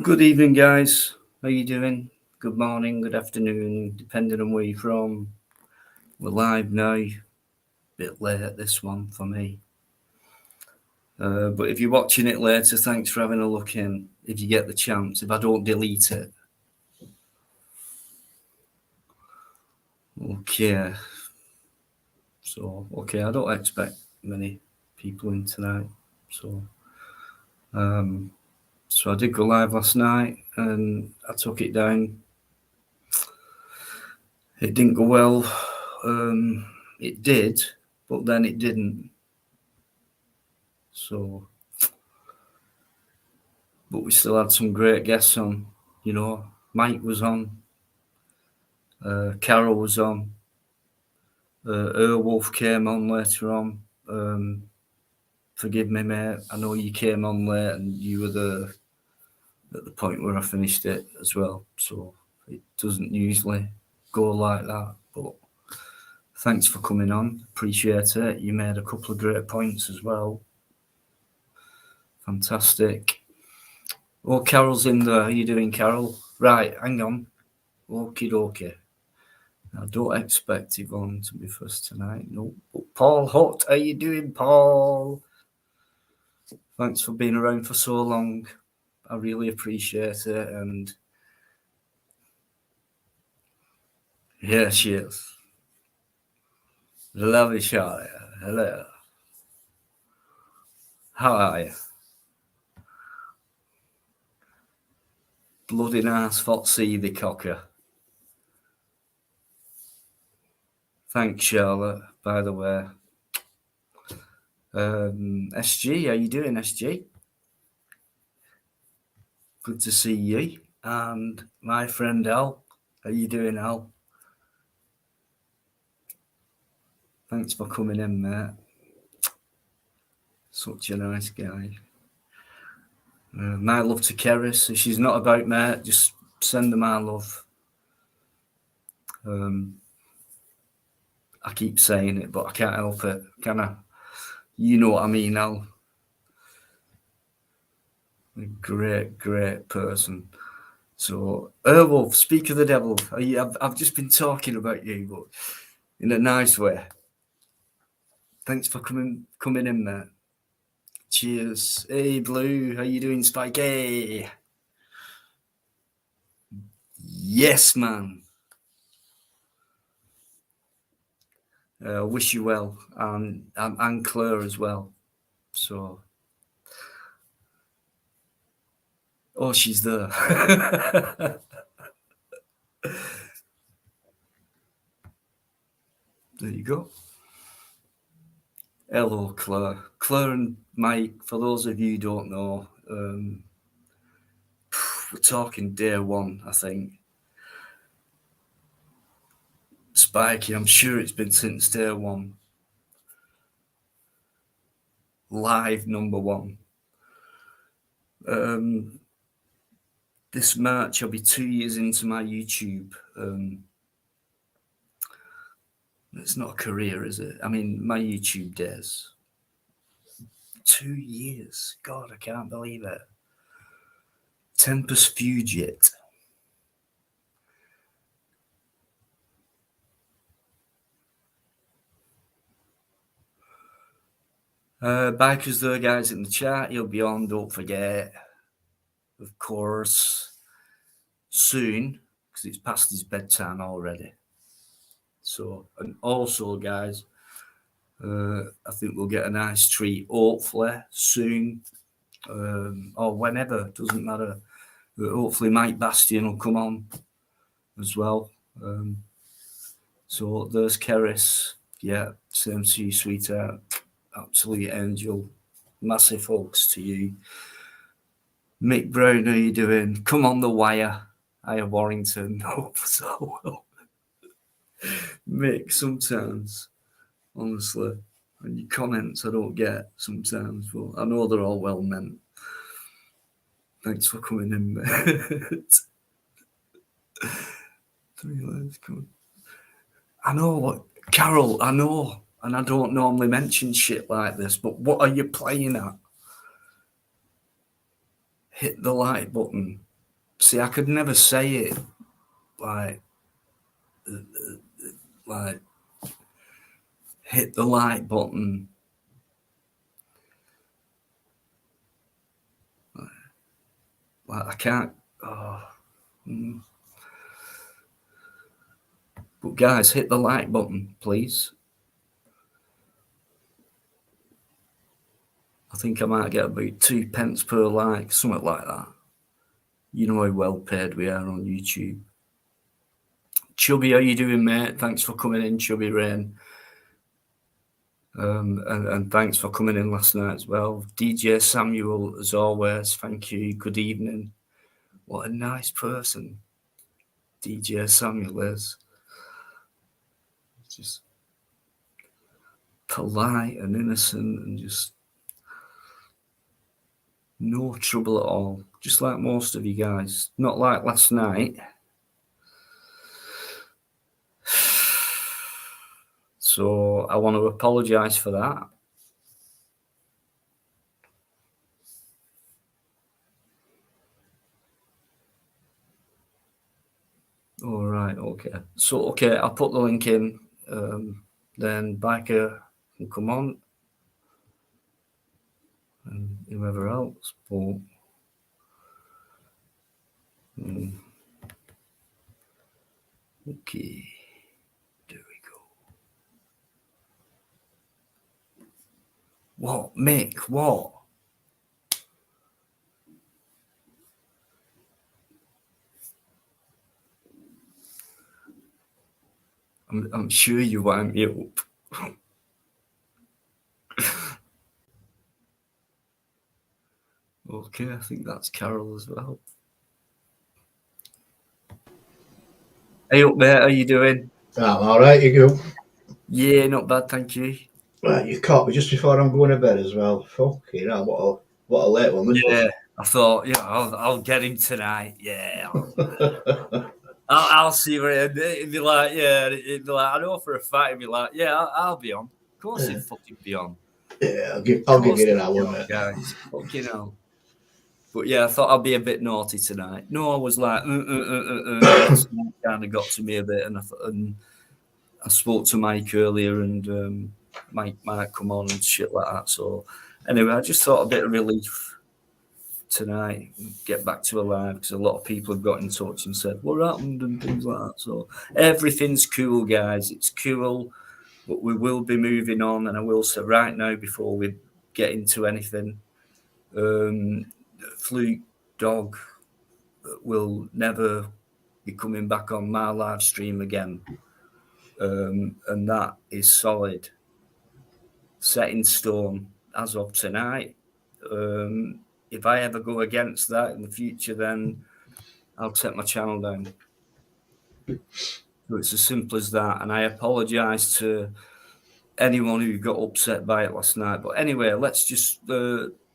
Good evening, guys. How you doing? Good morning, good afternoon, depending on where you're from. We're live now. Bit late this one for me. But if you're watching it later, thanks for having a look in. If you get the chance, if I don't delete it. Okay. I don't expect many people in tonight. So I did go live last night and I took it down. It didn't go well. It did, but then it didn't. But we still had some great guests on. Mike was on. Carol was on. Wolf came on later on. Forgive me, mate. I know you came on late and you were there at the point where I finished it as well. So it doesn't usually go like that. But thanks for coming on. Appreciate it. You made a couple of great points as well. Fantastic. Oh, Carol's in there. How you doing, Carol? Right, hang on. Okie dokie. I don't expect Yvonne to be first tonight. No. But Paul Hutt, how you doing, Paul? Thanks for being around for so long. I really appreciate it. And yeah, cheers. Lovely shot. Hello. How are you? Bloody nice fotsy the cocker. Thanks, Charlotte, by the way. SG, how you doing, SG? Good to see you. And my friend Al, how you doing, Al? Thanks for coming in, mate. Such a nice guy. My love to Keris. If she's not about, mate, just send her my love. I keep saying it, but I can't help it, can I? You know what I mean, Al. A great, great person. So, Wolf, speak of the devil. I've just been talking about you, but in a nice way. Thanks for coming in, mate. Cheers. Hey, Blue, how you doing, Spikey? Yes, man. Wish you well, and Claire as well. So, oh, she's there. There you go. Hello, Claire. Claire and Mike, for those of you who don't know, we're talking day one, I think. Spikey, I'm sure it's been since day one. Live number one. This March, I'll be 2 years into my YouTube. It's not a career, is it? I mean, my YouTube days. 2 years. God, I can't believe it. Tempus Fugit. Bikers there, guys, in the chat. He'll be on, don't forget. Of course. Soon, because it's past his bedtime already. So, and also, guys, I think we'll get a nice treat, hopefully, soon. Or whenever, doesn't matter. Hopefully Mike Bastian will come on as well. So there's Keris. Yeah, same to you, sweetheart. Absolute angel. Massive hugs to you. Mick Brown, how you doing? Come on the wire. Hiya Warrington. Hope so well. Mick, sometimes, honestly, and your comments I don't get sometimes, but I know they're all well meant. Thanks for coming in, mate. 3 lives, come on. I know what, Carol, I know, and I don't normally mention shit like this, but what are you playing at? Hit the like button. See, I could never say it like hit the like button. Like I can't. Oh. But guys, hit the like button, please. I think I might get about 2 pence per like, something like that. You know how well paid we are on YouTube. Chubby, how you doing, mate? Thanks for coming in, Chubby Rain. And thanks for coming in last night as well. DJ Samuel, as always, thank you. Good evening. What a nice person DJ Samuel is. Just polite and innocent and just no trouble at all. Just like most of you guys. Not like last night. So I want to apologise for that. All right, okay. So, okay, I'll put the link in. Then Biker can come on. And whoever else. But, okay. There we go. What, Mick? What? I'm sure you wind me up. Okay, I think that's Carol as well. Hey up there, how you doing? I'm alright, you go. Yeah, not bad, thank you. Right, you caught me just before I'm going to bed as well. Fucking hell, what a late one this was. Yeah, I thought, yeah, I'll get him tonight. Yeah, I'll see where it'd be like, yeah, it'd be like, I know for a fact it'd be like, yeah, I'll be on. Of course he'd fucking be on. Yeah, I'll give you an hour, mate. Guys, fucking hell. But yeah, I thought I'd be a bit naughty tonight. No, I was like, kind of got to me a bit, and I spoke to Mike earlier, and Mike might come on and shit like that. So anyway, I just thought a bit of relief tonight, get back to alive, because a lot of people have got in touch and said what happened and things like that. So everything's cool, guys. It's cool, but we will be moving on. And I will say right now, before we get into anything, Fluke Dog will never be coming back on my live stream again, and that is solid, set in stone as of tonight. If I ever go against that in the future, then I'll take my channel down. So it's as simple as that. And I apologise to anyone who got upset by it last night. But anyway, let's just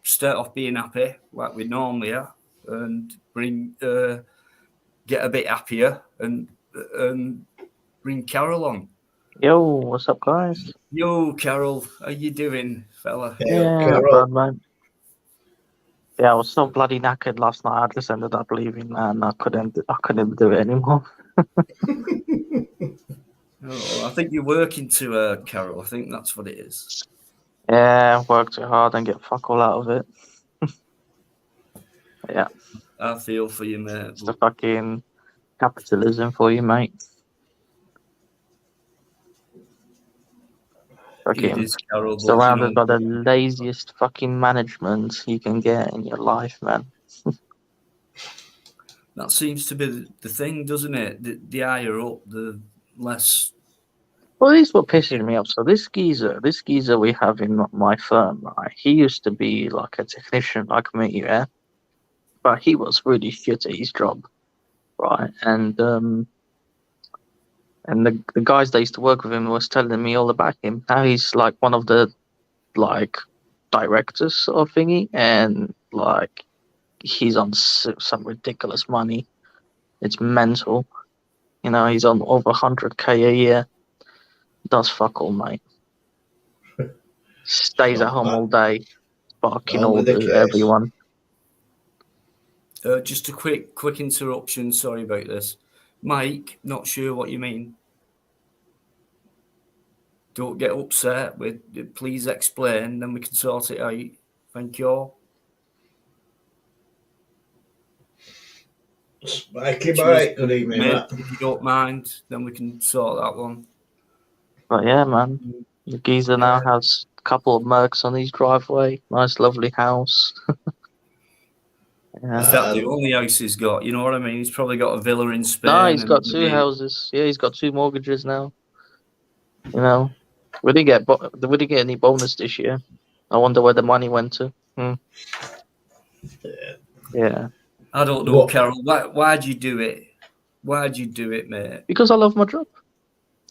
start off being happy like we normally are, and get a bit happier and bring Carol on. Yo, what's up, guys? Yo, Carol, how you doing, fella? Yeah, not bad, man. Yeah, I was so bloody knackered last night. I just ended up leaving, man. I couldn't do it anymore. I think you're working to Carol. I think that's what it is. Yeah, work too hard and get fuck all out of it. Yeah. I feel for you, mate. It's the fucking capitalism for you, mate. Fucking surrounded by the laziest fucking management you can get in your life, man. That seems to be the thing, doesn't it? The higher up, the less. Well, this is what pisses me off. So this geezer we have in my firm, right? He used to be like a technician like me, yeah? But he was really shit at his job, right? And the guys that used to work with him was telling me all about him. Now he's like one of the like directors sort of thingy, and like he's on some ridiculous money. It's mental. You know, he's on over 100K a year. Does fuck all, mate. Stays at home all day, barking orders at everyone. Just a quick interruption. Sorry about this. Mike, not sure what you mean. Don't get upset. Please explain, then we can sort it out. Thank you. Spiky bite. Good evening, mate. Matt. If you don't mind, then we can sort that one. But yeah, man, the geezer now has a couple of Mercs on his driveway. Nice, lovely house. Is that the only house he's got? You know what I mean? He's probably got a villa in Spain. No, he's got 2 houses. Yeah, he's got 2 mortgages now. You know, we didn't get any bonus this year. I wonder where the money went to. Yeah. I don't know, Carol. Why'd you do it? Why'd you do it, mate? Because I love my job.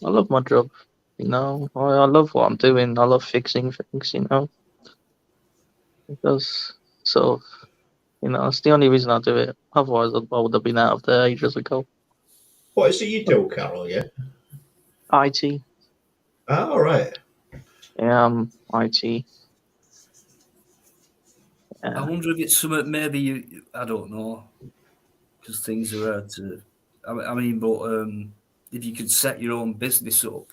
I love my job. You know, I love what I'm doing. I love fixing things. You know, because so, you know, it's the only reason I do it. Otherwise, I would have been out of there ages ago. What is it you do, Carol? Yeah. IT. Ah, all right. Yeah, IT. I wonder if it's something maybe you. I don't know, because things are hard to. I mean, but if you could set your own business up.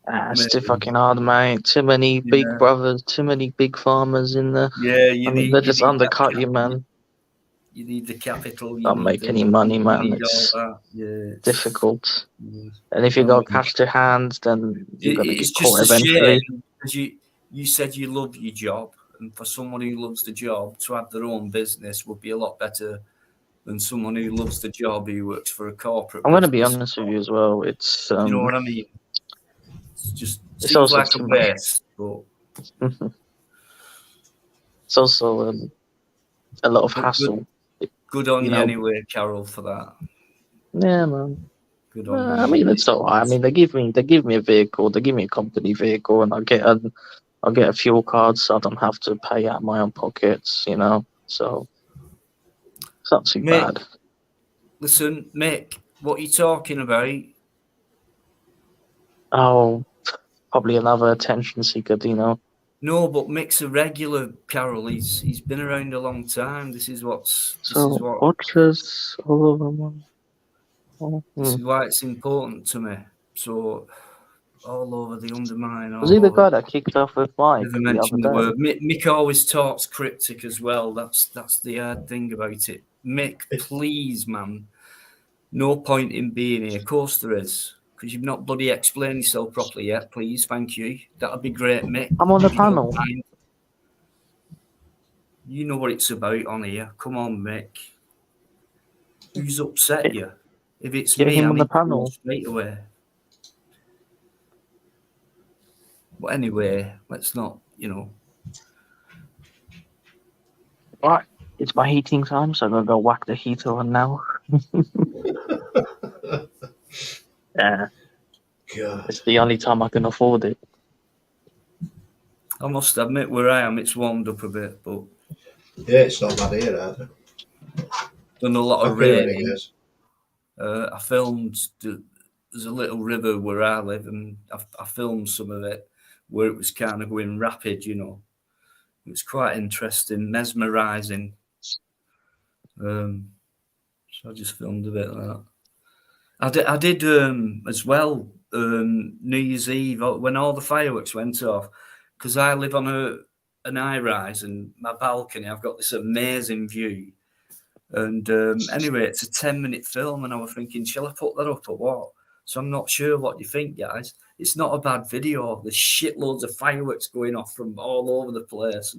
It's too fucking hard, mate. Too many big brothers, too many big farmers in there. Yeah, they just undercut you, man. You need the capital. You don't make any money, man. It's difficult. Yeah. And if you got cash to hand, then you're gonna get caught eventually. Because you said you love your job, and for someone who loves the job to have their own business would be a lot better than someone who loves the job who works for a corporate. I'm gonna be honest with you as well. It's you know what I mean. It's just it's seems like a waste, but it's also a lot of hassle. Good on you anyway, Carol, for that. Yeah, man. Good on you. I mean, it's all right. I mean, they give me a vehicle, they give me a company vehicle, and I'll get a fuel card, so I don't have to pay out my own pockets. You know, so it's not too bad. Listen, Mick, what are you talking about? Oh, probably another attention seeker, you know. No, but Mick's a regular, Carol. He's been around a long time. This is what. Watchers all over them. This is why it's important to me. So, all over the undermine. Was he the guy that kicked off with Mike? Never mentioned the word. Mick always talks cryptic as well. That's the hard thing about it. Mick, please, man. No point in being here. Of course there is. Because you've not bloody explained yourself properly yet. Please, thank you. That'd be great, Mick. I'm on the panel. You know what it's about on here. Come on, Mick. Who's upset you? If it's me, I'm on the panel straight away. But anyway, let's not, you know. Right, it's my heating time, so I'm gonna go whack the heater on now. Yeah. God. It's the only time I can afford it. I must admit, where I am, it's warmed up a bit, but yeah, it's not bad here either. Done a lot of rain. I filmed. There's a little river where I live, and I filmed some of it where it was kind of going rapid. You know, it was quite interesting, mesmerising. So I just filmed a bit of that. I did as well New Year's Eve when all the fireworks went off, because I live on an high rise, and my balcony, I've got this amazing view. And anyway, it's a 10-minute film, and I was thinking, shall I put that up or what? So I'm not sure what you think, guys. It's not a bad video. There's shitloads of fireworks going off from all over the place,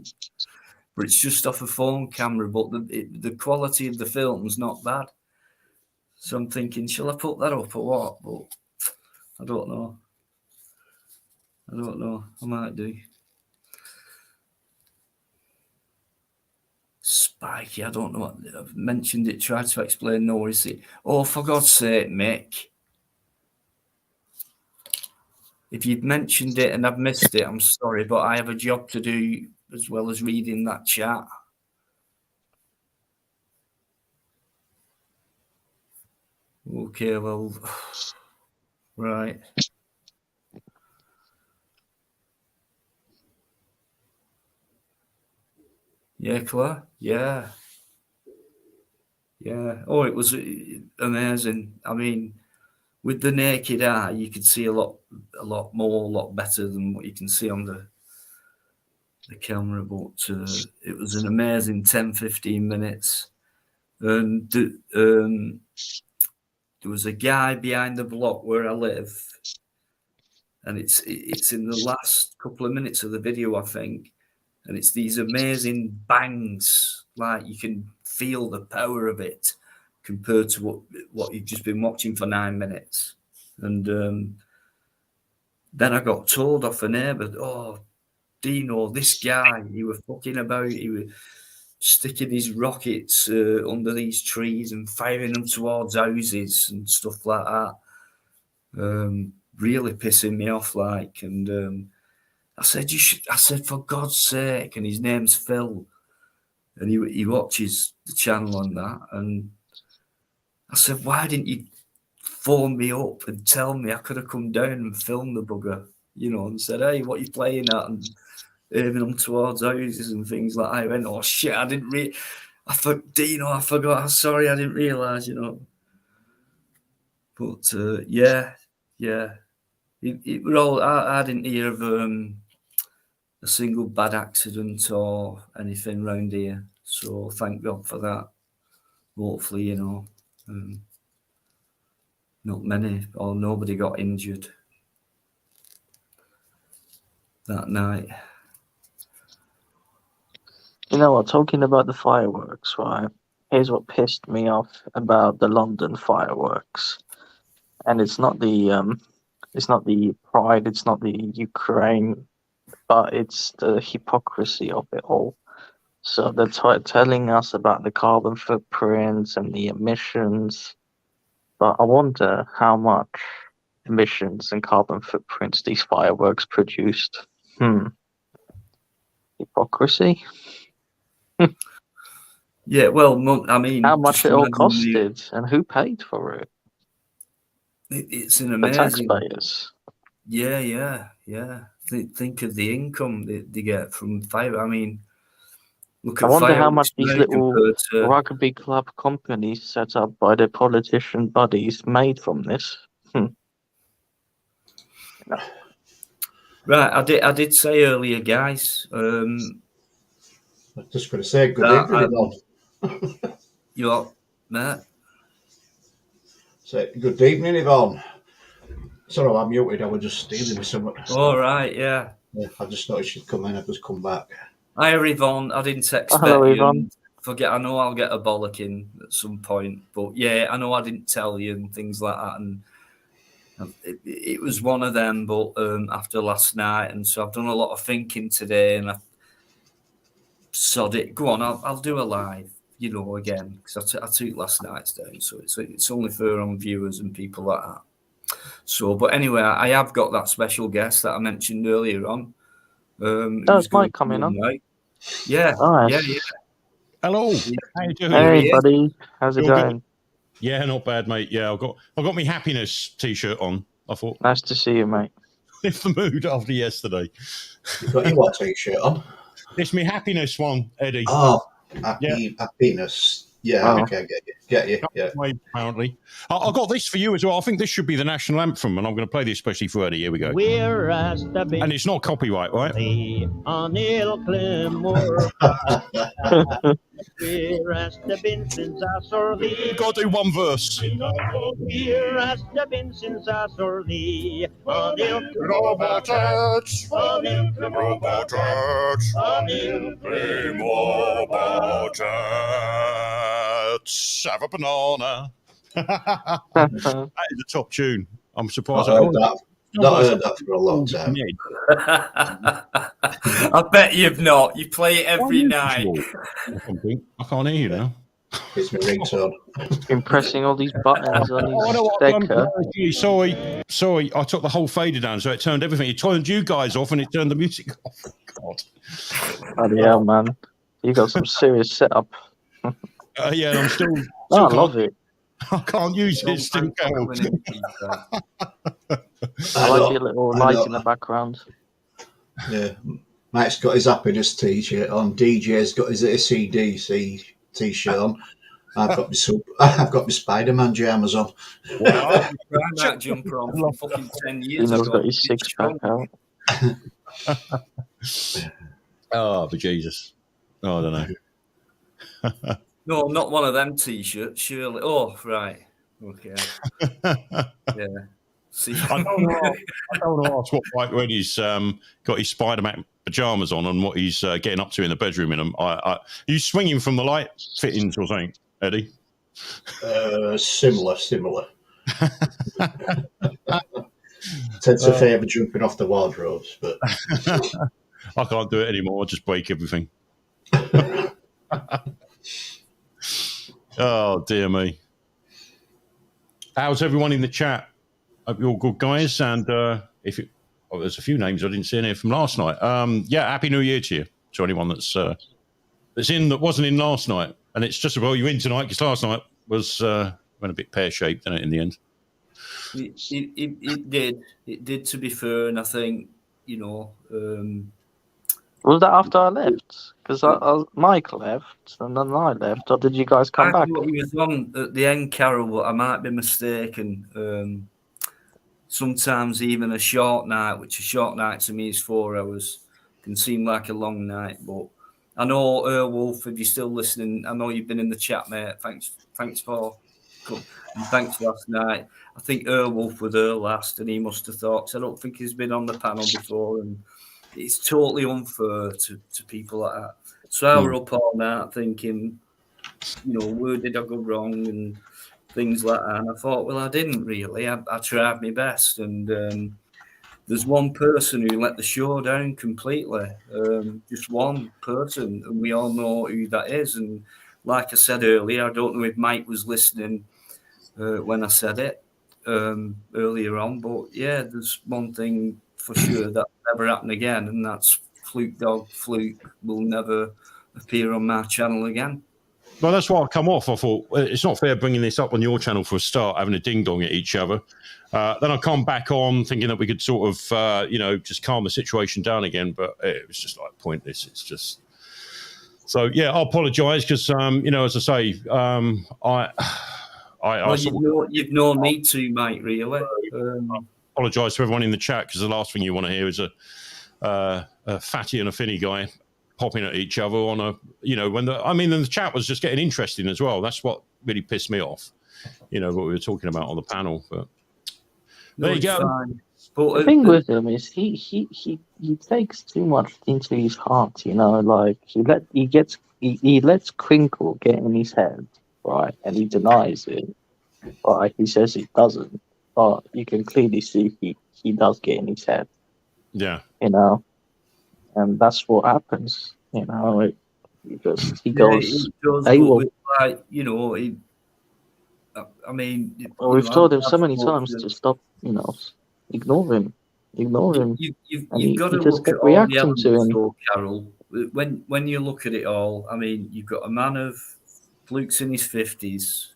but it's just off a phone camera. But the quality of the film's not bad. So I'm thinking, shall I put that up or what? But I don't know. I might do. Spiky, I don't know what I've mentioned it, tried to explain, no receipt. Oh, for God's sake, Mick. If you'd mentioned it and I've missed it, I'm sorry, but I have a job to do as well as reading that chat. Okay, well, right. Yeah, Claire? Yeah. Yeah. Oh, it was amazing. I mean, with the naked eye, you could see a lot more, a lot better than what you can see on the camera. But it was an amazing 10, 15 minutes. And there was a guy behind the block where I live, and it's in the last couple of minutes of the video, I think. And it's these amazing bangs, like you can feel the power of it compared to what you've just been watching for 9 minutes. And then I got told off a neighbour, "Oh, Dino, this guy you were fucking about, he was sticking his rockets under these trees and firing them towards houses and stuff like that." Really pissing me off, like. And I said, "You should." I said, "For God's sake!" And his name's Phil, and he watches the channel on that. And I said, "Why didn't you phone me up and tell me? I could have come down and filmed the bugger, and said, 'Hey, what are you playing at?' and aiming them towards houses and things like that." I went, "Oh shit! I didn't I thought, Dino, I forgot. I'm sorry, I didn't realise, But yeah. It were all. I didn't hear of a single bad accident or anything round here, so thank God for that. Hopefully, not many or nobody got injured that night. You know what? Talking about the fireworks, right? Here's what pissed me off about the London fireworks, and it's not the pride, it's not the Ukraine, but it's the hypocrisy of it all. So they're telling us about the carbon footprints and the emissions, but I wonder how much emissions and carbon footprints these fireworks produced. Hypocrisy. Yeah, well, I mean, how much it all costed and who paid for it? It's an amazing. The taxpayers. Yeah. Think of the income they get from fire. I mean, look at. I wonder how much these little rugby club companies set up by the politician buddies made from this. Right, I did say earlier, guys. I'm just going to say good evening, Yvonne. You what, Matt? Say good evening, Yvonne. Sorry, I'm muted. I was just dealing with something. All right, yeah. I just thought she'd come in. I've just come back. Hi, Yvonne. I didn't expect Hello, you. Yvonne. Forget. I know I'll get a bollocking at some point, but yeah, I know I didn't tell you and things like that, and it was one of them. But after last night, and so I've done a lot of thinking today, and I sod it. Go on, I'll do a live, again, because I took last night's down, so it's only for on viewers and people like that. So, but anyway, I have got that special guest that I mentioned earlier on. It's Mike coming on. Right? Yeah, nice. yeah. Hello, how you doing? Hey, buddy, how's it going? Good? Yeah, not bad, mate. Yeah, I've got my happiness T-shirt on. I thought, nice to see you, mate. Lift the mood after yesterday. You've got your what T-shirt on? It's my happiness one, Eddie. Oh, happiness. Yeah, okay, get you. Yeah. Apparently. I got this for you as well. I think this should be the national anthem, and I'm going to play this especially for Eddie. Here we go. And it's not copyright, right? You've got to do one verse. Have a banana. That is a top tune. I'm surprised. Not heard that for a long time. I bet you've not. You play it every night. I can't hear you now. It's my ringtone. Been pressing all these buttons on his Sorry. I took the whole fader down, so it turned everything. It turned you guys off, and it turned the music off. God. Bloody hell, man! You got some serious setup. Yeah, and I'm still I love it. I can't use it. Still I like your little light in the background. Yeah, Mike's got his happiness T-shirt on. DJ's got his ACDC T-shirt on, I've got my Spider-Man jammers on. Wow, I tried that jumper on from fucking 10 years Dino's ago. got his six-pack out. Oh, but Jesus. Oh, I don't know. No, not one of them T-shirts, surely. Oh, right. Okay. Yeah. See, I don't want to ask what Bikereddie's got his Spider-Man pajamas on and what he's getting up to in the bedroom in them. Are you swinging from the light fittings or something, Eddie? Similar. Tends to favour jumping off the wardrobes, but I can't do it anymore. I just break everything. Oh, dear me. How's everyone in the chat? Hope you're all good, guys. And there's a few names I didn't see in here from last night. Yeah, Happy New Year to you, to anyone that's in that wasn't in last night. And it's just about you're in tonight because last night was went a bit pear-shaped, didn't it, in the end? It did. It did, to be fair, and I think, you know... Was that after I left? Because Mike left and then I left. Or did you guys come back? I thought he was on at the end, Carol, but I might be mistaken. Sometimes even a short night, which a short night to me is 4 hours, can seem like a long night. But I know, Wolf, if you're still listening, I know you've been in the chat, mate. Thanks for coming. And thanks last night. I think Wolf was there last, and he must have thought, because I don't think he's been on the panel before, and it's totally unfair to people like that. So I were up all night thinking, you know, where did I go wrong and things like that. And I thought, well, I didn't really. I tried my best. And there's one person who let the show down completely. Just one person. And we all know who that is. And like I said earlier, I don't know if Mike was listening when I said it earlier on. But yeah, there's one thing for sure that never happen again, and that's Fluke Dog Fluke will never appear on my channel again. Well, that's why I come off. I thought it's not fair bringing this up on your channel for a start, having a ding dong at each other. Then I come back on thinking that we could sort of, just calm the situation down again. But it was just like pointless. It's just so. Yeah, I apologise because, as I say, you've no need to, mate. Really. Apologise to everyone in the chat because the last thing you want to hear is a fatty and a finny guy popping at each other on the chat was just getting interesting as well. That's what really pissed me off, what we were talking about on the panel. But there you go. The thing with him is he takes too much into his heart, like he lets Crinkle get in his head, right, and he denies it. Right, he says he doesn't. But you can clearly see he does get in his head. Yeah. And that's what happens. He goes. He does, like, I mean. Well, we've told him so many times to stop. Ignore him. You've got to look at all the elements, though, Carol. When you look at it all, I mean, you've got a man of Fluke's in his 50s.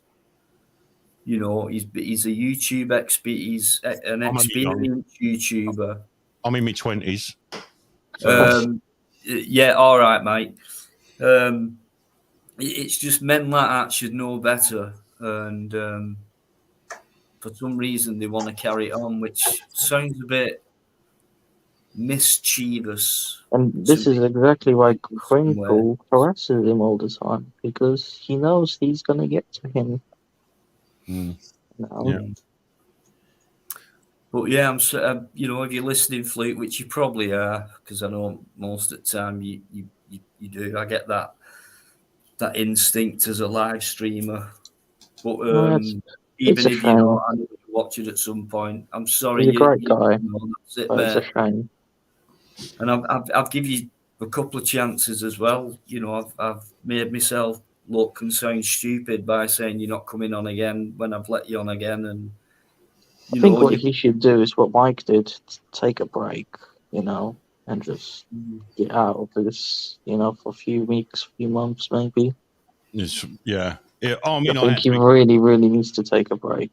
He's a YouTube expert. He's an experienced YouTuber. I'm in my 20s. Yeah, all right, mate. It's just men like that should know better, and for some reason they want to carry it on, which sounds a bit mischievous. And this is exactly why Crinkle harasses him all the time, because he knows he's going to get to him. Yeah. But yeah, I'm if you're listening, Fluke, which you probably are, because I know most of the time you do. I get that instinct as a live streamer. But even if I know you watch it at some point, I'm sorry. He's a great guy. That's it, it's a shame. And I've give you a couple of chances as well. I've made myself look and sound stupid by saying you're not coming on again when I've let you on again. And I think what he should do is what Mike did: take a break, and just get out of this, for a few weeks, few months, maybe. Yeah. I think he really, really needs to take a break.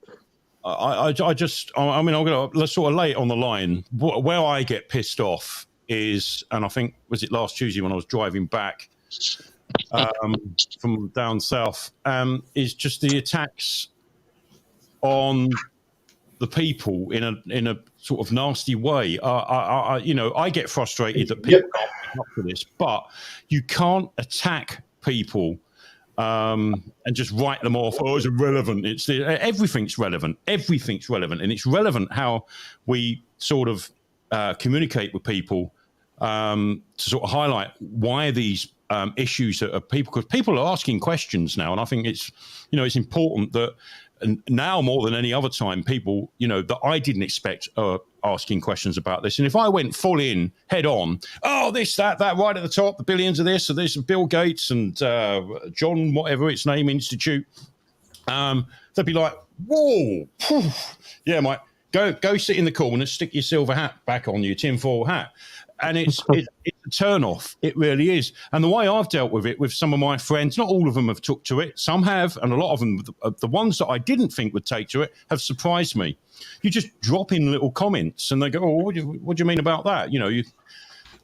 I'm gonna let's sort of lay it on the line. Where I get pissed off is, and I think was it last Tuesday when I was driving back from down south, is just the attacks on the people in a sort of nasty way. I get frustrated that people can't pick up for this, but you can't attack people and just write them off. Oh, it's irrelevant. Everything's relevant. Everything's relevant, and it's relevant how we sort of communicate with people to sort of highlight why these issues are people, because people are asking questions now, and I think it's important that. And now more than any other time, people, that I didn't expect are asking questions about this. And if I went full in, head on, this, that right at the top, the billions of this, and Bill Gates and John, whatever its name, Institute, they'd be like, whoa, yeah, mate, go sit in the corner, stick your silver hat back on, your tinfoil hat. And it's a turn off. It really is. And the way I've dealt with it with some of my friends, not all of them have took to it. Some have, and a lot of them, the ones that I didn't think would take to it, have surprised me. You just drop in little comments, and they go, what do you mean about that? You're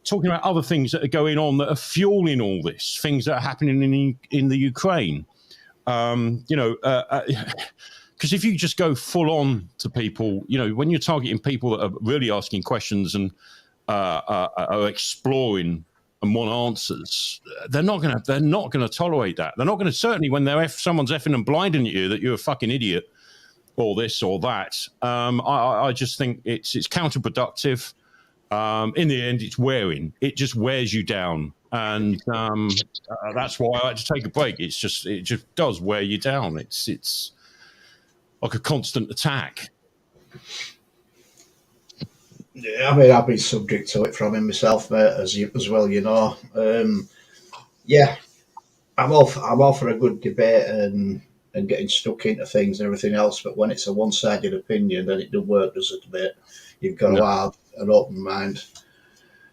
talking about other things that are going on that are fueling all this, things that are happening in the Ukraine. Because if you just go full on to people, when you're targeting people that are really asking questions and are exploring and want answers, they're not going to tolerate that. They're not going to, certainly when someone's effing and blinding at you that you're a fucking idiot or this or that. I just think it's counterproductive. In the end, it just wears you down, and that's why I had to take a break. It just does wear you down. It's like a constant attack. Yeah, I mean, I've been subject to it from him myself, mate, as well. Yeah, I'm all for a good debate and getting stuck into things and everything else. But when it's a one-sided opinion, then it doesn't work, does it? A bit. You've got to have an open mind,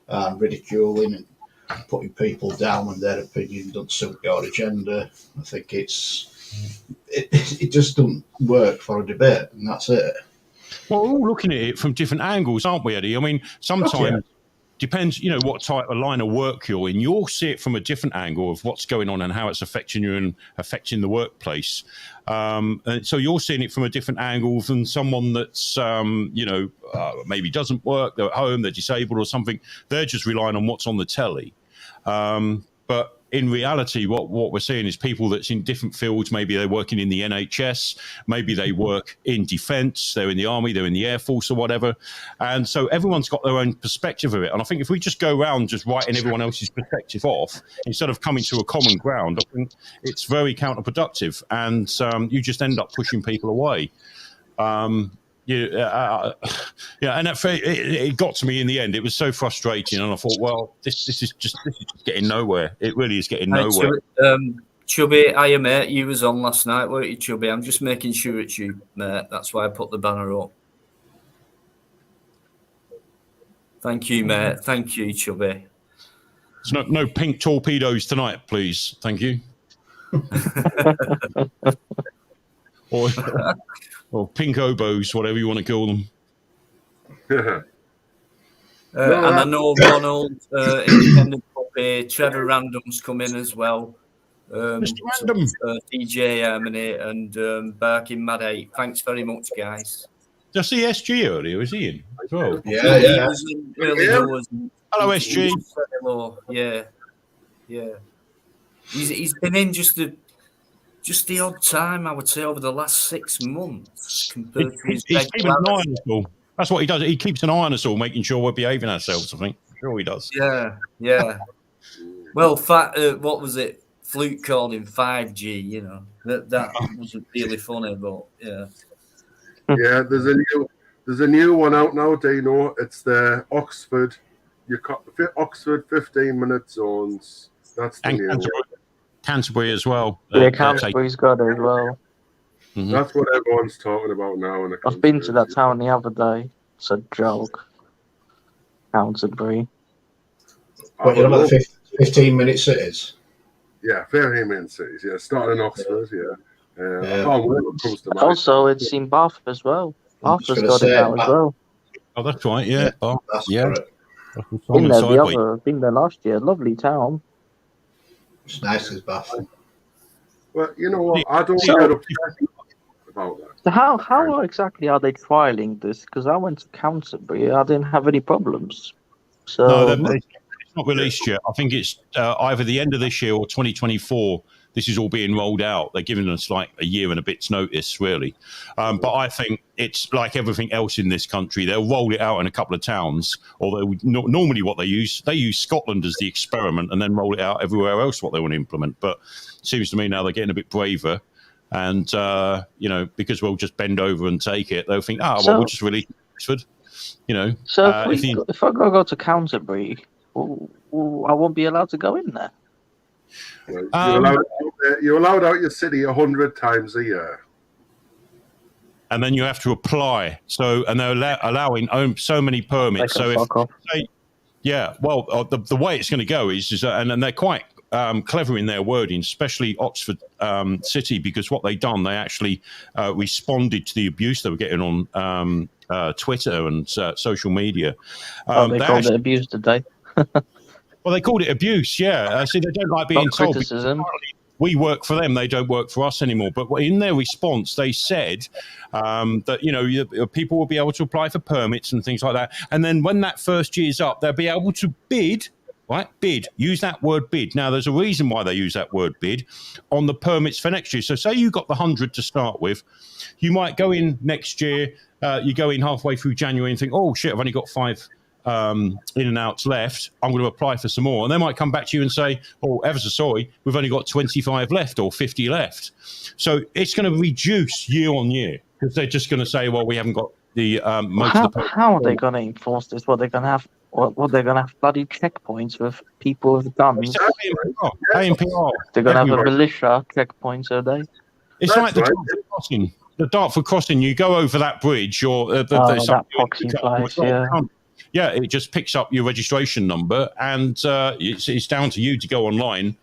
and ridiculing and putting people down when their opinion doesn't suit your agenda. I think it just doesn't work for a debate, and that's it. Well, we're all looking at it from different angles, aren't we, Eddie? I mean, sometimes depends, what type of line of work you're in. You'll see it from a different angle of what's going on and how it's affecting you and affecting the workplace. And so you're seeing it from a different angle than someone that's, maybe doesn't work, they're at home, they're disabled or something. They're just relying on what's on the telly. But in reality, what we're seeing is people that's in different fields. Maybe they're working in the NHS, maybe they work in defence, they're in the army, they're in the Air Force or whatever. And so everyone's got their own perspective of it. And I think if we just go around just writing everyone else's perspective off, instead of coming to a common ground, I think it's very counterproductive. And you just end up pushing people away. And it got to me in the end. It was so frustrating, and I thought, well, this is just getting nowhere. It really is getting nowhere. Chubby, hiya, mate. You was on last night, weren't you, Chubby? I'm just making sure it's you, mate. That's why I put the banner up. Thank you, mate. Thank you, Chubby. There's no pink torpedoes tonight, please. Thank you. Or pink oboes, whatever you want to call them. And I know Ronald, Independent Puppy, Trevor Random's come in as well. Mr. Random. DJ Harmony and Barking Mad 8. Thanks very much, guys. Did I see SG earlier? Was he in as well? Yeah. He was in early doors. Hello, SG. Hello. Yeah. He's been in just the odd time, I would say, over the last 6 months. Compared to his he's keeping an eye on us all. That's what he does. He keeps an eye on us all, making sure we're behaving ourselves, I think. I'm sure he does. Yeah. Well, what was it? Fluke called him 5G, That wasn't really funny, but yeah. Yeah, there's a new one out now, Dino. It's the Oxford. Oxford 15-minute zones. That's the new one. Canterbury as well. Yeah, Canterbury's got it as well. Mm-hmm. That's what everyone's talking about now. I've been to that town the other day. It's a joke. Canterbury. What, you're about 15-minute cities? Yeah, 15-minute cities. Yeah, starting in Oxford. Yeah. Also, it's in Bath as well. Bath's got it now as well. Oh, that's right. Yeah. That's correct. Been there last year. Lovely town. It's nice as Bath. Well, you know what? I don't So- get upset about that. So how exactly are they trialing this? Because I went to Canterbury, I didn't have any problems. So No, it's not released yet. I think it's either the end of this year or 2024. This is all being rolled out. They're giving us like a year and a bit's notice, really. But I think it's like everything else in this country. They'll roll it out in a couple of towns, or normally what they use Scotland as the experiment and then roll it out everywhere else what they want to implement. But it seems to me now they're getting a bit braver. And, because we'll just bend over and take it, they'll think, we'll just release Oxford, So if I go to Canterbury, I won't be allowed to go in there. You're allowed out your city 100 times a year. And then you have to apply. So, and they're allowing so many permits. So the way it's going to go is and they're quite clever in their wording, especially Oxford City, because what they've done, they actually responded to the abuse they were getting on Twitter and social media. They called it abuse today. Well, they called it abuse, yeah. See, they don't like being told. Criticism. We work for them; they don't work for us anymore. But in their response, they said that people will be able to apply for permits and things like that. And then when that first year's up, they'll be able to bid. Right, bid. Use that word bid. Now, there's a reason why they use that word bid on the permits for next year. So, say you got the 100 to start with, you might go in next year. You go in halfway through January and think, "Oh shit, I've only got 5." In and outs left, I'm going to apply for some more. And they might come back to you and say, oh, ever so sorry, we've only got 25 left or 50 left. So it's going to reduce year on year because they're just going to say, well, we haven't got the most of the... How are they going to enforce this? What they're going to have? What they're going to have bloody checkpoints with people with guns? ANPR. They're going to have a militia checkpoints, are they? It's like the Dartford Crossing. The Dartford Crossing, you go over that bridge or... that boxing flies, yeah. Yeah, it just picks up your registration number and it's down to you to go online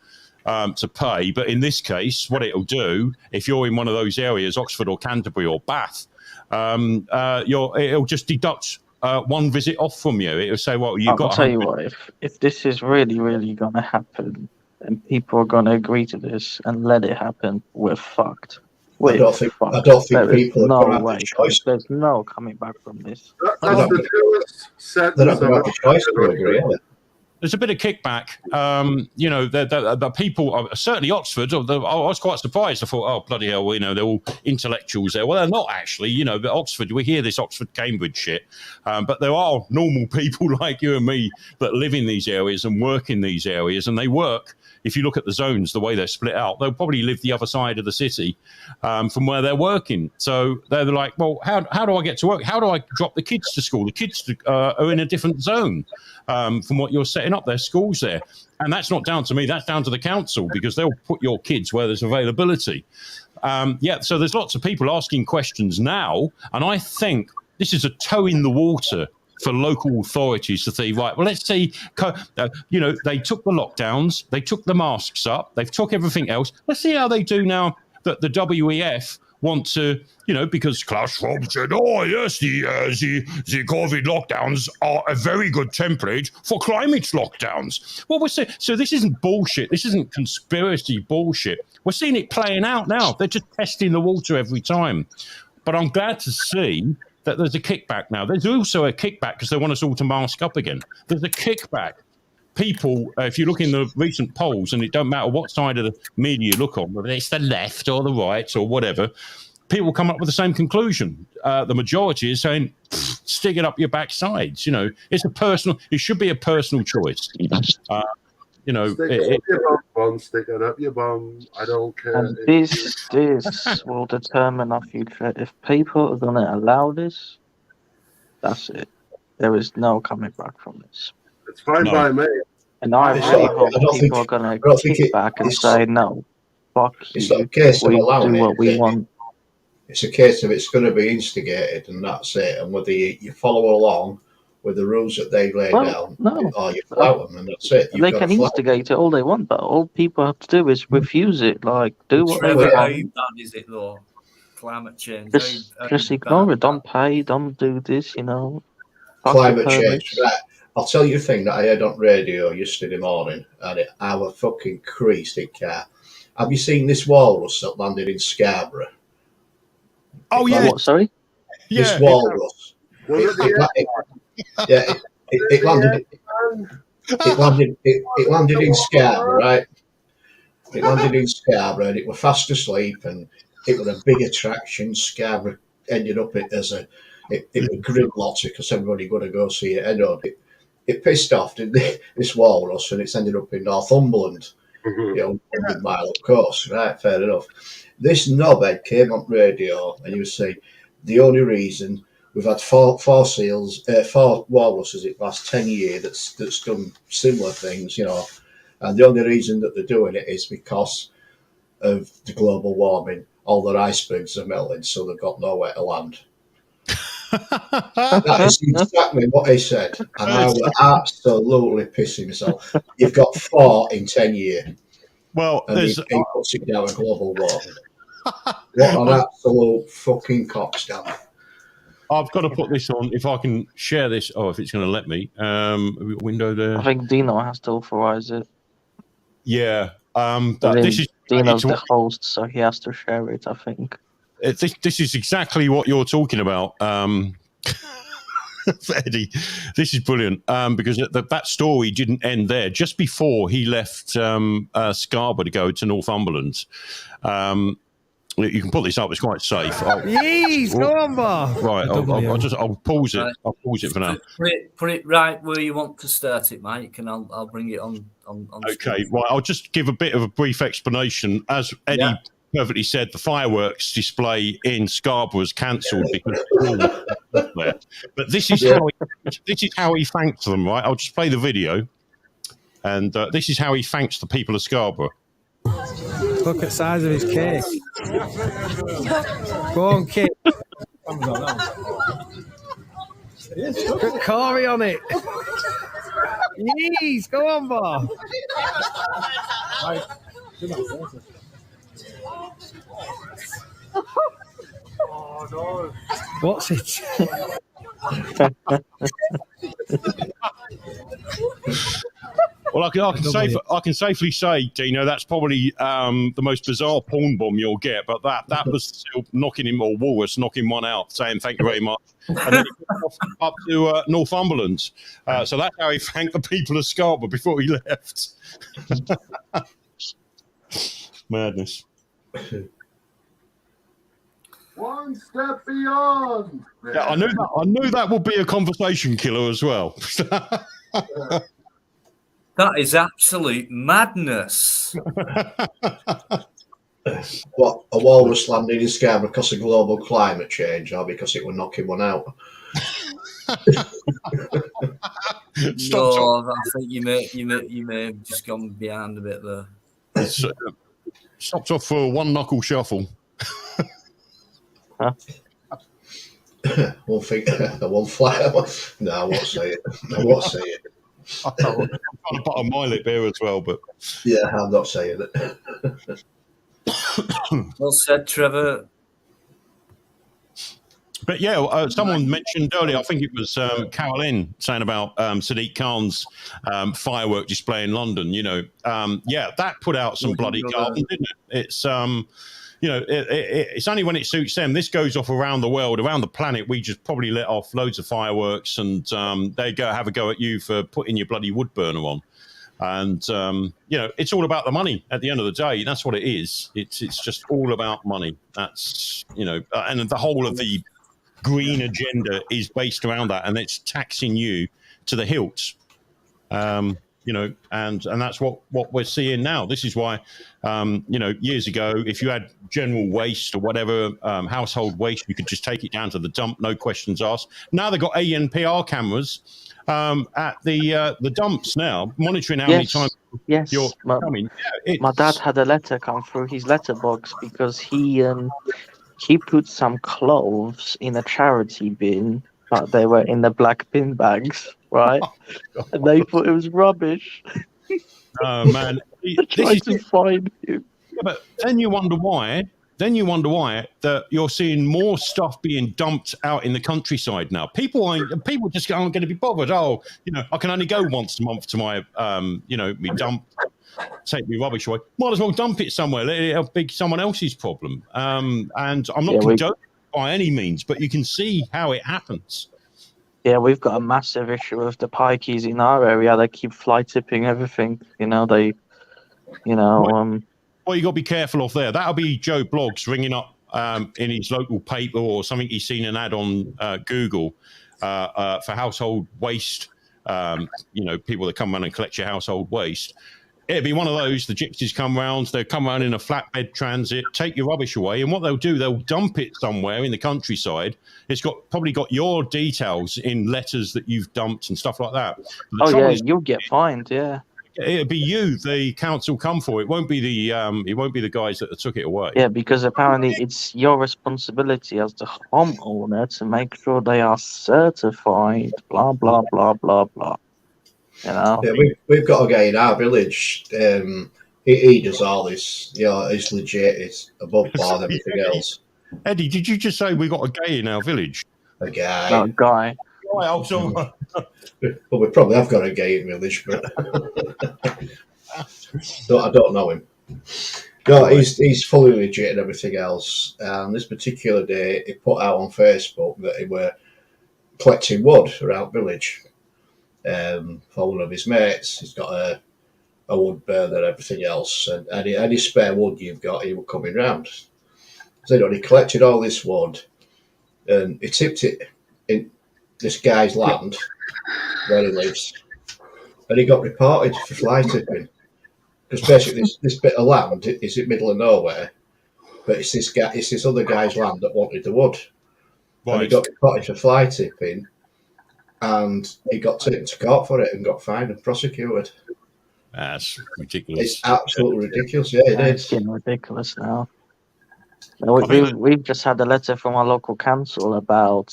to pay. But in this case, what it'll do, if you're in one of those areas, Oxford or Canterbury or Bath, it'll just deduct one visit off from you. It'll say, well, you've got... I'll tell you what, if this is really, really going to happen and people are going to agree to this and let it happen, we're fucked. I don't think people are going to have a choice. There's no coming back from this. That's the truest sentence. They're not going to have a choice to agree, are they? There's a bit of kickback. The people, certainly Oxford, I was quite surprised. I thought, oh, bloody hell, they're all intellectuals there. Well, they're not actually, but Oxford, we hear this Oxford-Cambridge shit. But there are normal people like you and me that live in these areas and work in these areas, and they work. If you look at the zones, the way they're split out, they'll probably live the other side of the city from where they're working. So they're like, well, how do I get to work? How do I drop the kids to school? The kids are in a different zone from what you're setting up their schools there. And that's not down to me. That's down to the council because they'll put your kids where there's availability. So there's lots of people asking questions now. And I think this is a toe in the water for local authorities to say, right, well, let's see, they took the lockdowns, they took the masks up, they've took everything else. Let's see how they do now that the WEF want to, because Klaus Schwab said, oh, yes, the COVID lockdowns are a very good template for climate lockdowns. Well, we're saying, so this isn't bullshit. This isn't conspiracy bullshit. We're seeing it playing out now. They're just testing the water every time. But I'm glad to see that there's a kickback now. There's also a kickback because they want us all to mask up again. There's a kickback. People, if you look in the recent polls, and it don't matter what side of the media you look on, whether it's the left or the right or whatever, people come up with the same conclusion. The majority is saying, stick it up your backsides. It's it should be a personal choice. Stick it up your bum. I don't care. And this will determine our future. If people are going to allow this, that's it. There is no coming back from this. It's fine by me. And I really hope people are going to kick back and say, no, fuck you. It's not a case of allowing do what we want. It's a case of it's going to be instigated and that's it. And whether you follow along with the rules that they lay down, or you flout them, and that's it. They can instigate it all they want, but all people have to do is refuse it. Like, do whatever. How bad is it, though? Climate change. Just ignore it. Don't pay. Don't do this. Climate change. Right. I'll tell you a thing that I heard on radio yesterday morning, and I was fucking creased in car. Have you seen this walrus that landed in Scarborough? Oh, yeah. What? Sorry. This Yeah. walrus. Was it the It landed. It landed in Scarborough, right? It landed in Scarborough, and it was fast asleep, and it was a big attraction. Scarborough ended up as it was gridlocked because everybody got to go see it. It pissed off this walrus, and it's ended up in Northumberland. Mhm. 100 mile up course, right? Fair enough. This knobhead came on radio, and he was saying the only reason we've had four walruses in the last 10 years that's done similar things, and the only reason that they're doing it is because of the global warming. All their icebergs are melting, so they've got nowhere to land. That is exactly what he said, and I was absolutely pissing myself. You've got 4 in 10 years, Well, and he puts it down a global warming. What an absolute fucking cockstand. I've got to put this on if I can share this. Oh, if it's going to let me. Have we got a window there? I think Dino has to authorize it. Yeah. Dino's the host, so he has to share it, I think. This is exactly what you're talking about, Eddie. This is brilliant because that story didn't end there. Just before he left Scarborough to go to Northumberland, you can put this up. It's quite safe. Yeez, go on, Bob. Right, I'll pause it. I'll pause it for now. Put it right where you want to start it, Mike, and I'll bring it on. Okay, screen. right. I'll just give a bit of a brief explanation. As Eddie perfectly said, the fireworks display in Scarborough was cancelled because there. But this is how he thanked them. Right, I'll just play the video, and this is how he thanks the people of Scarborough. Look at the size of his cake. Go on, kid. Put Corey on it. Yeez, go on, Bob. Oh no! What's it? Well, I can safely say, Dino, that's probably the most bizarre porn bomb you'll get. But that was still knocking him, or Woolworths knocking one out, saying thank you very much, and then he went up to Northumberland. So that's how he thanked the people of Scarborough before he left. Madness. One step beyond. Yeah, I knew that would be a conversation killer as well. That is absolute madness. What, a walrus landing in Scarborough because of global climate change, or because it was knocking one out? No, I think you may have just gone behind a bit there. Stopped off for one knuckle shuffle. Huh? One thing, one fly. No, I won't say it. I won't say it. I'm trying to butter my lip here as well, but yeah, I'm not saying it. Well said, Trevor. But yeah, someone mentioned earlier, I think it was Caroline saying about Sadiq Khan's firework display in London. That put out some bloody carbon, didn't it? It's it's only when it suits them. This goes off around the world, around the planet. We just probably let off loads of fireworks, and they have a go at you for putting your bloody wood burner on. And it's all about the money at the end of the day. That's what it is. It's just all about money. That's and the whole of the green agenda is based around that, and it's taxing you to the hilt. And that's what we're seeing now. This is why, years ago, if you had general waste or whatever, household waste, you could just take it down to the dump, no questions asked. Now they've got ANPR cameras at the dumps now, monitoring how many times you're coming. My dad had a letter come through his letterbox because he put some clothes in a charity bin, but they were in the black bin bags, right? And they thought it was rubbish. Oh, man. They tried to find him. Yeah, but then you wonder why then you wonder why that you're seeing more stuff being dumped out in the countryside now. People just aren't going to be bothered. Oh, I can only go once a month to my, me dump, take my rubbish away. Might as well dump it somewhere. Let it be someone else's problem. And I'm not condoning by any means, but you can see how it happens. Yeah, we've got a massive issue with the pikeys in our area. They keep fly tipping everything. Well, you got to be careful of there. That'll be Joe Bloggs ringing up in his local paper or something. He's seen an ad on Google for household waste. People that come around and collect your household waste. It'd be one of those. The gypsies come round. They'll come around in a flatbed transit, take your rubbish away, and what they'll do, they'll dump it somewhere in the countryside. It's probably got your details in letters that you've dumped and stuff like that. You'll get fined. Yeah. It'll be you, the council come for. It won't be the guys that took it away. Yeah, because apparently it's your responsibility as the homeowner to make sure they are certified. Blah blah blah blah blah. Yeah, we've got a guy in our village. He does all this. He's legit. It's above board. Everything else. Eddie, did you just say we got a gay in our village? A guy. No, a guy. Well, we probably have got a gay in the village, but I don't know him. No, he's fully legit and everything else. And this particular day, he put out on Facebook that he were collecting wood around village for one of his mates. He's got a wood burner and everything else, and any spare wood you've got, he were coming round. So he collected all this wood, and he tipped it in this guy's land where he lives, and he got reported for fly tipping because basically this bit of land is in the middle of nowhere, but it's this other guy's land that wanted the wood, and he got reported for fly tipping, and he got taken to court for it and got fined and prosecuted. That's ridiculous. It's absolutely ridiculous. Yeah, it is. It's getting ridiculous now. We've just had a letter from our local council about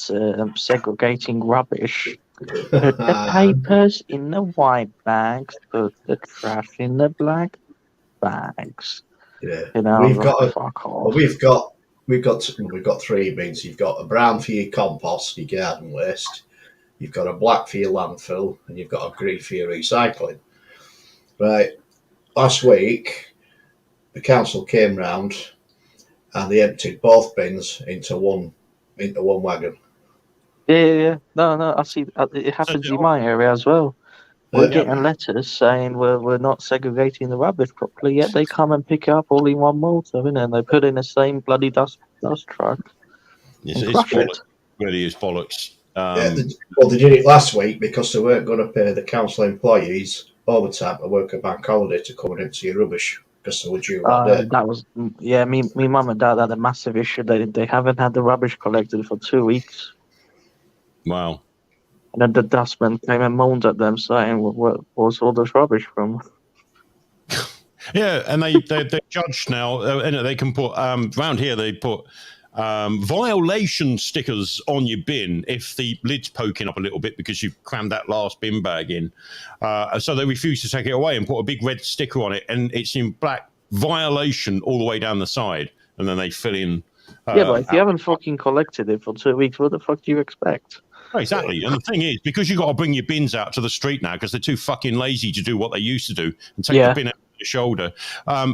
segregating rubbish. Put the papers in the white bags, put the trash in the black bags. Yeah, we've got three bins. You've got a brown for your compost, your garden waste. You've got a black for your landfill, and you've got a green for your recycling. Right. Last week, the council came round and they emptied both bins into one wagon. Yeah. No, I see. It happens in my area as well. We're getting letters saying we're not segregating the rubbish properly, yet they come and pick it up all in one motor, and they put in the same bloody dust truck. It's bollocks. Really is bollocks. They did it last week because they weren't going to pay the council employees overtime to work a bank holiday to come and empty your rubbish because they were due that day. That was, me mum and dad had a massive issue. They haven't had the rubbish collected for 2 weeks. Wow. And then the dustman came and moaned at them saying, what's all this rubbish from? Yeah, and they judge now, and they can put, around here they put violation stickers on your bin if the lid's poking up a little bit because you've crammed that last bin bag in. So they refuse to take it away and put a big red sticker on it, and it's in black violation all the way down the side, and then they fill in. But if you haven't fucking collected it for 2 weeks, what the fuck do you expect? Exactly. And the thing is, because you've got to bring your bins out to the street now because they're too fucking lazy to do what they used to do and take the bin out of your shoulder,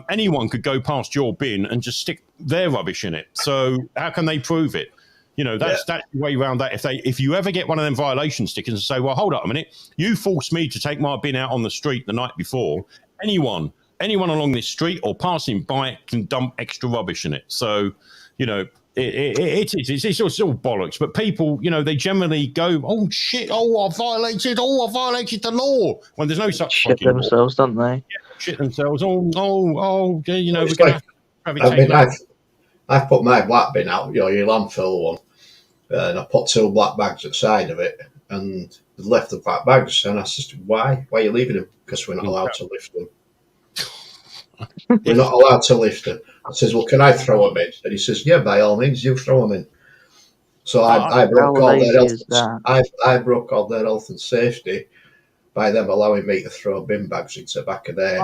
anyone could go past your bin and just stick their rubbish in it. So how can they prove it? That's the way around that. If you ever get one of them violation stickers and say, well, hold up a minute, you forced me to take my bin out on the street the night before, anyone along this street or passing by it can dump extra rubbish in it. So, it's all bollocks, but people, they generally go, oh shit, I violated the law when there's no such shit fucking themselves, law. Don't they? Yeah, shit themselves. We're going to I've put my black bin out, your landfill one, and I put 2 black bags at the side of it, and left the black bags, and I said, why are you leaving them? Because we're not allowed to lift them. We're not allowed to lift them. I says, well, can I throw them in? And he says, yeah, by all means, you throw them in. So I broke all their health. I broke all their health and safety by them allowing me to throw bin bags into the back of their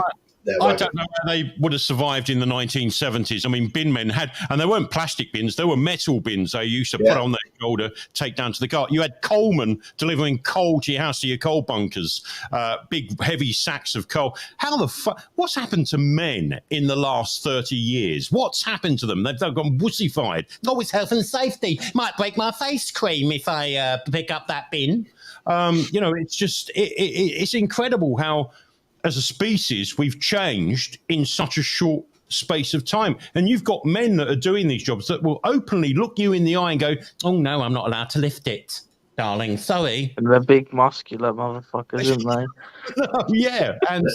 I don't know how they would have survived in the 1970s. I mean, bin men had, and they weren't plastic bins, they were metal bins they used to put on their shoulder, take down to the car. You had coalmen delivering coal to your house, to your coal bunkers, big, heavy sacks of coal. How the fuck? What's happened to men in the last 30 years? What's happened to them? They've gone wussified. Oh, it's health and safety. Might break my face cream if I pick up that bin. It's just, it's incredible how, as a species, we've changed in such a short space of time. And you've got men that are doing these jobs that will openly look you in the eye and go, oh, no, I'm not allowed to lift it, darling, sorry. And they're big, muscular motherfuckers, isn't they? Yeah. And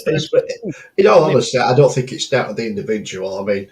in all honesty, I don't think it's down to the individual. I mean,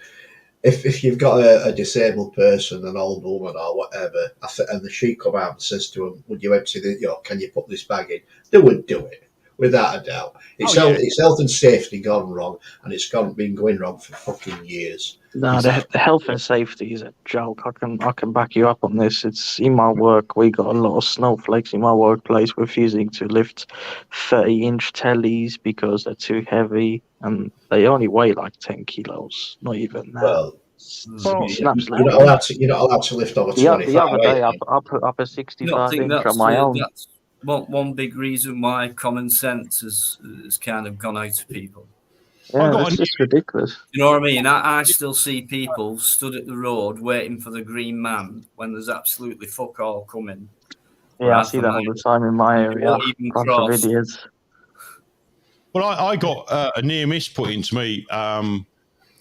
if you've got a disabled person, an old woman or whatever, and the sheep come out and says to them, would you empty can you put this bag in? They would do it. Without a doubt. It's health and safety gone wrong, and it's been going wrong for fucking years. No, the health and safety is a joke. I can back you up on this. It's in my work. We got a lot of snowflakes in my workplace refusing to lift 30-inch tellies because they're too heavy, and they only weigh like 10 kilos. Not even that. Well, you're not allowed to lift over 25. The other day, I put up a 65-inch on my own. That's one big reason why common sense has kind of gone out of people. Yeah, it's just ridiculous. You know what I mean? I still see people stood at the road waiting for the green man when there's absolutely fuck all coming. Yeah, I see that all the time in my area. Bunch of idiots. Well, I got a near miss put into me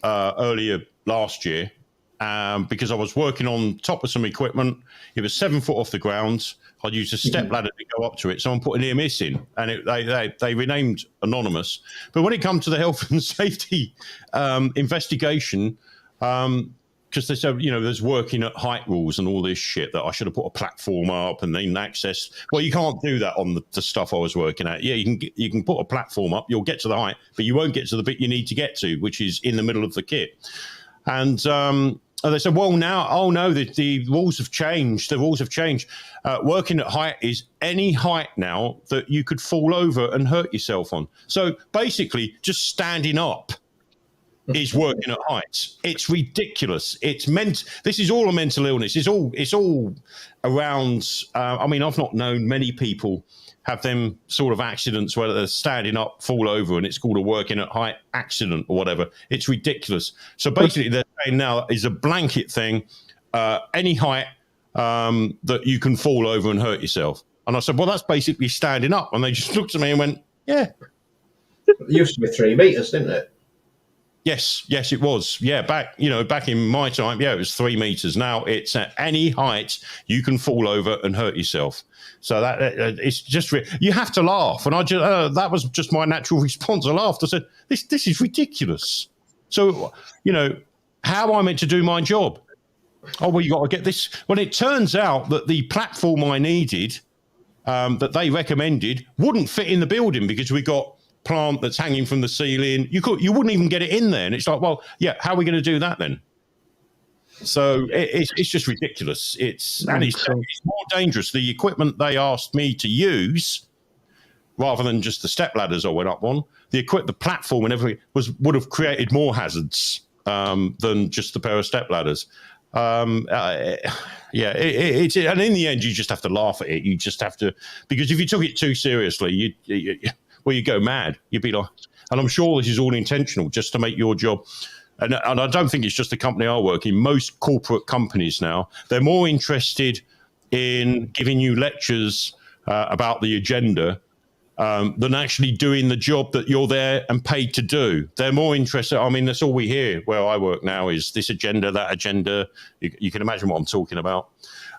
earlier last year because I was working on top of some equipment. It was 7 foot off the ground. I'd used a step ladder to go up to it. Someone put an near miss in, and they renamed anonymous. But when it comes to the health and safety investigation, because they said, there's working at height rules and all this shit that I should have put a platform up and then access. Well, you can't do that on the stuff I was working at. Yeah, you can put a platform up, you'll get to the height, but you won't get to the bit you need to get to, which is in the middle of the kit. And they said, well, now, the rules have changed. The rules have changed. Working at height is any height now that you could fall over and hurt yourself on. So basically, just standing up is working at heights. It's ridiculous. This is all a mental illness. It's all around. I've not known many people have them sort of accidents where they're standing up, fall over, and it's called a working at height accident or whatever. It's ridiculous. So basically, they're saying now is a blanket thing, any height that you can fall over and hurt yourself. And I said, well, that's basically standing up. And they just looked at me and went, yeah. It used to be 3 meters, didn't it? Yes, it was. Yeah, back in my time, it was 3 meters. Now it's at any height you can fall over and hurt yourself. So that it's just you have to laugh, and I just that was just my natural response. I laughed. I said, "This is ridiculous." So how am I meant to do my job? Oh well, you got to get this. Well, it turns out that the platform I needed, that they recommended, wouldn't fit in the building because we got plant that's hanging from the ceiling. You wouldn't even get it in there, and it's like, well, yeah, how are we going to do that then? So it's just ridiculous. It's more dangerous. The equipment they asked me to use, rather than just the step ladders I went up on, the platform and everything would have created more hazards than just the pair of step ladders. And in the end, you just have to laugh at it. You just have to, because if you took it too seriously, you go mad. You'd be like, and I'm sure this is all intentional, just to make your job. And I don't think it's just the company I work in. Most corporate companies now, they're more interested in giving you lectures about the agenda than actually doing the job that you're there and paid to do. They're more interested. I mean, that's all we hear where I work now is this agenda, that agenda. You can imagine what I'm talking about.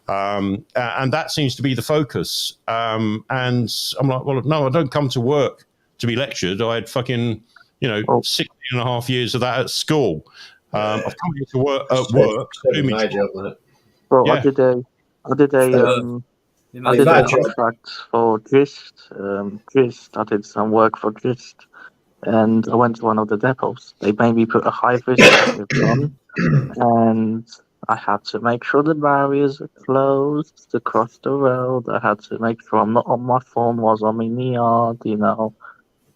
And that seems to be the focus. And I'm like, well, no, I don't come to work to be lectured. I had fucking 16.5 years of that at school. I've come here to work at work. My job, wasn't it? Well, yeah. I did a contract for Gist. I did some work for Gist, and I went to one of the depots. They made me put a high-vis jacket on, and I had to make sure the barriers are closed to cross the road. I had to make sure I'm not on my phone while I'm in the yard,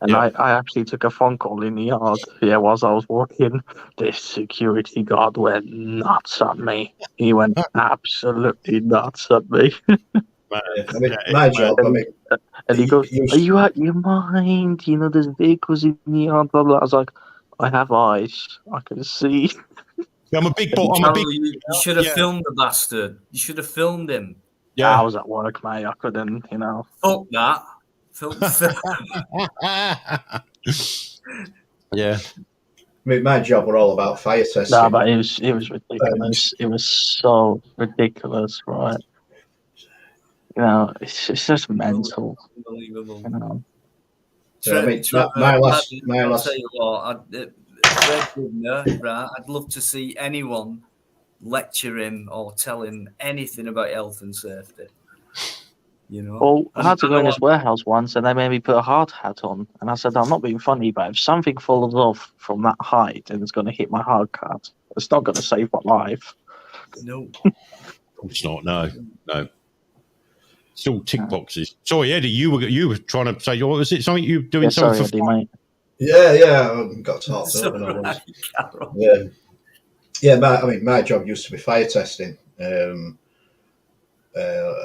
And Yeah. I actually took a phone call in the yard. Yeah, whilst I was walking, this security guard went nuts at me. He went absolutely nuts at me. Man, I mean, yeah, my it's job. I mean, And he goes, you "Are you out your mind? You know, there's vehicles in the yard, blah, blah." I was like, "I have eyes. I can see." I'm a big boy. I'm a Carol, big. you should have Yeah. filmed the bastard. You should have filmed him. I Yeah. was at work, mate. I couldn't, you know. Fuck that. Film. Yeah. I mean, my job were all about fire testing. No, but it was ridiculous. It was so ridiculous, right? You know, it's just mental. Unbelievable. You know. So, I mean, Trevor, my last, I'll tell you what, Fred Gubner, right? I'd love to see anyone lecture him or tell him anything about health and safety. You know, Well, I had to And go in I his warehouse once, and they made me put a hard hat on. And I said, "I'm not being funny, but if something falls off from that height and it's going to hit my hard hat, it's not going to save my life." No, Of course not. No. Still tick boxes. Sorry, Eddie, you were trying to say, what was it? Something you doing Yeah, something sorry, for Eddie, mate. yeah, I got talked so over. And I was. right, Carol. Yeah. My job used to be fire testing. A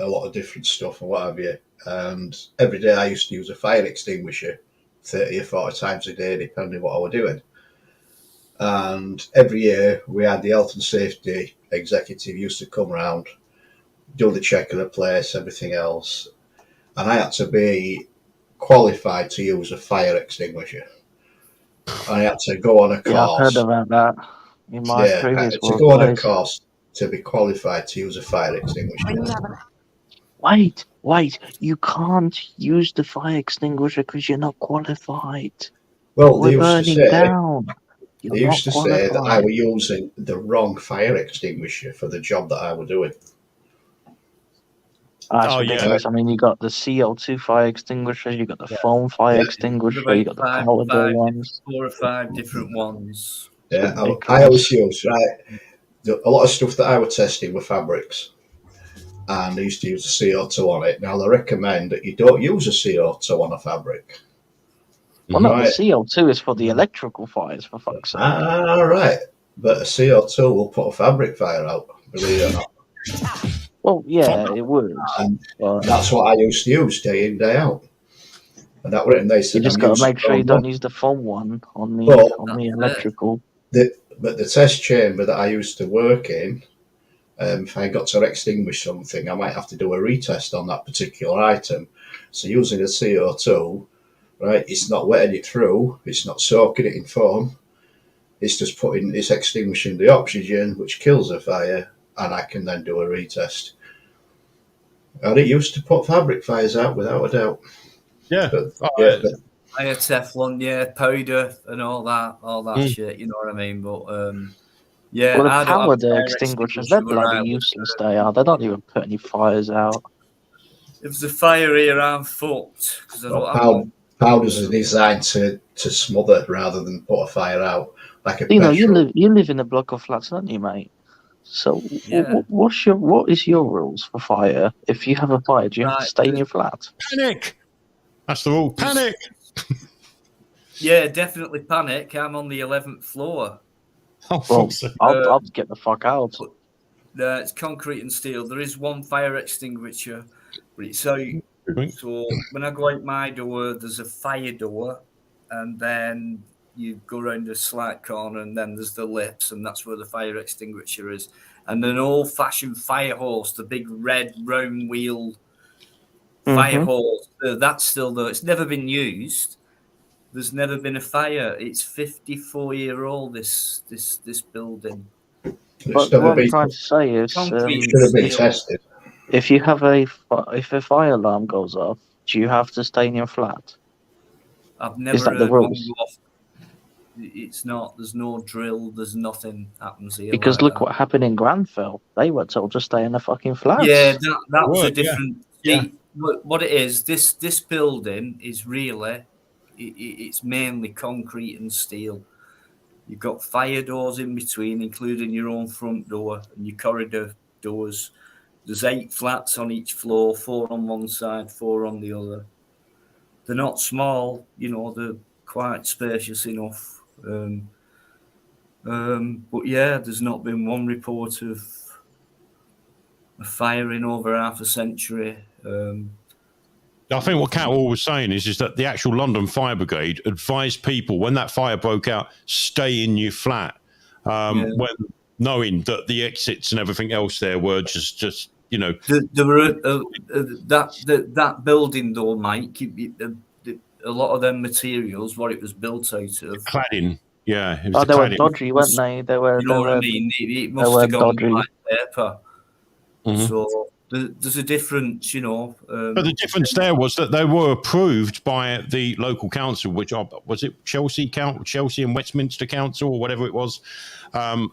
lot of different stuff and what have you. And every day I used to use a fire extinguisher 30 or 40 times a day, depending what I were doing. And every year we had the health and safety executive used to come round, do the check of the place, everything else. And I had to be qualified to use a fire extinguisher. I had to go on a Yeah, I've heard course. about that in my I previous had to go on a workplace. course to be qualified to use a fire extinguisher. Wait, you can't use the fire extinguisher because you're not qualified. Well, We're burning down. You're They not used to say that I qualified. were using the wrong fire extinguisher for the job that I were doing. That's Oh, yeah. ridiculous. I mean, you got the CO2 fire extinguishers, you got the foam fire Yeah. extinguisher, you got the power door ones. 4 or 5 different ones. Yeah, I ridiculous. always used, right, a lot of stuff that I were testing were fabrics. And I used to use a CO2 on it. Now, I recommend that you don't use a CO2 on a fabric. Well, no, the Right. CO2 is for the electrical fires, for fuck's sake. Right. But a CO2 will put a fabric fire out, believe it or not. Well, yeah, it would. And But that's what I used to use day in, day out. And that went, and they said, you just I'm got to using make sure you wrong don't one. use the foam one on the Well, electrical. But the test chamber that I used to work in, if I got to extinguish something, I might have to do a retest on that particular item. So using a CO2, right, it's not wetting it through, it's not soaking it in foam, it's extinguishing the oxygen, which kills the fire, and I can then do a retest. And it used to put fabric fires out without a doubt. Yeah. But, Oh, Fire Teflon, powder and all that shit. You know what I mean? But yeah, Well, the I don't have power a fire extinguishers, they're extinguisher where I bloody was. useless, they are. They don't even put any fires out. If there's a fire here, I'm fucked because I don't have one. Powders are designed to smother rather than put a fire out. Like a You know, you petrol. live in a block of flats, don't you, mate? So, Yeah. what is your rules for fire? If you have a fire, do you have to Right, stay in your flat? panic. That's the rule. Panic. Yeah, definitely panic. I'm on the 11th floor. Oh, Well, fuck's sake. I'll get the fuck out. It's concrete and steel. There is one fire extinguisher, but it's out. So when I go out my door, there's a fire door, and then you go around a slight corner, and then there's the lips, and that's where the fire extinguisher is. And an old-fashioned fire hose, the big red round wheel fire hose, that's still there. It's never been used. There's never been a fire. It's 54-year-old. This building. But what I'm trying to say is, Concrete Should have been steel. tested. if you have if a fire alarm goes off, do you have to stay in your flat? I've never Is that the heard one rules? go off. It's not. There's no drill. There's nothing happens here. Because like look that. what happened in Granville. They were told to stay in the fucking flats. Yeah, that was a Would, yeah. different. Yeah. What it is, this building is really, it's mainly concrete and steel. You've got fire doors in between, including your own front door and your corridor doors. There's 8 flats on each floor, 4 on one side, 4 on the other. they're not small. They're quite spacious enough. But yeah, there's not been one report of a fire in over half a century. I think what Catwall was saying is that the actual London Fire Brigade advised people when that fire broke out, stay in your flat, when knowing that the exits and everything else there were just There were that building though, Mike. A lot of them materials, what it was built out of, cladding. Yeah, it was Oh, the they were cladding. dodgy, weren't they? They were. you know They what I were. mean? It They must were have gone dodgy. like paper. Mhm. So there's a difference, But the difference there was that they were approved by the local council, which was it Chelsea and Westminster Council or whatever it was.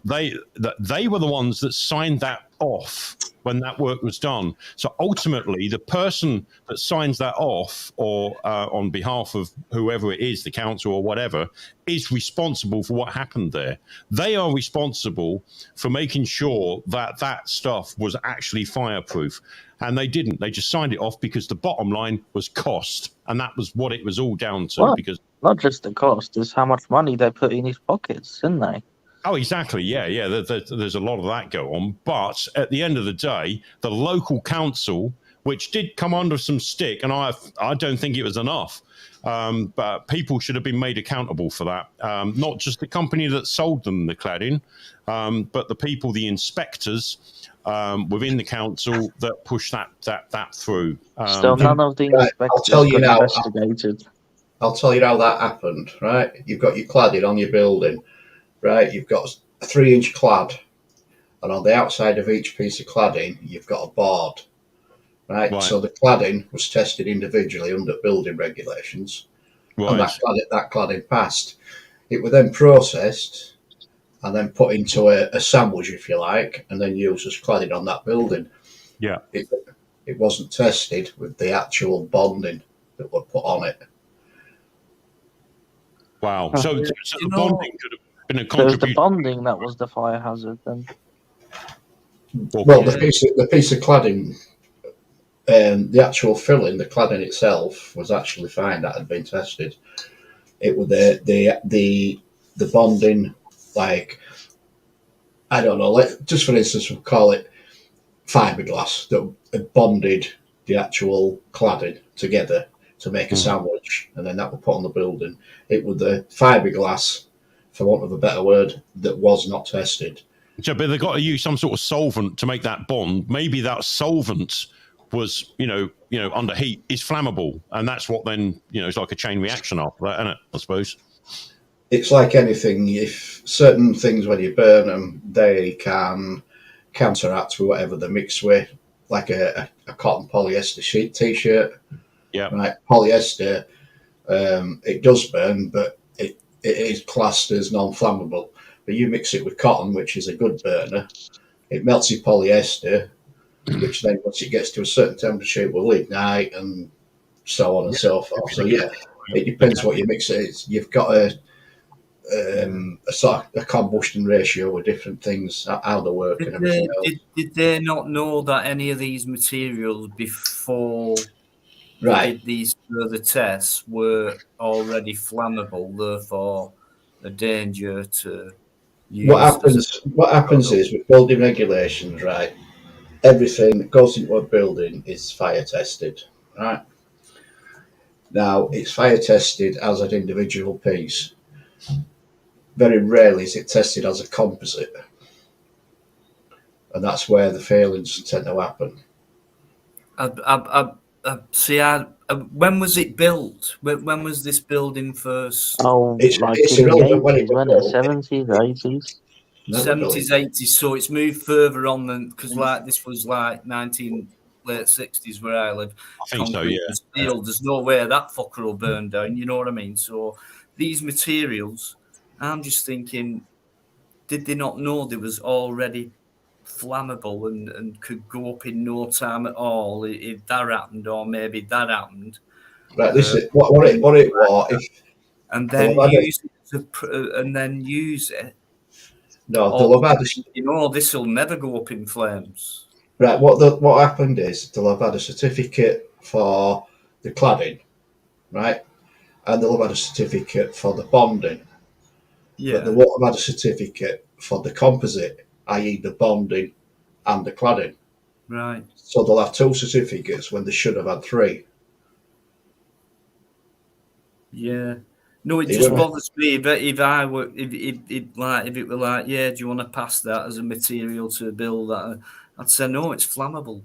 They were the ones that signed that off when that work was done. So ultimately, the person that signs that off, or on behalf of whoever it is, the council or whatever, is responsible for what happened there. They are responsible for making sure that that stuff was actually fireproof. And they didn't. They just signed it off because the bottom line was cost. And that was what it was all down to. Well, because not just the cost, it's how much money they put in his pockets, didn't they? Oh, exactly. Yeah. There's a lot of that go on. But at the end of the day, the local council, which did come under some stick, and I don't think it was enough, but people should have been made accountable for that. Not just the company that sold them the cladding, but the people, the inspectors within the council that pushed that through. Still, none of the inspectors tell you got now, investigated. I'll tell you how that happened, right? You've got your cladding on your building, right? You've got a 3-inch clad, and on the outside of each piece of cladding, you've got a board, right? So the cladding was tested individually under building regulations, and that cladding passed. It was then processed and then put into a sandwich, if you like, and then used as cladding on that building. Yeah. It wasn't tested with the actual bonding that were put on it. Wow. So the bonding could have been a So it was the contribution. bonding that was the fire hazard then. Well, the piece of cladding, the actual filling, the cladding itself, was actually fine. That had been tested. It was the bonding, like, I don't know, like, just for instance, we'll call it fiberglass that had bonded the actual cladding together to make a sandwich, and then that was put on the building. It was the fiberglass, for want of a better word, that was not tested. So, but they've got to use some sort of solvent to make that bond. Maybe that solvent was, under heat, is flammable, and that's what then, it's like a chain reaction after that, isn't it? I suppose. It's like anything. If certain things, when you burn them, they can counteract with whatever they're mixed with, like a cotton polyester sheet T-shirt. Yeah. Right. Polyester, it does burn, but it is classed as non-flammable. But you mix it with cotton, which is a good burner, it melts your polyester, which then once it gets to a certain temperature, it will ignite and so on and so forth. So yeah, it depends what you mix it is. You've got a sort of a combustion ratio with different things, how they work and everything else. Did they not know that any of these materials before they did these further tests were already flammable, therefore a danger to use? What happens is with building regulations, right? Everything that goes into a building is fire tested, right? Now it's fire tested as an individual piece. Very rarely is it tested as a composite, and that's where the failings tend to happen. When was it built? When was this building first? Oh, it's like it's in the irrelevant when 80s, it was wasn't it? built. 70s, 80s? 70s, 80s. So it's moved further on than, because like this was like late 60s where I live. I think so, yeah. Steel. There's no way that fucker will burn down. You know what I mean? So these materials, I'm just thinking, did they not know they was already flammable and could go up in no time at all if that happened, or maybe that happened? Right. This is what it was. And then use it. No, they'll have had this will never go up in flames. Right. What happened is they'll have had a certificate for the cladding, right? And they'll have had a certificate for the bonding, but they Yeah. won't have had a certificate for the composite, i.e. the bonding and the cladding. Right. So they'll have 2 certificates when they should have had 3. Yeah. No, it You just with me? bothers me if I were if it were like, yeah, do you want to pass that as a material to build that? I'd say no, it's flammable.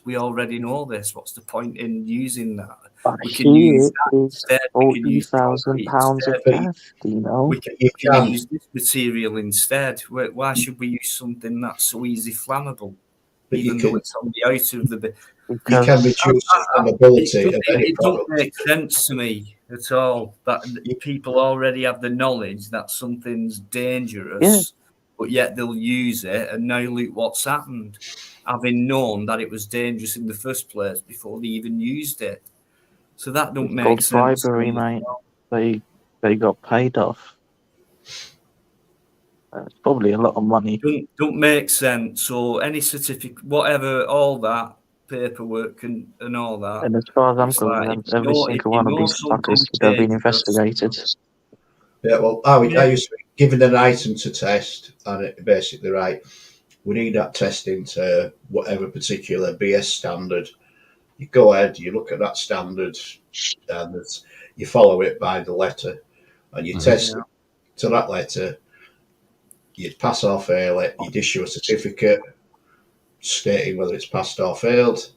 We already know this. What's the point in using that? But We can use here that is instead. We can use £40,000 concrete of instead. But cash, you know? We you can can. use this material instead. Why should we use something that's so easy flammable, But you even though can. it's on the outer of the bit? You can Because reduce the flammability of any It don't product. make sense to me at all that people already have the knowledge that something's dangerous, but yet they'll use it. And now look what's happened, having known that it was dangerous in the first place before they even used it. So that don't it's make called sense to bribery, me. mate. They got paid off. It's probably a lot of money. Don't make sense. So any certificate, whatever, all that paperwork and all that. And as far as I'm It's like concerned, every if single you one of know these fuckers something's should have been dangerous, investigated. Yeah, well, I used to be given an item to test, and it basically, right, we need that testing to whatever particular BS standard. You go ahead, you look at that standard, and you follow it by the letter, and you test it to that letter. You'd pass or fail it. You'd issue a certificate stating whether it's passed or failed,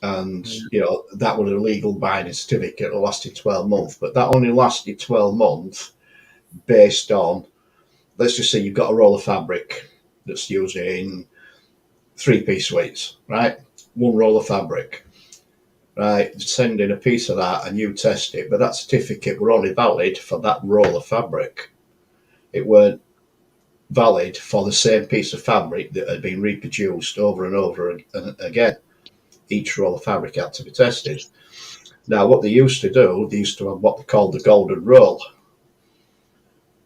and that was a legal binding certificate. It lasted 12 months, but that only lasted 12 months based on, let's just say you've got a roll of fabric that's used in 3-piece suites, right? 1 roll of fabric, right? Send in a piece of that and you test it, but that certificate were only valid for that roll of fabric. It weren't valid for the same piece of fabric that had been reproduced over and over again. Each roll of fabric had to be tested. Now, what they used to do, they used to have what they called the golden roll.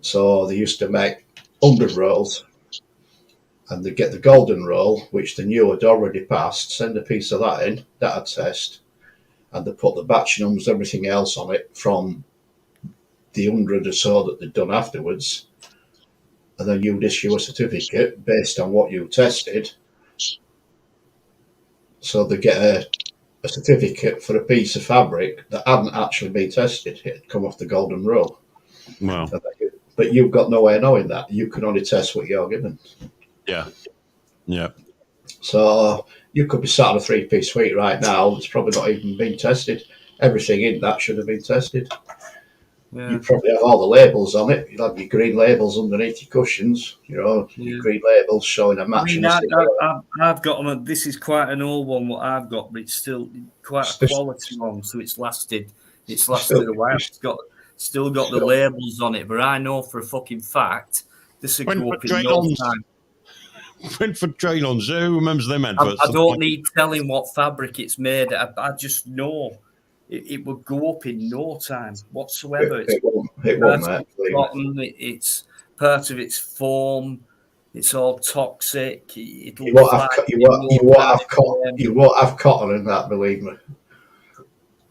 So they used to make 100 rolls, and they get the golden roll, which they knew had already passed, send a piece of that in, that I'd test, and they put the batch numbers, everything else on it from the 100 or so that they'd done afterwards, and then you'd issue a certificate based on what you tested. So they get a certificate for a piece of fabric that hadn't actually been tested. It had come off the golden roll. Wow. But you've got no way of knowing that. You can only test what you're given. Yeah. Yeah. So you could be sat on a 3-piece suite right now that's probably not even been tested. Everything in that should have been tested. Yeah. You probably have all the labels on it. You'll have your green labels underneath your cushions, your green labels showing a match. I've got them. This is quite an old one, what I've got, but it's still quite a quality one, so it's lasted a while. It's still got the labels on it, but I know for a fucking fact this would go up in no time. Went for train-ons. Who remembers them adverts? I don't need telling what fabric it's made. I just know it would go up in no time whatsoever. It won't, cotton, it's part of its form. It's all toxic. You won't have cotton in that. Believe me,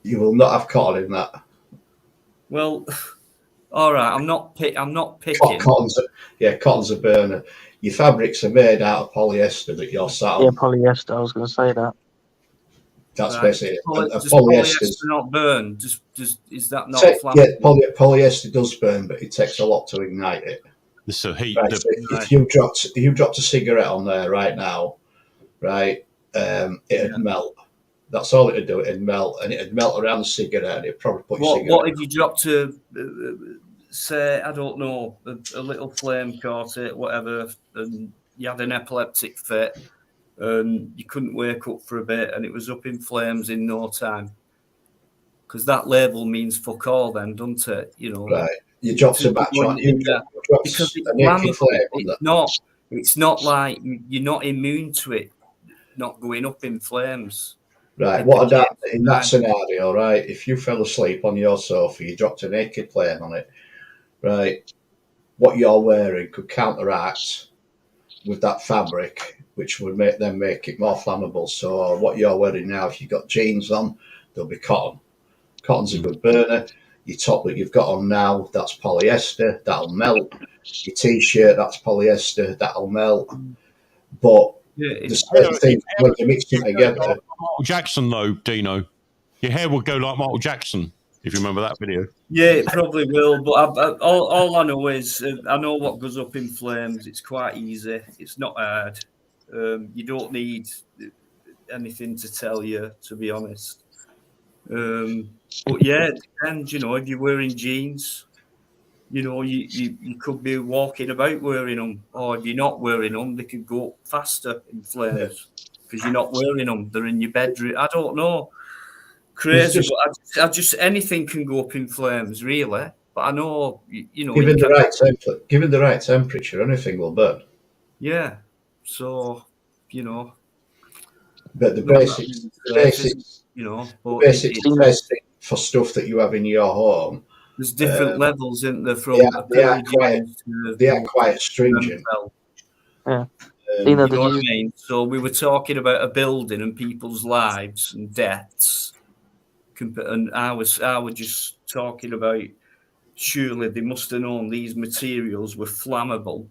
you will not have cotton in that. Well, all right. I'm not picking. Cotton's a burner. Your fabrics are made out of polyester that you're sat on. Yeah, polyester. I was going to say that. That's basically it. Does polyester not burn? Is that not flammable? Yeah, polyester does burn, but it takes a lot to ignite it. So heat. Right, so if you dropped a cigarette on there right now, right, it'd melt. That's all it'd do. It'd melt, and it'd melt around the cigarette, and it'd probably put your cigarette. What if you dropped say, I don't know, a little flame caught it, whatever, and you had an epileptic fit, and you couldn't wake up for a bit, and it was up in flames in no time? Because that label means fuck all, then, doesn't it? Right. You dropped a match on. Because it's flammable. It's not like you're not immune to it not going up in flames. Right. What about in that scenario? Right. If you fell asleep on your sofa, you dropped a naked flame on it. Right. What you're wearing could counteract with that fabric, which would make it more flammable. So what you're wearing now, if you've got jeans on, they'll be cotton, Cotton's a good burner. Your top that you've got on now, that's polyester, that'll melt. Your t-shirt, that's polyester, that'll melt. But the same thing when you mix them together. Michael Jackson, though, Dino, your hair will go like Michael Jackson. If you remember that video. Yeah, it probably will. But all I know is I know what goes up in flames. It's quite easy. It's not hard. You don't need anything to tell you, to be honest. But yeah, it depends. You know, if you're wearing jeans, you know, you could be walking about wearing them, or if you're not wearing them, they could go up faster in flames because you're not wearing them. They're in your bedroom. I don't know. Crazy, but I just anything can go up in flames, really. But I know, you know, given the right temperature, anything will burn. Yeah. So, you know, but the basics, you know, but basic testing for stuff that you have in your home. There's different levels, isn't there? From they are quite stringent. Yeah. You know what I mean? So we were talking about a building and people's lives and deaths. And I was just talking about surely they must have known these materials were flammable,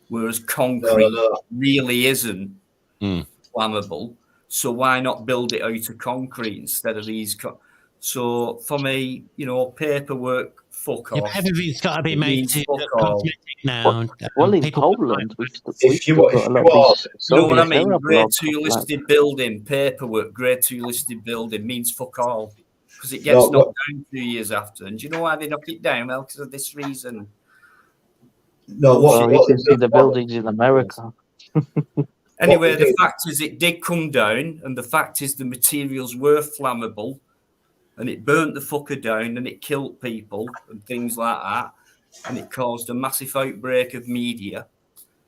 whereas concrete really isn't flammable. So why not build it out of concrete instead of these? So for me, you know, paperwork, fuck off. Everything's got to be made to look cosmetic now. Well, in Poland, you know what I mean? Grade 2 listed building, paperwork, grade 2 listed building means fuck all. Because it gets knocked down 2 years after. And do you know why they knock it down? Well, because of this reason. No, you can see the buildings in America. Anyway, the fact is it did come down, and the fact is the materials were flammable, and it burnt the fucker down, and it killed people and things like that, and it caused a massive outbreak of media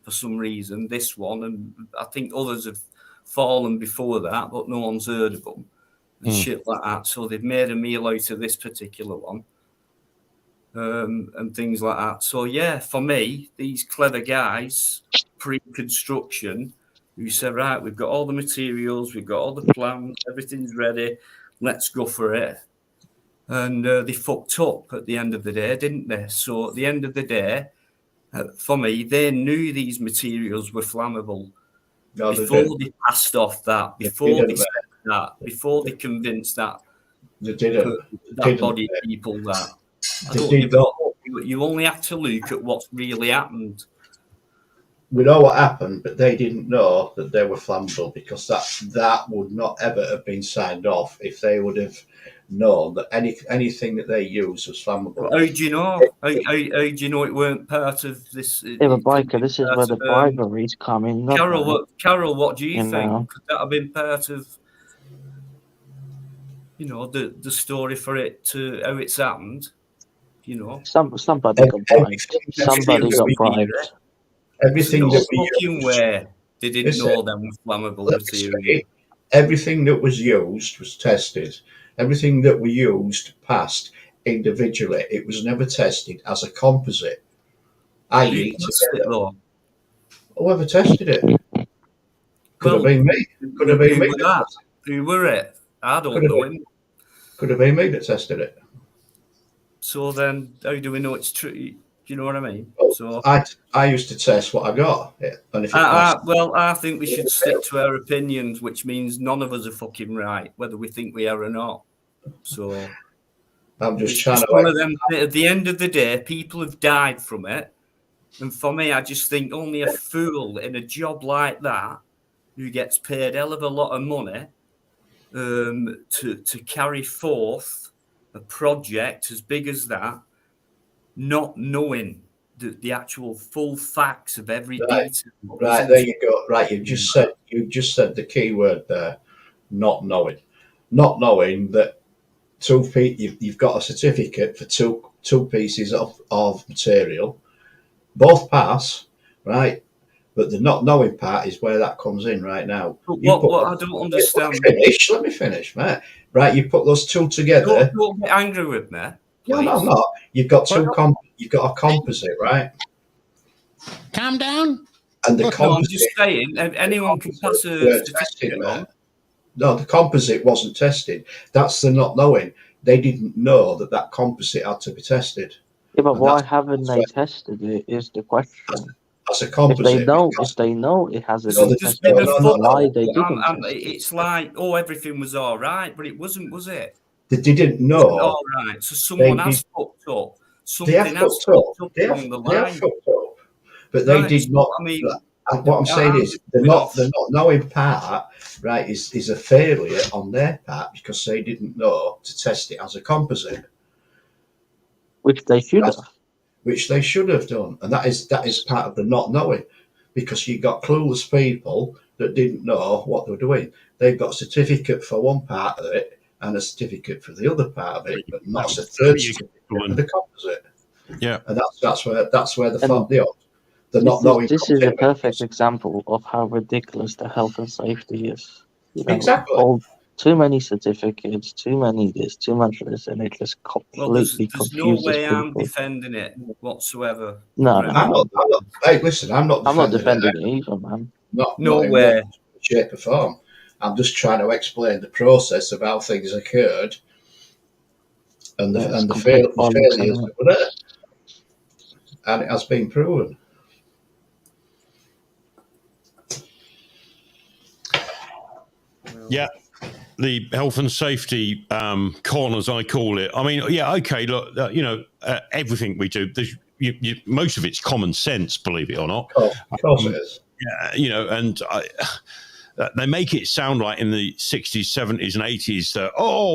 for some reason, this one, and I think others have fallen before that, but no one's heard of them. And shit like that. So they've made a meal out of this particular one, and things like that. So yeah, for me, these clever guys, pre-construction, who said, right, we've got all the materials, we've got all the plans, everything's ready, let's go for it. And they fucked up at the end of the day, didn't they? So at the end of the day, for me, they knew these materials were flammable before they passed off that, before they said that, before they convinced that body of people that. You only have to look at what's really happened. We know what happened, but they didn't know that they were flammable because that would not ever have been signed off if they would have known that anything that they used was flammable. How do you know? How do you know it weren't part of this? Yeah, but Biker, this is where the briberies come in. Carol, what do you think? Could that have been part of, you know, the story for it to how it's happened? You know, somebody got bribed. Somebody got bribed. Everything that we used, where they didn't know them was flammable material. Everything that was used was tested. Everything that we used passed individually. It was never tested as a composite. I.e., whoever tested it could have been me. Could have been me. Who were it? I don't know him. Could have been me that tested it. So then, how do we know it's true? Do you know what I mean? So I used to test what I got, and if I think we should stick to our opinions, which means none of us are fucking right, whether we think we are or not. So I'm just trying to. One of them. At the end of the day, people have died from it, and for me, I just think only a fool in a job like that, who gets paid a hell of a lot of money, to carry forth a project as big as that, not knowing the actual full facts of every detail. Right, there you go. Right, you just said the key word there, not knowing. Not knowing that you've got a certificate for two pieces of material, both pass, right? But the not knowing part is where that comes in right now. What I don't understand. Let me finish, mate. Right, you put those two together. Don't get angry with me. No, I'm not. You've got you've got a composite, right? Calm down. And the composite. I'm just saying, anyone can pass a certificate on. No, the composite wasn't tested. That's the not knowing. they didn't know that composite had to be tested. Yeah, but And why that's haven't they tested it? Is the question. as a If composite. they know it hasn't So been There's tested, been a fuck why up, they didn't and test it? it's like, oh, everything was all right, but it wasn't, was it? They didn't It know. wasn't all right. So someone has fucked up. They have Something has fucked up. fucked up They along the have line. fucked up. But they Right, did so, not. I mean, And what I'm saying is, the not knowing part, right, is a failure on their part because they didn't know to test it as a composite, Which they should have. which they should have done, and that is part of the not knowing, because you got clueless people that didn't know what they were doing. They've got a certificate for one part of it and a certificate for the other part of it, but not a third certificate for the composite. Yeah, and that's where the fuck they are. This is a perfect example of how ridiculous the health and safety is. Exactly. Too many certificates, too many this, too much this, and it just completely there's no confuses way people. I'm defending it whatsoever. No, I'm not. Hey, listen, I'm not defending it either, man. No not way. in shape or form. I'm just trying to explain the process of how things occurred and the failures that were there, and it has been proven. Yeah, the health and safety con, as I call it. I mean, yeah, okay, look, everything we do, most of it's common sense, believe it or not. Of course it is. Yeah, and they make it sound like in the 60s, 70s, and 80s that,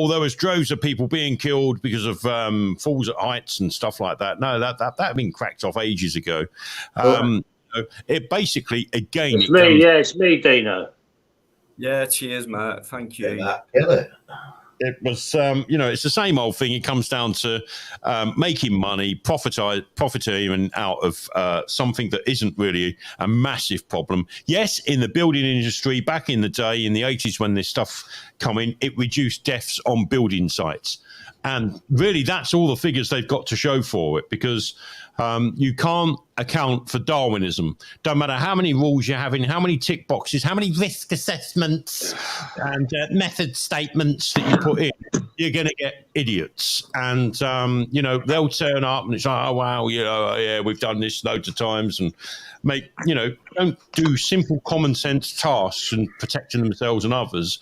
there was droves of people being killed because of falls at heights and stuff like that. No, that had been cracked off ages ago. It basically, again... It's me, Dino. Yeah, cheers, mate. Thank you. It was, it's the same old thing. It comes down to making money, profiting out of something that isn't really a massive problem. Yes, in the building industry, back in the day, in the 80s when this stuff come in, it reduced deaths on building sites. And really, that's all the figures they've got to show for it, because you can't account for Darwinism. Don't matter how many rules you have in, how many tick boxes, how many risk assessments and method statements that you put in, you're going to get idiots. And, they'll turn up and it's like, oh, wow, yeah, we've done this loads of times, and don't do simple common sense tasks and protecting themselves and others.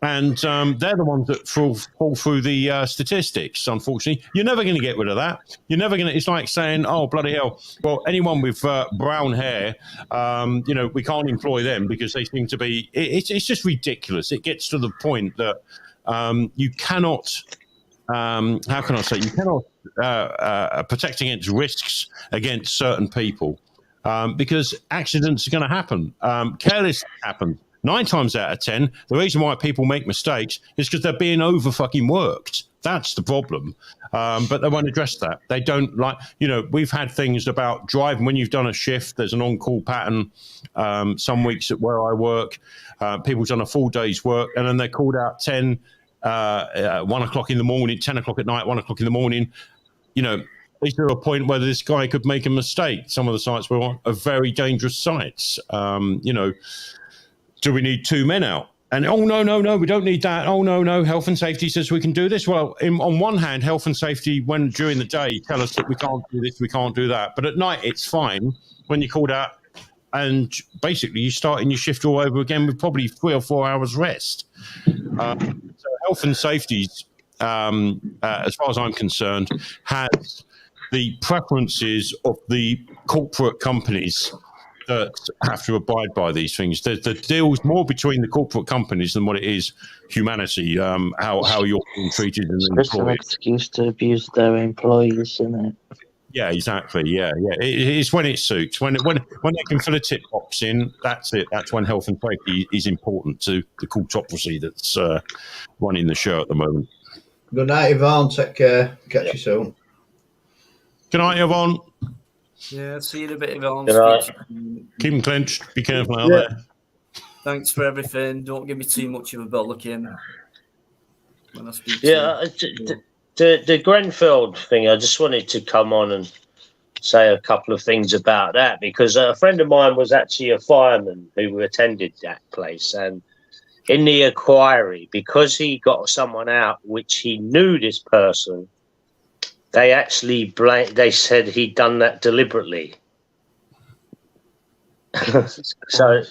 And they're the ones that fall through the statistics, unfortunately. You're never going to get rid of that. You're never going to... It's like saying, oh, bloody hell, well, anyone with brown hair, we can't employ them because they seem to be... It's just ridiculous. It gets to the point that you cannot... how can I say? You cannot protect against risks against certain people because accidents are going to happen. Careless happens. 9 times out of 10, the reason why people make mistakes is because they're being over fucking worked. That's the problem. But they won't address that. They don't like, we've had things about driving when you've done a shift. There's an on-call pattern. Some weeks at where I work, people's done a full day's work and then they're called out 1 o'clock in the morning, 10 o'clock at night, 1 o'clock in the morning. Is there a point where this guy could make a mistake? Some of the sites were very dangerous sites. Do we need 2 men out? And, no, we don't need that. Oh, no, health and safety says we can do this. Well, on one hand, health and safety, when during the day, tell us that we can't do this, we can't do that. But at night, it's fine when you're called out and basically you start in your shift all over again with probably 3 or 4 hours rest. So health and safety, as far as I'm concerned, has the preferences of the corporate companies that have to abide by these things. The deal's more between the corporate companies than what it is humanity, how you're being treated and employed. It's an excuse to abuse their employees, isn't it? Yeah, exactly. Yeah. It's when it suits. When they can fill a tick box in, that's it. That's when health and safety is important to the cultocracy that's running the show at the moment. Good night, Yvonne. Take care. Catch you soon. Good night, Yvonne. Yeah, see you in a bit, Yvonne. Keep them clenched. Be careful out there. Thanks for everything. Don't give me too much of a bollocking when I speak to you. The Grenfell thing, I just wanted to come on and say a couple of things about that, because a friend of mine was actually a fireman who attended that place, and in the inquiry, because he got someone out which he knew this person, they actually they said he'd done that deliberately. So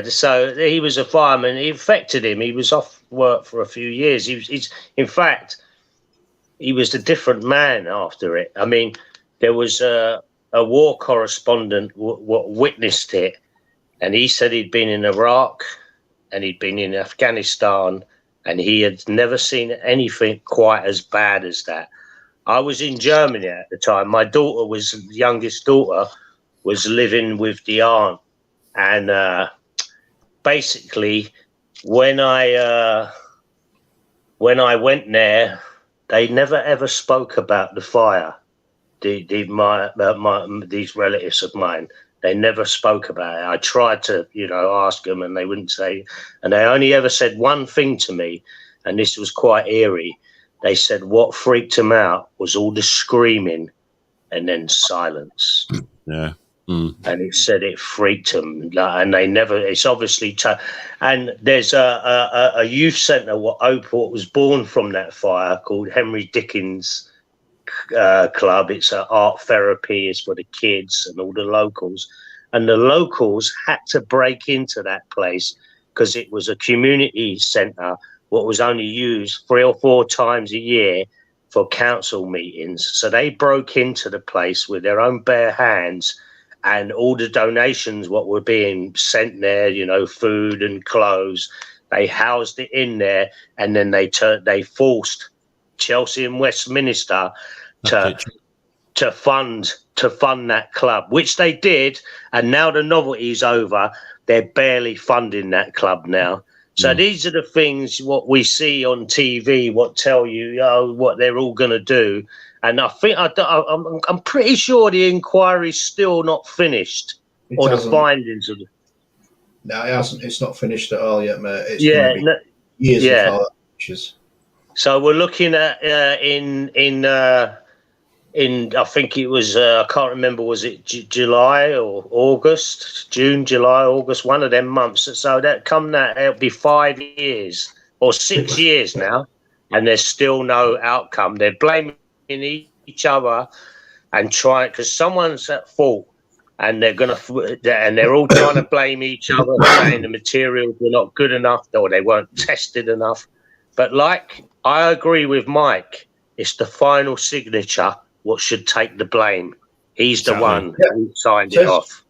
so he was a fireman. It affected him. He was off work for a few years. He's in fact, he was a different man after it. I mean, there was a war correspondent what witnessed it, and he said he'd been in Iraq and he'd been in Afghanistan, and he had never seen anything quite as bad as that. I was in Germany at the time. My daughter was, the youngest daughter, was living with the aunt. And basically, when I went there, they never ever spoke about the fire. These relatives of mine, they never spoke about it. I tried to, ask them, and they wouldn't say. And they only ever said one thing to me, and this was quite eerie. They said what freaked them out was all the screaming and then silence. Yeah. And it said it freaked them, and they never. It's obviously, and there's a youth centre what was born from that fire called Henry Dickens Club. It's an art therapy. It's for the kids and all the locals, and the locals had to break into that place because it was a community centre. What was only used 3 or 4 times a year for council meetings. So they broke into the place with their own bare hands, and all the donations what were being sent there, food and clothes, they housed it in there, and then they forced Chelsea and Westminster to fund that club, which they did. And now the novelty's over, they're barely funding that club now. So these are the things what we see on TV, what tell you what they're all going to do. And I think I'm pretty sure the inquiry's still not finished, or the findings of it. No, it hasn't. It's not finished at all yet, mate. It's years before that finishes. So we're looking at in I think it was I can't remember, was it July or August, June, July, August, one of them months. So it'll be 5 years or 6 years now, and there's still no outcome. They're blaming each other and trying, because someone's at fault, and they're all trying to blame each other, saying the materials were not good enough or they weren't tested enough. But like I agree with Mike, it's the final signature what should take the blame. He's the one who signed it off.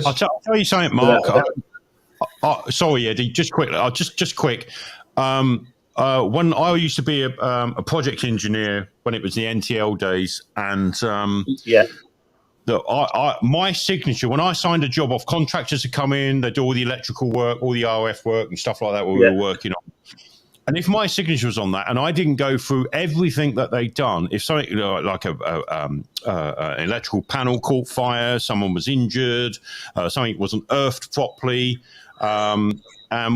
I'll tell you something, Mark. Sorry, Eddie, just quickly. Just quick. When I used to be a project engineer when it was the NTL days, and my signature, when I signed a job off, contractors would come in, they'd do all the electrical work, all the RF work and stuff like that we were working on. And if my signature was on that and I didn't go through everything that they'd done, if something like an electrical panel caught fire, someone was injured, something wasn't earthed properly, and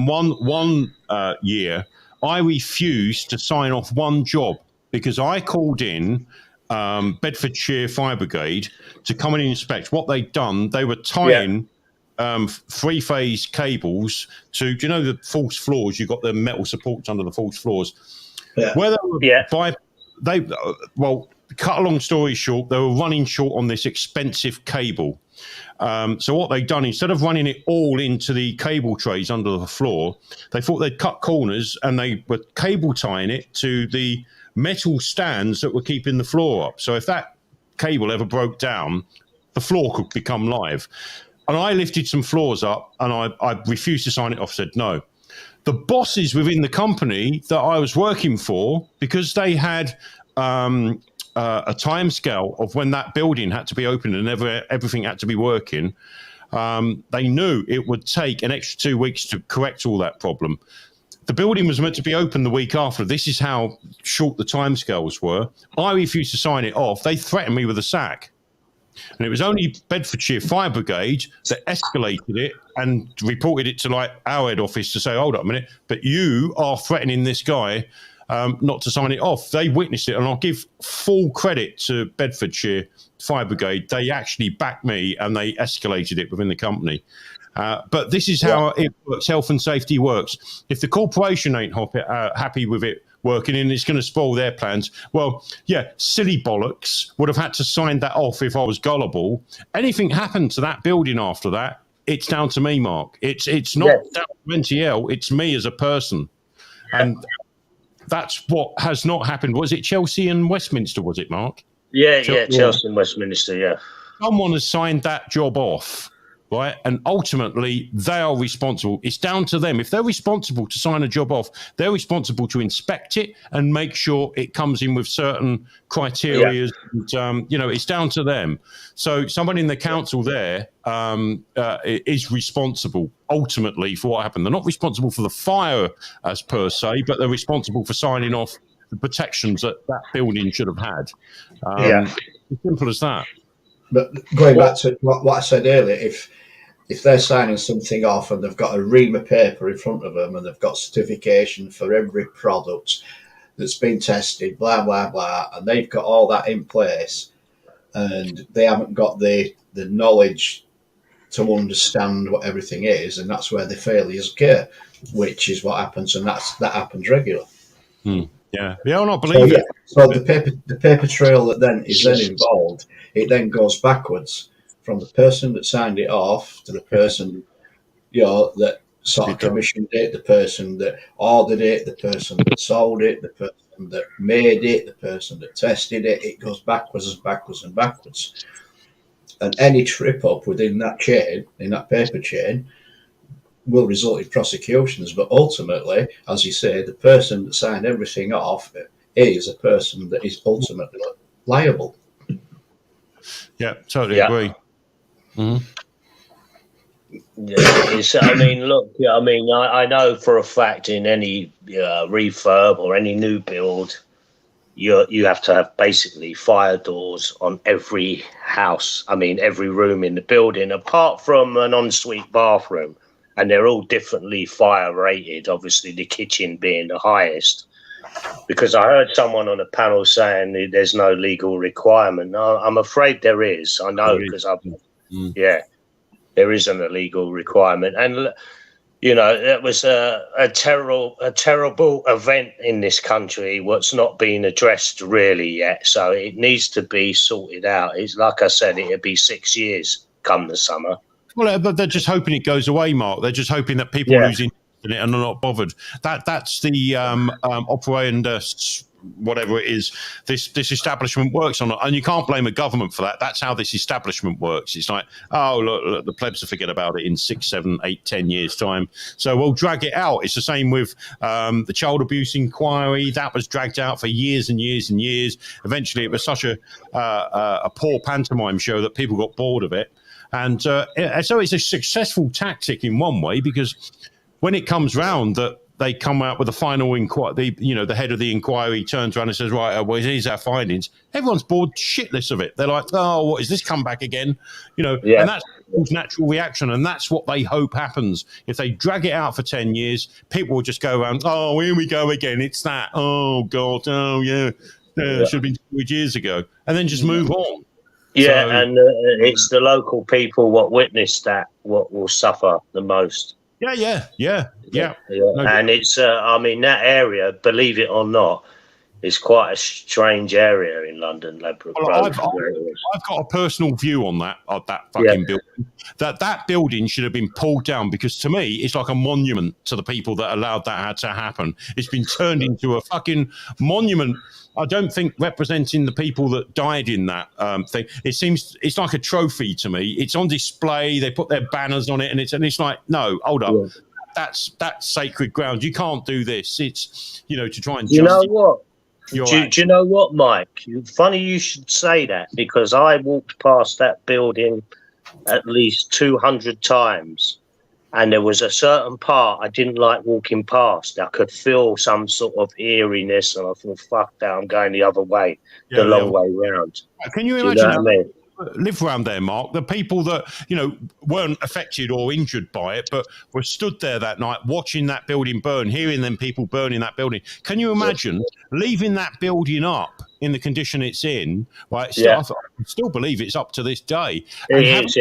one year I refused to sign off one job because I called in Bedfordshire Fire Brigade to come and inspect what they'd done. They were tying three-phase cables to, do you know the false floors? You've got the metal supports under the false floors. Where they were cut a long story short, they were running short on this expensive cable. So what they'd done, instead of running it all into the cable trays under the floor, they thought they'd cut corners, and they were cable tying it to the metal stands that were keeping the floor up. So if that cable ever broke down, the floor could become live. And I lifted some floors up, and I refused to sign it off, said no. The bosses within the company that I was working for, because they had a time scale of when that building had to be open and everything had to be working, they knew it would take an extra 2 weeks to correct all that problem. The building was meant to be open the week after. This is how short the timescales were. I refused to sign it off. They threatened me with a sack. And it was only Bedfordshire Fire Brigade that escalated it and reported it to our head office to say, hold up a minute, but you are threatening this guy not to sign it off. They witnessed it, and I'll give full credit to Bedfordshire Fire Brigade. They actually backed me, and they escalated it within the company. But this is how it works. Health and safety works. If the corporation ain't happy with it working and it's going to spoil their plans, well, yeah, silly bollocks would have had to sign that off if I was gullible. Anything happened to that building after that, it's down to me, Mark. It's not down to NTL, it's me as a person. And that's what has not happened. Was it Chelsea and Westminster, was it, Mark? Yeah, Chelsea and Westminster, yeah. Someone has signed that job off, right? And ultimately, they are responsible. It's down to them. If they're responsible to sign a job off, they're responsible to inspect it and make sure it comes in with certain criteria. And, it's down to them. So someone in the council there is responsible ultimately for what happened. They're not responsible for the fire as per se, but they're responsible for signing off the protections that building should have had. As simple as that. But going back to what I said earlier, if they're signing something off and they've got a ream of paper in front of them and they've got certification for every product that's been tested, blah, blah, blah, and they've got all that in place and they haven't got the knowledge to understand what everything is, and that's where the failures occur, which is what happens, and that happens regularly. Yeah, I'll not believe it. So the paper trail that then is then involved, it then goes backwards from the person that signed it off to the person, that sort of commissioned it, the person that ordered it, the person that sold it, the person that made it, the person that tested it. It goes backwards and backwards and backwards. And any trip up within that chain, in that paper chain, will result in prosecutions, but ultimately, as you say, the person that signed everything off is a person that is ultimately liable. Yeah, totally agree. Mm-hmm. I know for a fact in any refurb or any new build, you have to have basically fire doors on every house. Every room in the building, apart from an ensuite bathroom. And they're all differently fire rated, obviously the kitchen being the highest. Because I heard someone on a panel saying there's no legal requirement. No, I'm afraid there is. I know because there isn't a legal requirement. And, it was a terrible event in this country, what's not been addressed really yet. So it needs to be sorted out. It's like I said, it'll be 6 years come the summer. Well, they're just hoping it goes away, Mark. They're just hoping that people lose interest in it and are not bothered. That's the operandus, whatever it is, this establishment works on it. And you can't blame a government for that. That's how this establishment works. It's like, look, the plebs will forget about it in 6, 7, 8, 10 years' time. So we'll drag it out. It's the same with the child abuse inquiry. That was dragged out for years and years and years. Eventually, it was such a poor pantomime show that people got bored of it. And so it's a successful tactic in one way, because when it comes round that they come out with a final inquiry, the head of the inquiry turns around and says, right, well, here's our findings. Everyone's bored shitless of it. They're like, oh, what is this come back again? And that's people's natural reaction. And that's what they hope happens. If they drag it out for 10 years, people will just go around, oh, here we go again. It's that. Oh, God. Oh, yeah. It should have been 2 years ago. And then just move on. Yeah, and it's the local people what witness that what will suffer the most. Yeah. And it's, that area, believe it or not, is quite a strange area in London, Ladbroke Road. I've got a personal view on that fucking building. That building should have been pulled down, because to me, it's like a monument to the people that allowed that to happen. It's been turned into a fucking monument. I don't think representing the people that died in that thing. It's like a trophy to me. It's on display. They put their banners on it, and it's like, no, hold up. Yeah. That's sacred ground. You can't do this. It's to try and. You know what? Do you know what, Mike? Funny you should say that, because I walked past that building at least 200 times. And there was a certain part I didn't like walking past. I could feel some sort of eeriness, and I thought, fuck that, I'm going the other way, the long way round. Can you imagine live around there, Mark? The people that, weren't affected or injured by it, but were stood there that night watching that building burn, hearing them people burning that building. Can you imagine leaving that building up in the condition it's in? Right? I still believe it's up to this day. It is.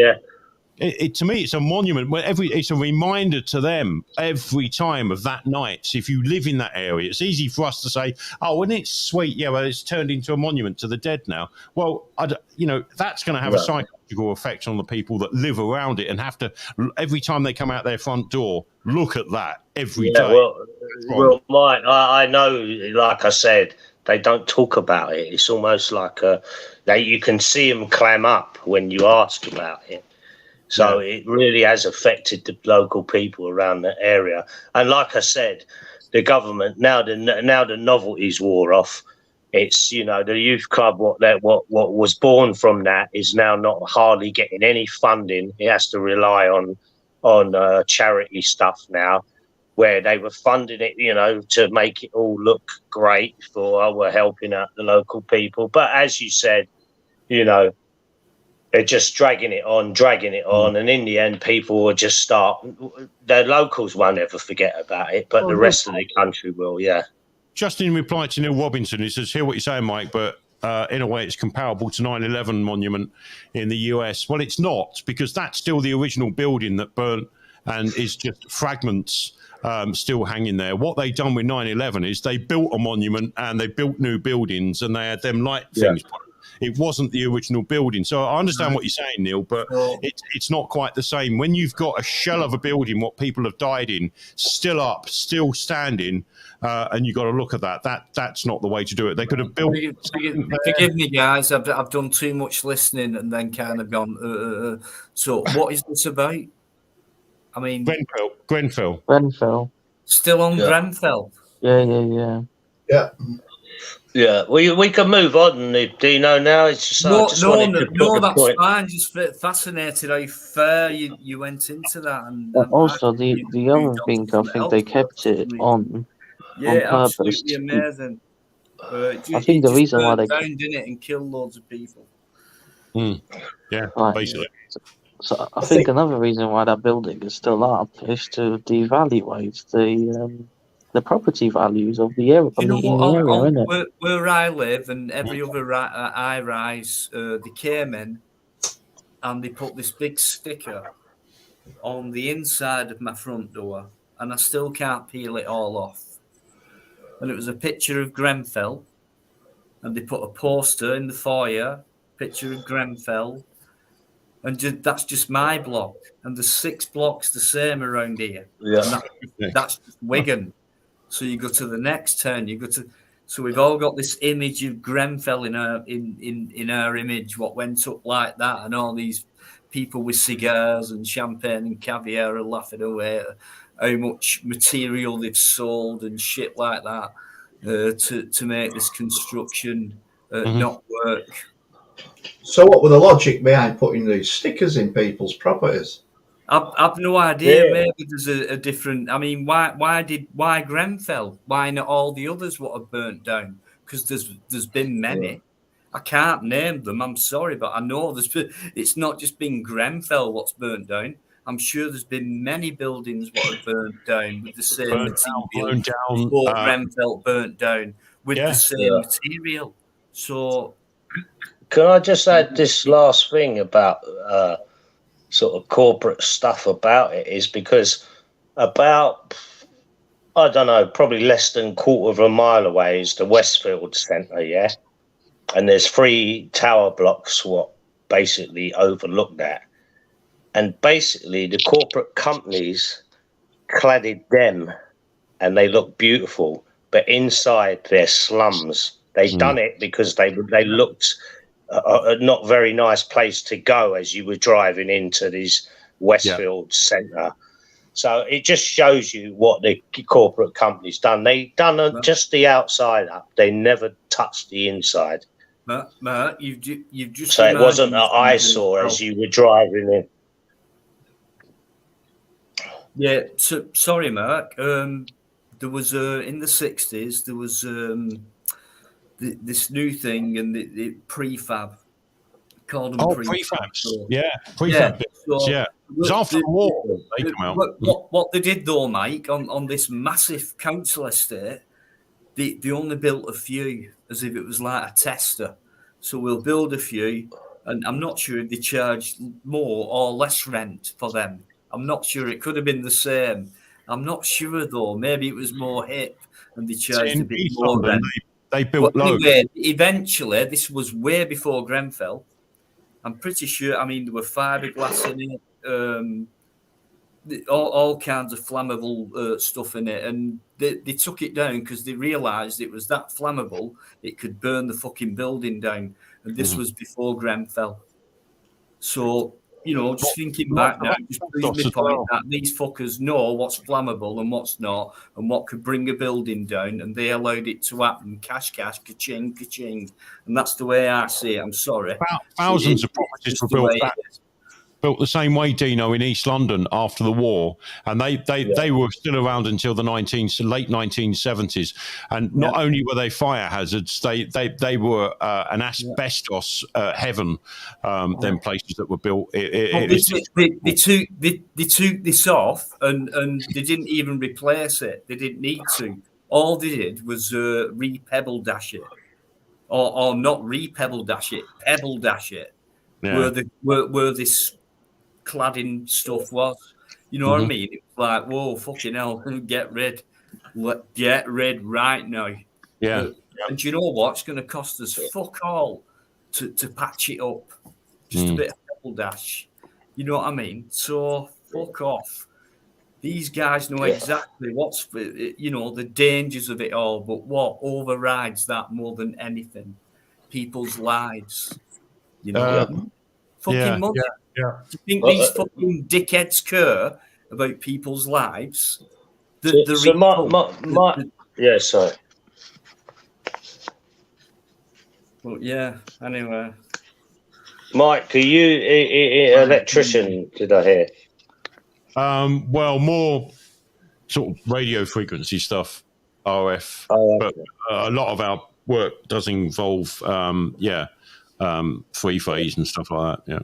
To me, it's a monument. It's a reminder to them every time of that night. So if you live in that area, it's easy for us to say, "Oh, isn't it sweet? Yeah, well, it's turned into a monument to the dead now." Well, that's going to have a psychological effect on the people that live around it and have to, every time they come out their front door, look at that every day. Well, Mike, I know, like I said, they don't talk about it. It's almost like you can see them clam up when you ask about it. So it really has affected the local people around the area. And like I said, the government, now the novelties wore off, it's, the youth club, what was born from that is now not hardly getting any funding. It has to rely on charity stuff now, where they were funding it, to make it all look great we're helping out the local people. But as you said, they're just dragging it on. And in the end, people will just the locals won't ever forget about it, but the rest of the country will, Just in reply to Neil Robinson, he says, hear what you're saying, Mike, but in a way it's comparable to 9/11 monument in the US. Well, it's not, because that's still the original building that burnt and is just fragments still hanging there. What they done with 9/11 is they built a monument and they built new buildings and they had them light things put. It wasn't the original building. So I understand what you're saying, Neil, but it's not quite the same. When you've got a shell of a building, what people have died in, still up, still standing, and you've got to look at that's not the way to do it. They could have built... Forgive me, guys. I've done too much listening and then kind of gone... So what is this about? I mean... Grenfell. Still on Grenfell? Yeah. Yeah, we can move on, Dino. Now it's just that's fine. Just fascinated how fair you went into that, and also the other thing, I think they kept it on purpose. Absolutely amazing. I think the reason why they found in it and killed loads of people. Basically. So I think another reason why that building is still up is to devaluate the property values of the area. Where I live and every other high rise, they came in and they put this big sticker on the inside of my front door, and I still can't peel it all off. And it was a picture of Grenfell, and they put a poster in the foyer, picture of Grenfell, and that's just my block. And there's 6 blocks the same around here. Yeah, that's just Wigan. So you go to the next turn. So we've all got this image of Grenfell in our image. What went up like that, and all these people with cigars and champagne and caviar are laughing away at how much material they've sold and shit like that to make this construction not work. So, what were the logic behind putting these stickers in people's properties? I've no idea. Maybe there's a different. I mean, why Grenfell? Why not all the others what have burnt down? Because there's been many. I can't name them. I'm sorry, but I know it's not just been Grenfell what's burnt down. I'm sure there's been many buildings what have burnt down with the same material. Grenfell burnt down with the same material. So, can I just add this last thing about sort of corporate stuff about it is because about, I don't know, probably less than a quarter of a mile away is the Westfield Centre, and there's 3 tower blocks what basically overlook that, and basically the corporate companies cladded them and they look beautiful, but inside they're slums. They done it because they looked a not very nice place to go as you were driving into this Westfield Centre. So it just shows you what the corporate company's done. They done just the outside up. They never touched the inside. Matt, you've just so it wasn't an eyesore as you were driving in. Yeah. So sorry, Mark. There was in the 60s. There was this new thing and the prefab. Called them prefabs. Prefab. It was after the war. They come out. What they did though, Mike, on this massive council estate, they only built a few as if it was like a tester. So we'll build a few, and I'm not sure if they charged more or less rent for them. I'm not sure. It could have been the same. I'm not sure though. Maybe it was more hip and they charged a In bit East more London, rent. they built But loads. anyway, eventually, this was way before Grenfell. I'm pretty sure. I mean, there were fiberglass in it, all kinds of flammable stuff in it, and they took it down because they realised it was that flammable it could burn the fucking building down. And this was before Grenfell. So, you know, just thinking back now, just proves my point that these fuckers know what's flammable and what's not, and what could bring a building down, and they allowed it to happen. Cash, ka-ching, ka-ching. And that's the way I see it. I'm sorry. Thousands of properties were built the same way, Dino, in East London after the war, and they were still around until the late 1970s. And not only were they fire hazards, they were an asbestos heaven. Them places that were built. They took this off, and they didn't even replace it. They didn't need to. All they did was re-pebble dash it, or not re-pebble dash it, pebble dash it. Yeah. Where this cladding stuff was, you know what I mean? It was like, whoa, fucking hell, get rid right now. Yeah. And you know what? It's going to cost us fuck all to patch it up. Just a bit of pebble dash. You know what I mean? So fuck off. These guys know exactly what's, you know, the dangers of it all. But what overrides that more than anything? People's lives. You know, fucking money. Yeah. Do you think these fucking dickheads care about people's lives? Sorry. Well, yeah. Anyway, Mike, are you an electrician? Did I hear? Well, more sort of radio frequency stuff, RF. But a lot of our work does involve, free phase and stuff like that. Yeah.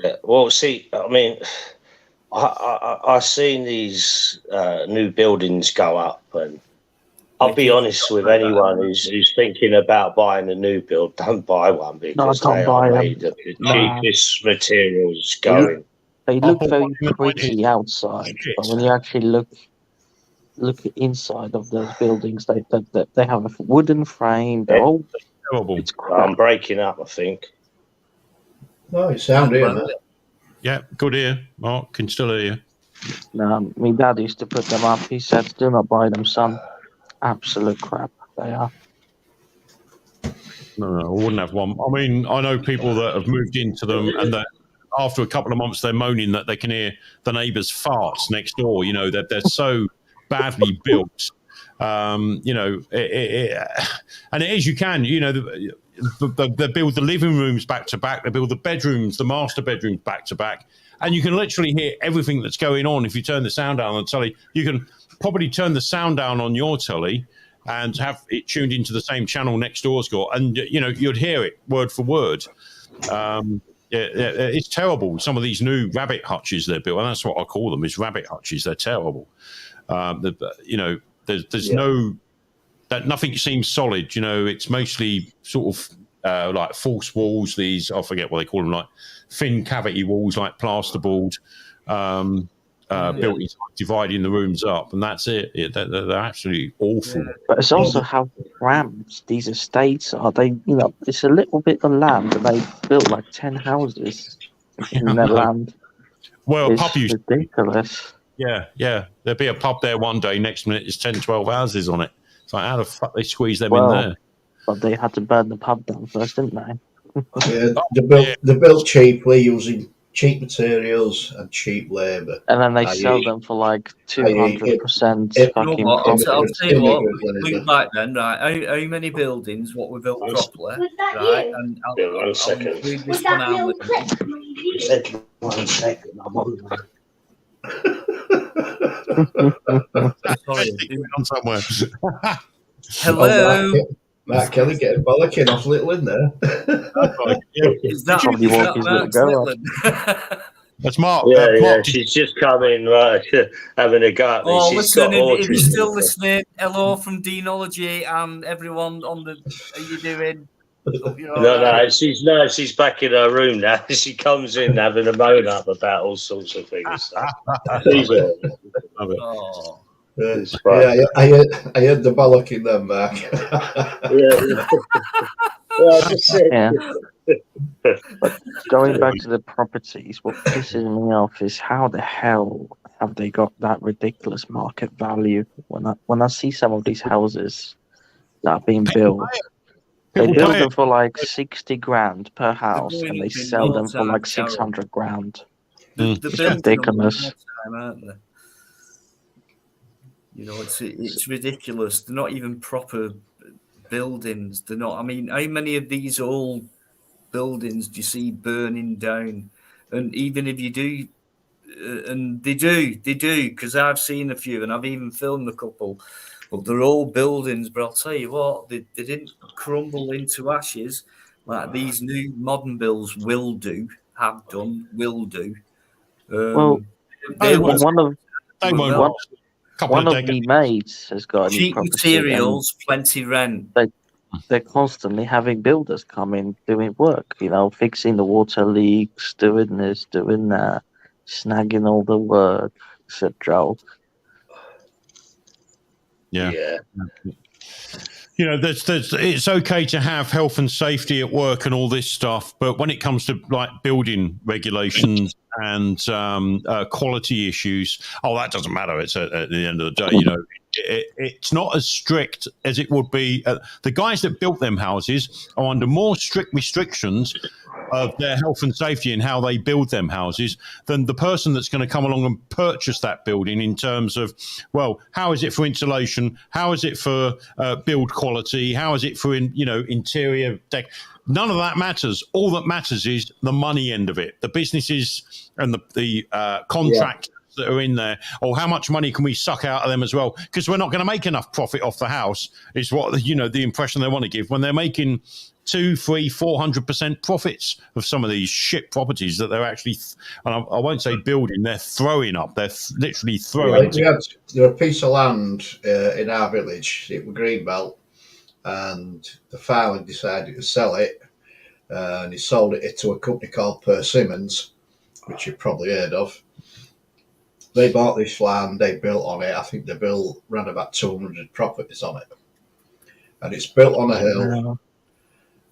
Yeah. Well, see, I mean, I've seen these new buildings go up, and I'll be honest with anyone who's thinking about buying a new build, don't buy one because they are made of the cheapest materials going. They look very pretty outside, but when you actually look inside of those buildings, they have a wooden frame. They're all terrible. I'm breaking up, I think. No, you sound here, man. Yeah, good ear. Mark can still hear you. No, my dad used to put them up. He said, "Do not buy them, son. Absolute crap they are." No, I wouldn't have one. I mean, I know people that have moved into them, and that after a couple of months, they're moaning that they can hear the neighbours' farts next door. You know, that they're so badly built. You know, and it is, you can, you know, they build the living rooms back to back, they build the bedrooms, the master bedrooms back to back, and you can literally hear everything that's going on. If you turn the sound down on the telly, you can probably turn the sound down on your telly and have it tuned into the same channel next door's got, and you know, you'd hear it word for word. It's terrible. Some of these new rabbit hutches they're built, and that's what I call them, is rabbit hutches. They're terrible. You know, there's no, that nothing seems solid. You know, it's mostly sort of like false walls. These, I forget what they call them, like thin cavity walls, like plasterboard, built into dividing the rooms up, and that's it. They're absolutely awful. But it's also how cramped these estates are. They, you know, it's a little bit of land, and they built like 10 houses in their land. Well, it's pub ridiculous. Yeah. There'd be a pub there one day. Next minute, there's 10, 12 houses on it. It's like, how the fuck they squeeze them in there? But they had to burn the pub down first, didn't they? They're built cheaply, using cheap materials and cheap labour. And then they sell them for like 200% fucking profit. I'll tell you what, look back then, right? How many buildings, what were built properly, right? And I'll include this one out. 1 second, I'm on that. Sorry. Somewhere. Hello. Matt Kelly getting bollocking off Little in there. Is that Mark's Little? That's Mark. Yeah, she's just coming, right, having a go at me. Oh, She's listen, got if you're still autism. listening, hello from Deanology and everyone on the. How you doing? She's back in her room now. She comes in having a moan up about all sorts of things. So. She's all right. Oh. It's fun. Yeah, I heard the bollocking then, Mark. I just said. Yeah. But going back to the properties, what pisses me off is how the hell have they got that ridiculous market value? When I see some of these houses that are being built, they build them for like 60 grand per house, and they sell them for like 600 grand. It's ridiculous. Aren't they? You know, it's ridiculous. They're not even proper buildings. They're not. I mean, how many of these old buildings do you see burning down? And even if you do, and they do, because I've seen a few, and I've even filmed a couple. But they're all buildings. But I'll tell you what, they didn't crumble into ashes like these new modern builds will do, have done, will do. Well, one of the mates has got a new cheap property. Materials, plenty rent. They're constantly having builders come in doing work, you know, fixing the water leaks, doing this, doing that, snagging all the work, etc. Yeah. You know, it's okay to have health and safety at work and all this stuff, but when it comes to like building regulations and quality issues, that doesn't matter. It's at the end of the day, you know, it's not as strict as it would be. The guys that built them houses are under more strict restrictions of their health and safety and how they build them houses than the person that's going to come along and purchase that building in terms of, well, how is it for insulation? How is it for build quality? How is it for, interior deck? None of that matters. All that matters is the money end of it, the businesses and the contractors that are in there. Or how much money can we suck out of them as well? Because we're not going to make enough profit off the house is what, the impression they want to give when they're making 200%, 300%, 400% profits of some of these shit properties that they're actually, and I won't say building, they're throwing up. They're literally throwing. There was a piece of land in our village, it was Greenbelt, and the farmer decided to sell it, and he sold it to a company called Persimmons, which you've probably heard of. They bought this land, they built on it. I think they built around about 200 properties on it, and it's built on a hill.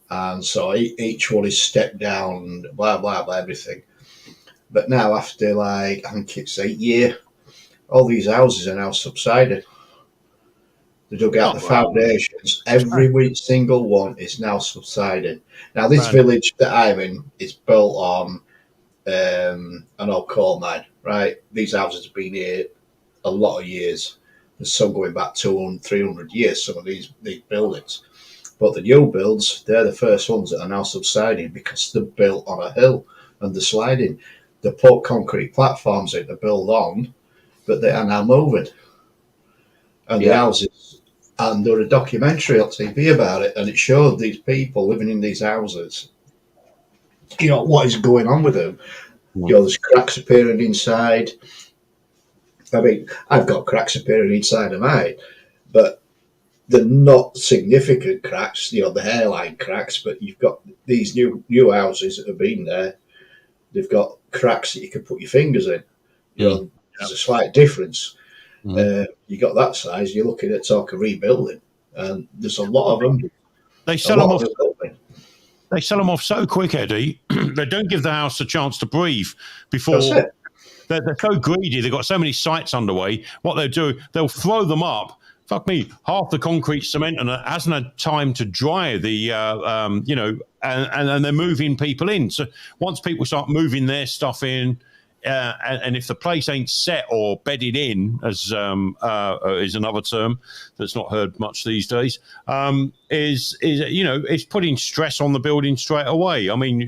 And so each one is stepped down, blah, blah, blah, everything. But now after I think it's 8 years, all these houses are now subsided. They dug out the foundations. Every single one is now subsided. Now this village that I'm in is built on an old coal mine, right? These houses have been here a lot of years. There's some going back 200, 300 years, some of these buildings. But the new builds, they're the first ones that are now subsiding because they're built on a hill and they're sliding. They put concrete platforms in to build on, but they are now moving. And the houses, and there was a documentary on TV about it, and it showed these people living in these houses. What is going on with them? There's cracks appearing inside. I mean, I've got cracks appearing inside of mine, but they're not significant cracks, the hairline cracks, but you've got these new houses that have been there. They've got cracks that you can put your fingers in. There's a slight difference. You got that size, you're looking at talking rebuilding, and there's a lot of them. They sell them off. They sell them off so quick, Eddie. They don't give the house a chance to breathe before. They're so greedy. They've got so many sites underway. What they'll do, they'll throw them up. Fuck me, half the concrete cement and it hasn't had time to dry the, and they're moving people in. So once people start moving their stuff in, and if the place ain't set or bedded in, as is another term that's not heard much these days, it's putting stress on the building straight away. I mean,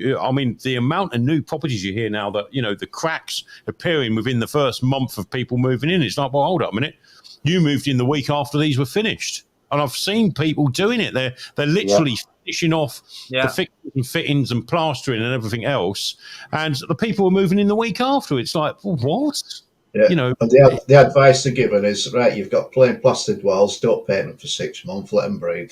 the amount of new properties you hear now that the cracks appearing within the first month of people moving in. It's like, well, hold up a minute. You moved in the week after these were finished, and I've seen people doing it. They're literally finishing off the fixings and fittings and plastering and everything else, and the people are moving in the week after. It's like, well, what? Yeah. And the advice they're given is, right, you've got plain plastered walls, don't paint them for 6 months, let them breathe.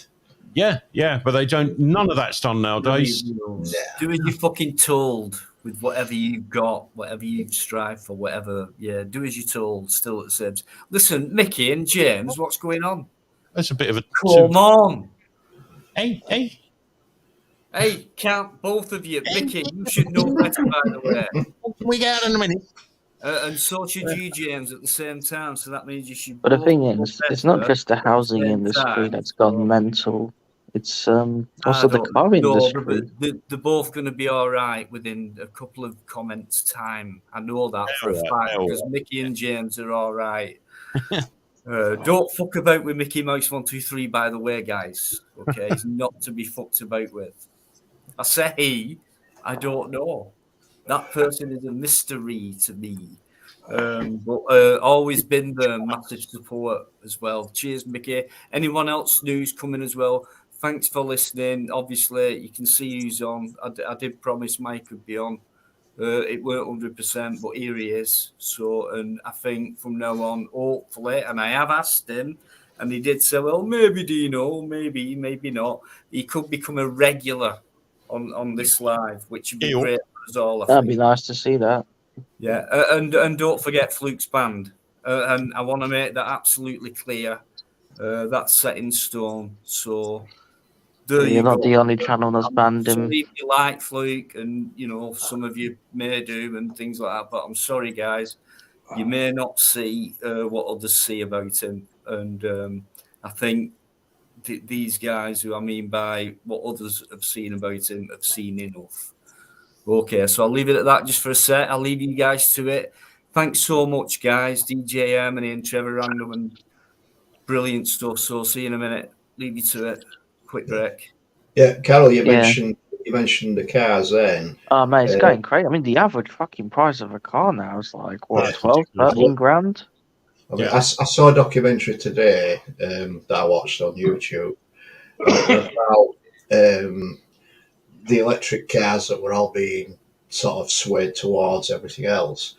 Yeah, but they don't. None of that's done nowadays. Do as you're fucking told with whatever you've got, whatever you've strived for, whatever. Yeah, do as you're told. Still at the same. Listen, Mickey and James, what's going on? That's a bit of a. Come on. Hey. Hey, can't both of you. Mickey, you should know better, by the way. We got in a minute. And so should you, James, at the same time. So that means you should. But the both thing know is, it's not better just the at the housing same industry time. that's gone mental. It's also I the don't car know, industry. but they're both going to be all right within a couple of comments' time. I know that for a fact because Mickey and James are all right. Don't fuck about with Mickey Mouse 123, by the way, guys. Okay, he's not to be fucked about with. I say he. I don't know. That person is a mystery to me. But always been the massive support as well. Cheers, Mickey. Anyone else news coming as well? Thanks for listening. Obviously, you can see who's on. I did promise Mike would be on. It weren't 100%, but here he is. So, and I think from now on, hopefully, and I have asked him, and he did say, well, maybe Dino, maybe not. He could become a regular on this live, which would be great for us all. That'd be nice to see that. Yeah, and don't forget Fluke's band, and I want to make that absolutely clear. That's set in stone. So You're not the only channel that's banned him. Sorry if you like Fluke, and some of you may do and things like that. But I'm sorry, guys, you may not see what others see about him, and I think these guys, who I mean by what others have seen about him, have seen enough. Okay, so I'll leave it at that just for a sec. I'll leave you guys to it. Thanks so much, guys. DJ Emily and Trevor Random, and brilliant stuff. So see you in a minute. Leave you to it. Quick break. Yeah, Carol, you mentioned the cars then. Oh, mate, it's going crazy. I mean, the average fucking price of a car now is like, what, 12, 13 grand? I mean, I saw a documentary today that I watched on YouTube about the electric cars that were all being sort of swayed towards everything else.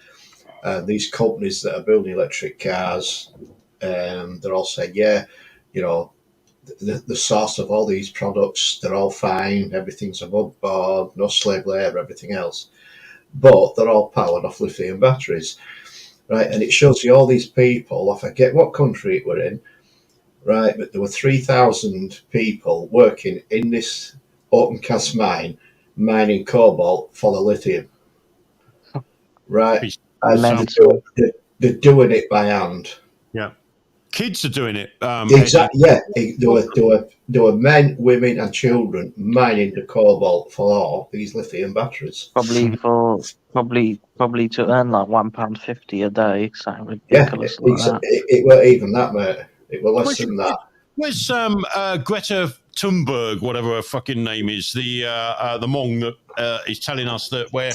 These companies that are building electric cars, they're all saying, the source of all these products, they're all fine, everything's above board, no slave labour, everything else. But they're all powered off lithium batteries, right? And it shows you all these people, I forget what country it were in, right? But there were 3,000 people working in this open cast mine, mining cobalt for the lithium, right? And they're doing it by hand. Yeah, kids are doing it. Exactly. Yeah, there were men, women, and children mining the cobalt for all these lithium batteries. Probably to earn like £1.50 a day. Something ridiculous like that. It weren't even that, mate. It was less than that. Where's Greta Thunberg, whatever her fucking name is, the Hmong that is telling us that we're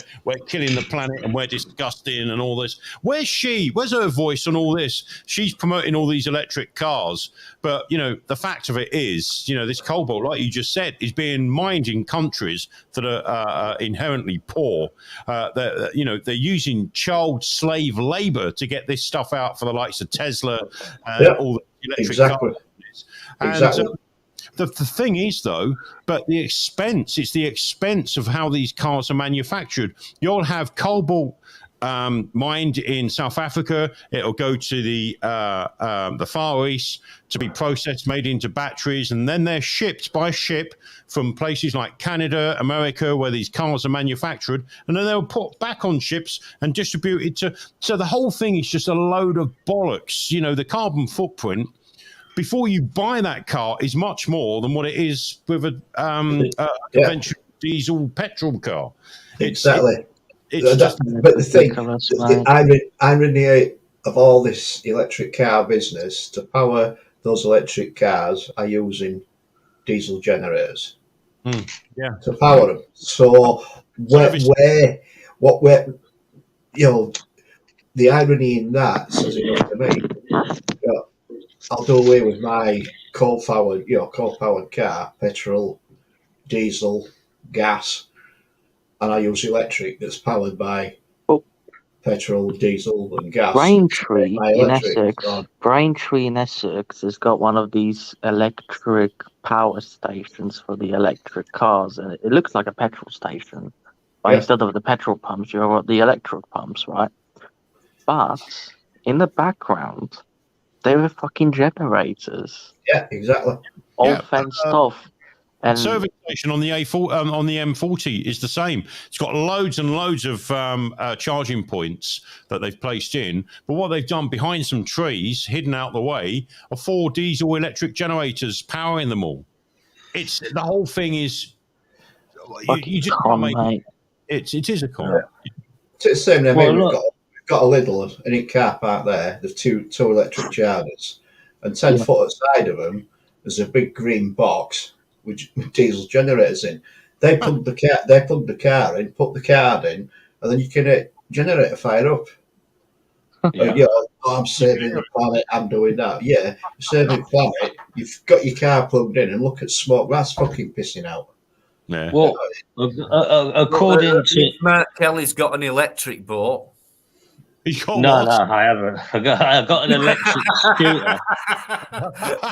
killing the planet and we're disgusting and all this? Where's she? Where's her voice on all this? She's promoting all these electric cars, but the fact of it is, this cobalt, like you just said, is being mined in countries that are inherently poor. They're using child slave labor to get this stuff out for the likes of Tesla and all the electric cars. Exactly. The thing is, though, but it's the expense of how these cars are manufactured. You'll have cobalt mined in South Africa. It'll go to the Far East to be processed, made into batteries, and then they're shipped by ship from places like Canada, America, where these cars are manufactured, and then they'll put back on ships and distributed to. So the whole thing is just a load of bollocks. The carbon footprint before you buy that car is much more than what it is with a conventional diesel petrol car. Exactly. It's just, but the thing, the irony of all this electric car business, to power those electric cars are using diesel generators to power them. So the irony in that says enough to me. I'll do away with my coal-powered car, petrol, diesel, gas, and I use electric that's powered by petrol, diesel, and gas. Braintree My in electric, Essex. so- Braintree in Essex has got one of these electric power stations for the electric cars, and it looks like a petrol station. But Yeah. instead of the petrol pumps, you've got the electric pumps, right? But in the background, there are fucking generators, Yeah, exactly. old fence stuff, and Service station on the on the M40 is the same. It's got loads and loads of charging points that they've placed in. But what they've done behind some trees, hidden out the way, are 4 diesel electric generators powering them all. It's the whole thing is you just can't make mate. it is a con. Yeah. It's the same. I mean, Well, we've look- got a Lidl and in car park there. There's two electric chargers, and 10 foot aside of them, there's a big green box with diesel generators in. They plug the car in, put the card in, and then you can generator fire up. Yeah. I'm saving the planet. I'm doing that. Yeah, saving the planet. You've got your car plugged in, and look at smoke. That's fucking pissing out. Yeah. Well, according to Mark Kelly's got an electric boat. He's got no, what? I haven't. I got an electric scooter.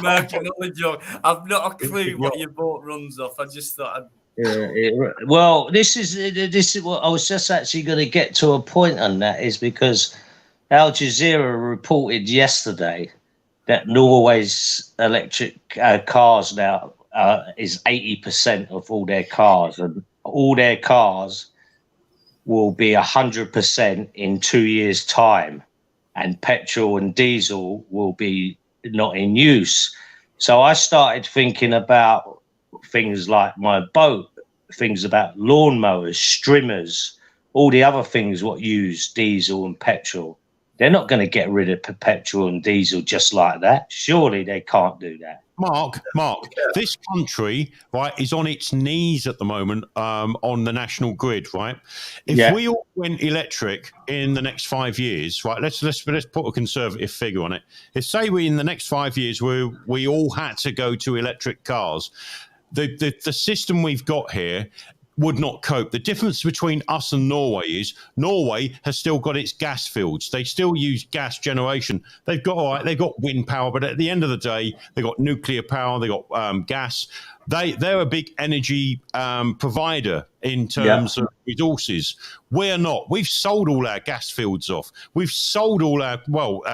Mark, another joke. I've not a clue what your boat runs off. I just thought Well, this is what I was just actually going to get to a point on. That is because Al Jazeera reported yesterday that Norway's electric cars now is 80% of all their cars, and all their cars will be 100% in 2 years' time, and petrol and diesel will be not in use. So I started thinking about things like my boat, things about lawnmowers, strimmers, all the other things what use diesel and petrol. They're not going to get rid of petrol and diesel just like that. Surely they can't do that. Mark, this country, right, is on its knees at the moment on the national grid, right? If we all went electric in the next 5 years, right, let's put a conservative figure on it. If, say, we in the next 5 years we all had to go to electric cars, the system we've got here would not cope. The difference between us and Norway is Norway has still got its gas fields. They still use gas generation. They've got wind power, but at the end of the day, they've got nuclear power. They've got gas. They're a big energy provider in terms of resources. We're not. We've sold all our gas fields off. We've sold all our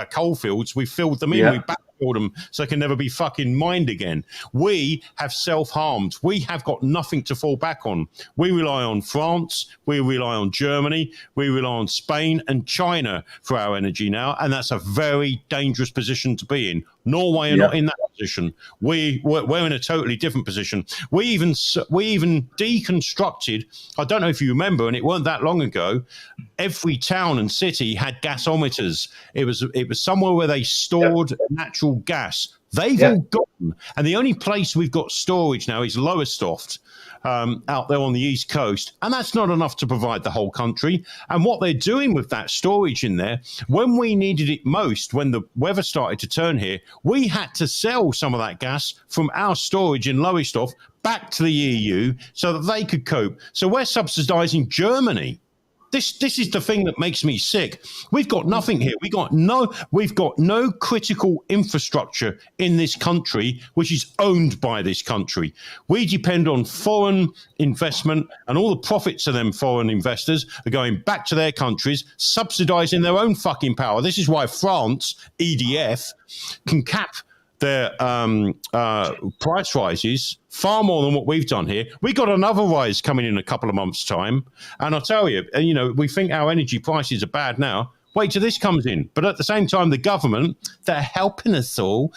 coal fields. We've filled them in. We backfilled them so they can never be fucking mined again. We have self-harmed. We have got nothing to fall back on. We rely on France. We rely on Germany. We rely on Spain and China for our energy now, and that's a very dangerous position to be in. Norway are not in that position. We're in a totally different position. We even deconstructed. I don't know if you remember, and it weren't that long ago. Every town and city had gasometers. It was somewhere where they stored natural gas. They've all gone, and the only place we've got storage now is Lowestoft, out there on the East Coast, and that's not enough to provide the whole country. And what they're doing with that storage in there, when we needed it most, when the weather started to turn here, we had to sell some of that gas from our storage in Lowestoft back to the EU so that they could cope. So we're subsidizing Germany. This is the thing that makes me sick. We've got nothing here. We've got no critical infrastructure in this country, which is owned by this country. We depend on foreign investment, and all the profits of them foreign investors are going back to their countries, subsidizing their own fucking power. This is why France, EDF, can cap their price rises far more than what we've done here. We got another rise coming in a couple of months' time, and I'll tell you, we think our energy prices are bad now. Wait till this comes in. But at the same time, the government, they're helping us all.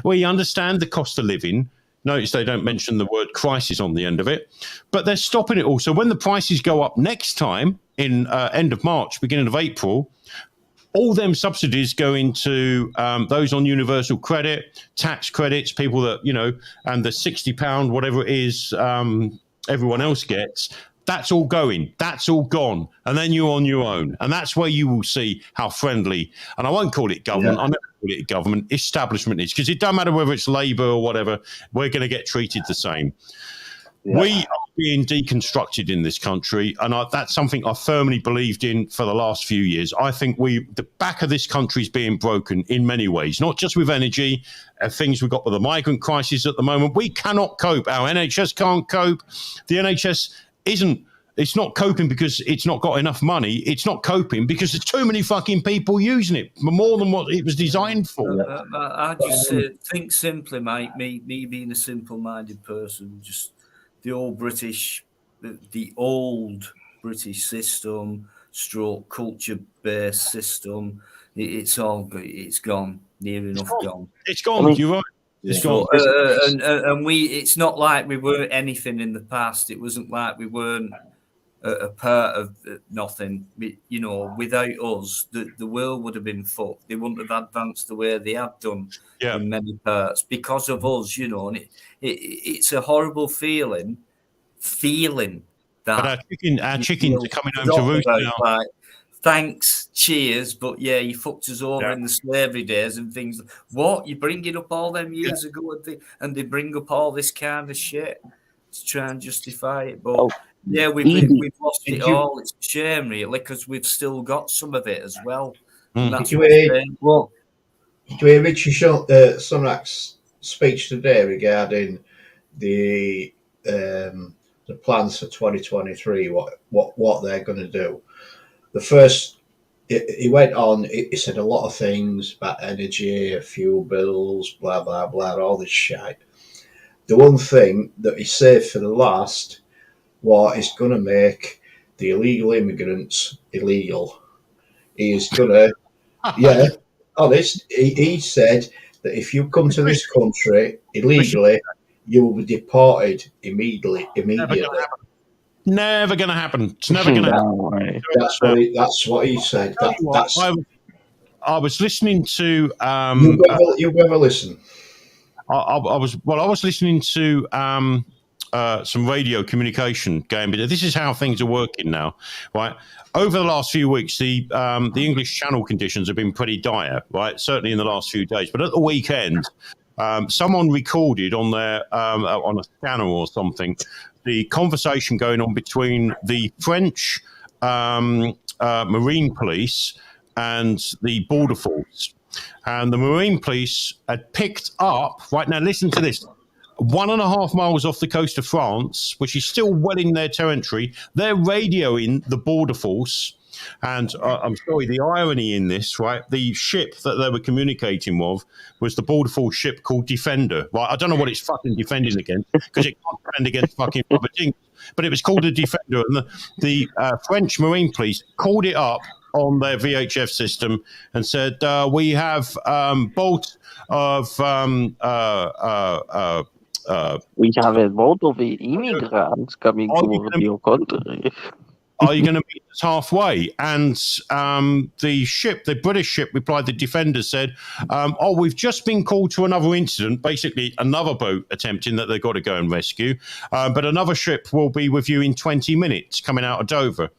We understand the cost of living. Notice they don't mention the word crisis on the end of it, but they're stopping it all. So when the prices go up next time in end of March, beginning of April, all them subsidies go into those on universal credit, tax credits, people that, and the £60, whatever it is, everyone else gets. That's all going. That's all gone. And then you're on your own. And that's where you will see how friendly, and I won't call it government, I'll never call it government, establishment is, because it doesn't matter whether it's Labour or whatever, we're going to get treated the same. We are being deconstructed in this country, and that's something I firmly believed in for the last few years. I think the back of this country is being broken in many ways, not just with energy, things we've got with the migrant crisis at the moment. We cannot cope. Our NHS can't cope. The NHS it's not coping because it's not got enough money. It's not coping because there's too many fucking people using it, more than what it was designed for. I just think simply, mate. Me being a simple-minded person, just the old British system, stroke culture-based system. It's gone. Near enough gone. It's gone. You're right. It's gone. And it's not like we weren't anything in the past. It wasn't like we weren't a part of nothing. Without us, the world would have been fucked. They wouldn't have advanced the way they have done in many parts because of us. And it's a horrible feeling that but our chickens are coming home to roost now. Like, thanks, cheers, but yeah, you fucked us over in the slavery days and things. What? You bring it up all them years ago, and they bring up all this kind of shit to try and justify it. But we've lost it all. It's a shame, really, because we've still got some of it as well. Did you hear Richie Sunak's speech today regarding the plans for 2023? What they're going to do? The first, he went on. He said a lot of things about energy, fuel bills, blah blah blah, all this shit. The one thing that he saved for the last was he's going to make the illegal immigrants illegal. He is going to, honest. He said that if you come to this country illegally, you will be deported immediately. Never going to happen. It's never going to happen. That's what he said. I was listening to. You ever listen? I was listening to some radio communication going. But this is how things are working now, right? Over the last few weeks, the English Channel conditions have been pretty dire, right? Certainly in the last few days. But at the weekend, someone recorded on their on a scanner or something the conversation going on between the French Marine Police and the Border Force. And the Marine Police had picked up, right now, listen to this, 1.5 miles off the coast of France, which is still well in their territory. They're radioing the Border Force. And I'm sorry, the irony in this, right? The ship that they were communicating with was the Border Force ship called Defender, right? I don't know what it's fucking defending against because it can't defend against fucking rubber dinks, but it was called a Defender. And the French Marine Police called it up on their VHF system and said, we have boat of... we have a boat of immigrants coming to your country. Are you going to meet us halfway? And the British ship replied, the Defender said, we've just been called to another incident, basically another boat attempting that they've got to go and rescue. But another ship will be with you in 20 minutes coming out of Dover.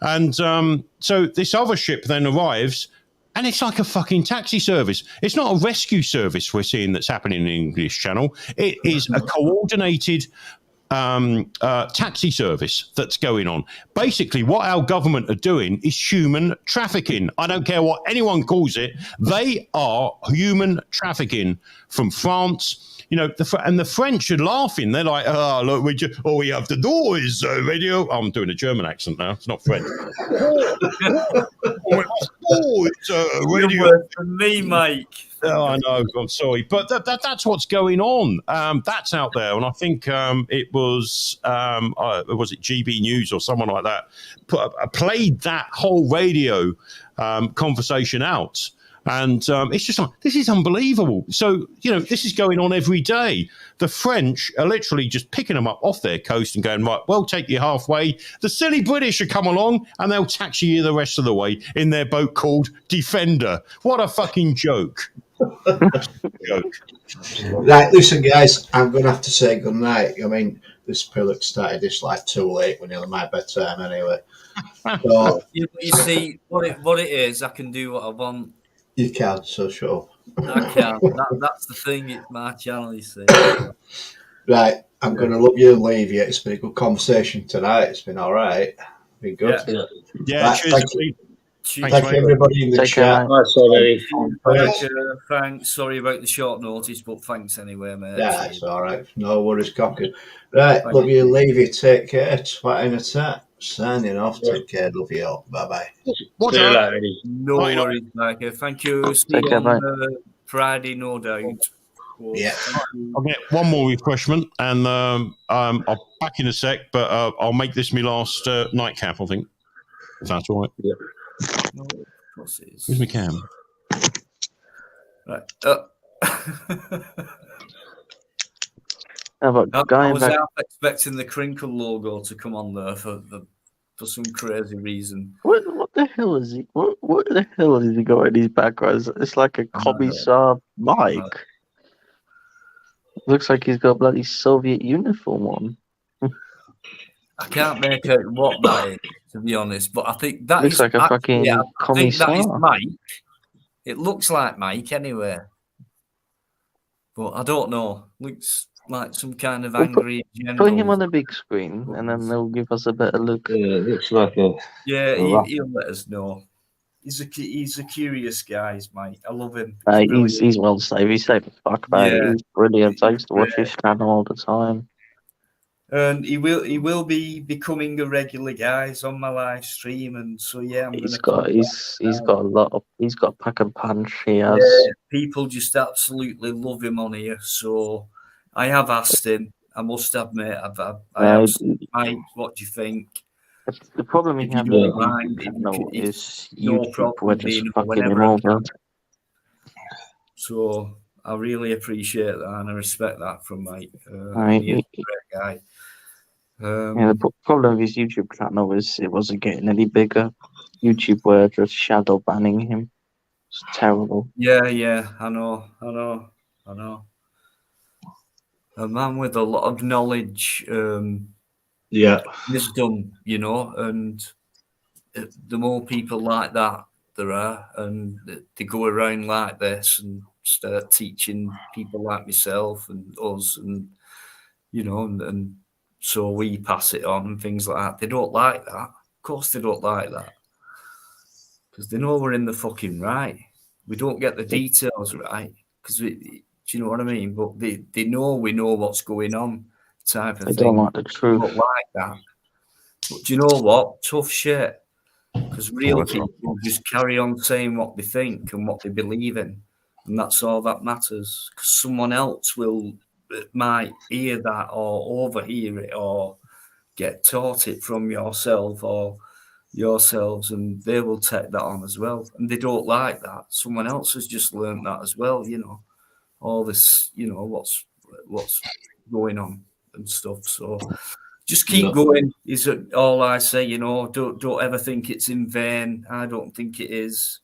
And so this other ship then arrives, and it's like a fucking taxi service. It's not a rescue service we're seeing that's happening in the English Channel. It is a coordinated taxi service that's going on. Basically, what our government are doing is human trafficking. I don't care what anyone calls it. They are human trafficking from France. And the French are laughing. They're like, "Oh, look, all we have to do is radio." I'm doing a German accent now. It's not French. It's radio. You're worse than me, Mike. Oh, I know. I'm sorry, but that's what's going on. That's out there, and I think it was it GB News or someone like that played that whole radio conversation out. And it's just like, this is unbelievable. So, this is going on every day. The French are literally just picking them up off their coast and going, right, we'll take you halfway. The silly British will come along and they'll taxi you the rest of the way in their boat called Defender. What a fucking joke. Joke. Right, listen, guys, I'm going to have to say goodnight. I mean, this pillock started this like too late. We're nearly my bedtime anyway. So, you see, what it is, I can do what I want. You can, so sure. I can. That's the thing. It's my channel, you see. Right, I'm going to love you and leave you. It's been a good conversation tonight. It's been all right. Been good. Yeah, Right, cheers. thank you. Cheers. Thank you, everybody in the Take care, chat. mate. Nice one, Eddie. Thanks. Sorry about the short notice, but thanks anyway, mate. Yeah, it's all right. No worries, Cocker. Right, Thank love you and leave you. Take care. Twat in a tat. Signing off. Yeah. Take care. Love you all. Bye-bye. What's See you up? later, Eddie. No Bye, worries, Mike. Thank you. See Take you care, on mate. Friday, no doubt. Yeah. I'll get one more refreshment, and I'll back in a sec. But I'll make this my last nightcap. I think, if that's all right. No, of course it is. Where's my cam? Right. How about I going was back? half expecting the Crinkle logo to come on there for some crazy reason. What the hell is he? What the hell has he got in his background? It's like a commissar Mike. Looks like he's got a bloody Soviet uniform on. I can't make out what that is, to be honest, but I think that Looks is like a fucking I think that is commissar. Mike. It looks like Mike anyway, but I don't know. Looks like some kind of We'll angry general. Put him on the big screen, and then they'll give us a better look. Yeah, it looks like a. Yeah, he'll let us know. He's a curious guy, is Mike. I love him. He's well saved. He's saved the fuck, mate. Yeah. He's brilliant. I used to watch Great. his channel all the time. And he will be becoming a regular, guys, on my live stream. And so yeah, He's got a pack and punch. He has. Yeah, people just absolutely love him on here. So I have asked him. I must admit, I have said, Mike, what do you think? The problem he If had you with don't mind, is no YouTube problem were just being fucking whenever him I over. can. So I really appreciate that, and I respect that from Mike. He's a great guy. The problem with his YouTube channel is it wasn't getting any bigger. YouTube were just shadow banning him. It's terrible. Yeah, I know. A man with a lot of knowledge, wisdom, and the more people like that there are, and they go around like this and start teaching people like myself and us, and and so we pass it on and things like that. They don't like that. Of course they don't like that, because they know we're in the fucking right. We don't get the details right, because do you know what I mean? But they know we know what's going on, type of They thing. don't like the truth. They don't like that. But do you know what? Tough shit. Because real people just carry on saying what they think and what they believe in, and that's all that matters. Because someone else might hear that or overhear it or get taught it from yourself or yourselves, and they will take that on as well. And they don't like that. Someone else has just learned that as well. All this, what's going on and stuff. So just keep going is all I say. Don't ever think it's in vain. I don't think it is.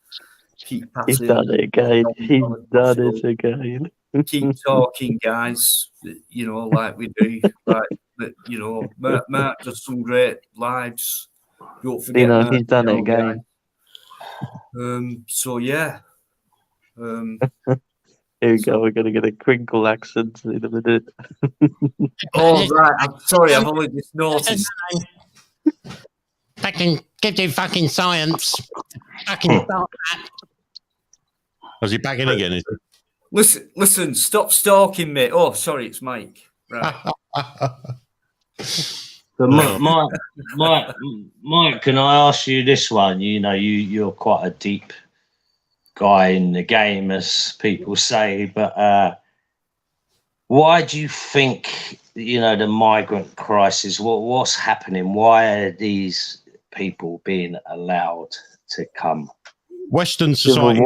Keep passing. He's done it again. He's done it again. Keep talking, guys. Like we do. Mark does some great lives. Don't forget. Mark, he's done it again. So yeah. Here we go. We're gonna get a crinkle accent in a minute. Oh right. I'm sorry. I've only just noticed. Fucking give you fucking science. Fucking start that. Was he back in again? Is he? Listen. Stop stalking me. Oh, sorry. It's Mike. Right. So Mike, can I ask you this one? You're quite a deep guy in the game, as people say, but why do you think the migrant crisis? What's happening? Why are these people being allowed to come? Western society,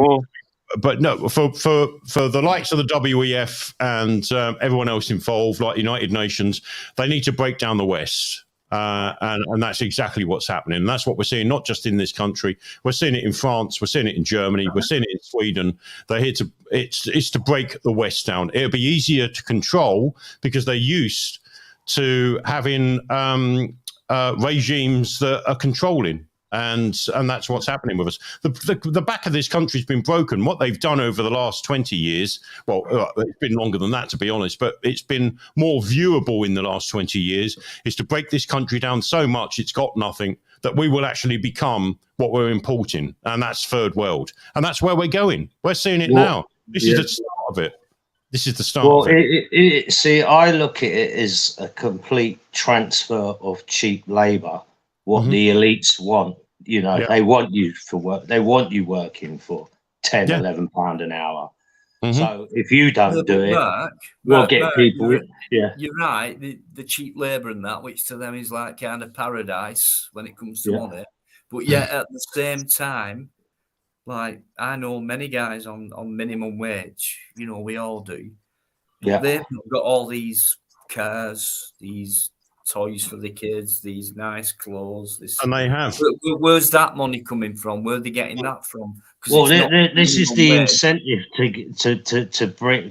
but no, for the likes of the WEF and everyone else involved, like United Nations, they need to break down the West. And that's exactly what's happening. And that's what we're seeing, not just in this country. We're seeing it in France. We're seeing it in Germany. We're seeing it in Sweden. They're here to, it's to break the West down. It'll be easier to control because they're used to having regimes that are controlling. And that's what's happening with us. The back of this country's been broken. What they've done over the last 20 years, well, it's been longer than that, to be honest, but it's been more viewable in the last 20 years, is to break this country down so much it's got nothing, that we will actually become what we're importing, and that's third world. And that's where we're going. We're seeing it now. This is the start of it. This is the start of it. See, I look at it as a complete transfer of cheap labour. What the elites want, they want you for work. They want you working for 10, 11 pound an hour. So if you don't do it, we'll get people. You're right. The cheap labour and that, which to them is like kind of paradise when it comes to money. But yet at the same time, like I know many guys on minimum wage. We all do. But they've not got all these cars, these toys for the kids, these nice clothes. And they have. Where's that money coming from? Where are they getting that from? Well, this is the incentive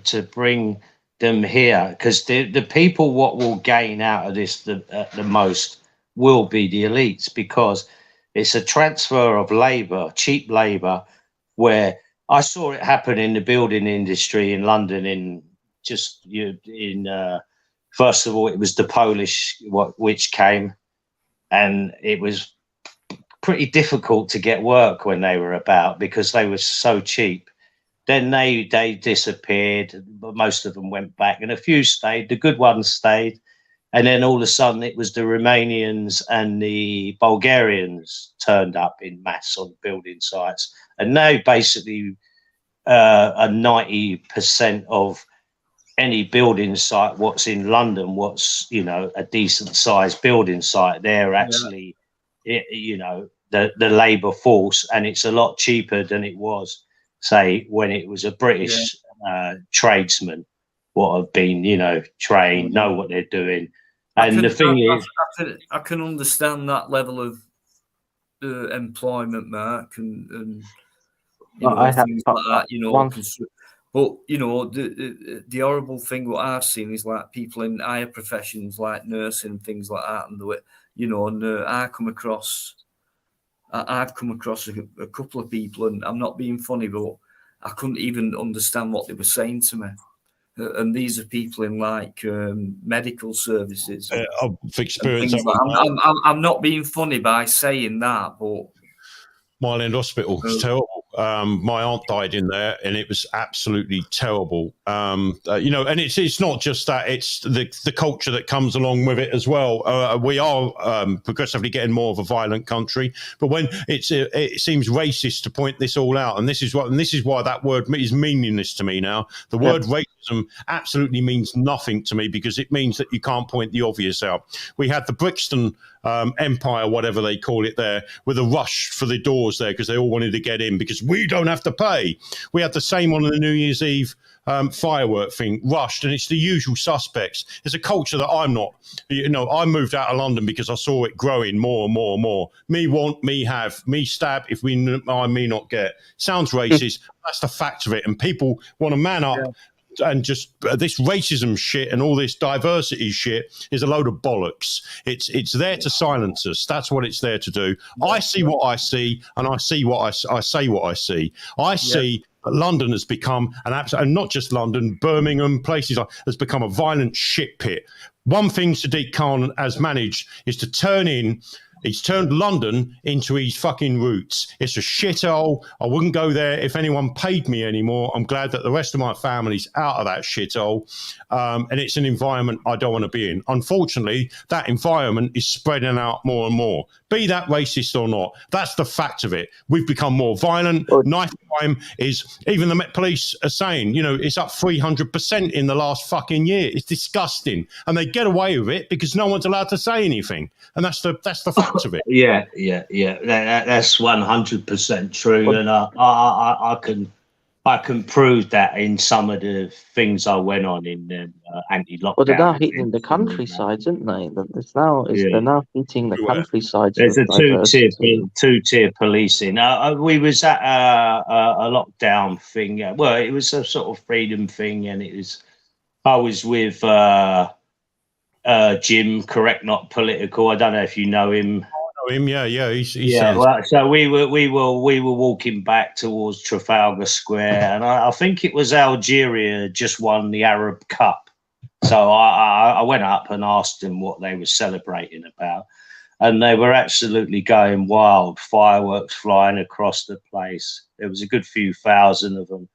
to bring them here, because the people what will gain out of this the most will be the elites, because it's a transfer of labour, cheap labour, where I saw it happen in the building industry in London. First of all, it was the Polish which came, and it was pretty difficult to get work when they were about because they were so cheap. Then they disappeared, but most of them went back, and a few stayed. The good ones stayed, and then all of a sudden it was the Romanians and the Bulgarians turned up in mass on building sites, and now basically a 90% of any building site what's in London, what's a decent sized building site, they're actually the labour force, and it's a lot cheaper than it was, say, when it was a British tradesman what have been trained, know what they're doing. And the thing is, I can understand that level of employment, Mark, and things like that, But the horrible thing what I've seen is like people in higher professions like nursing and things like that, and I've come across a couple of people, and I'm not being funny, but I couldn't even understand what they were saying to me. And these are people in like medical services. Experience. I'm not being funny by saying that, but Mile End Hospital, it's terrible. My aunt died in there, and it was absolutely terrible. And it's not just that; it's the culture that comes along with it as well. We are progressively getting more of a violent country, but when it seems racist to point this all out, and this is why that word is meaningless to me now. The word racism absolutely means nothing to me, because it means that you can't point the obvious out. We had the Brixton Empire, whatever they call it there, with a rush for the doors there because they all wanted to get in because we don't have to pay. We had the same on the New Year's Eve firework thing, rushed, and it's the usual suspects. It's a culture that I'm not. I moved out of London because I saw it growing more and more and more. Me want, me have, me stab, if me not get. Sounds racist. That's the fact of it, and people want to man up. And just this racism shit and all this diversity shit is a load of bollocks. It's there to silence us. That's what it's there to do. I see what I see, and I see what I say what I see. I see that London has become an absolute, and not just London, Birmingham, places like, has become a violent shit pit. One thing Sadiq Khan has managed is to he's turned London into his fucking roots. It's a shithole. I wouldn't go there if anyone paid me anymore. I'm glad that the rest of my family's out of that shithole. And it's an environment I don't want to be in. Unfortunately, that environment is spreading out more and more. Be that racist or not, that's the fact of it. We've become more violent. Knife crime is, even the Met Police are saying, it's up 300% in the last fucking year. It's disgusting. And they get away with it because no one's allowed to say anything. And that's the fact of it. Yeah. That's 100% true. And I can prove that in some of the things I went on in anti-lockdown. Well, they're now hitting the countryside, isn't they? They're now hitting the countryside. There's a two-tier policing. We was at a lockdown thing. Well, it was a sort of freedom thing, and I was with Jim, correct, not political. I don't know if you know him. know him. Yeah. He Yeah, sounds. well, so we were walking back towards Trafalgar Square, and I think it was Algeria just won the Arab Cup. So I went up and asked them what they were celebrating about, and they were absolutely going wild, fireworks flying across the place. There was a good few thousand of them,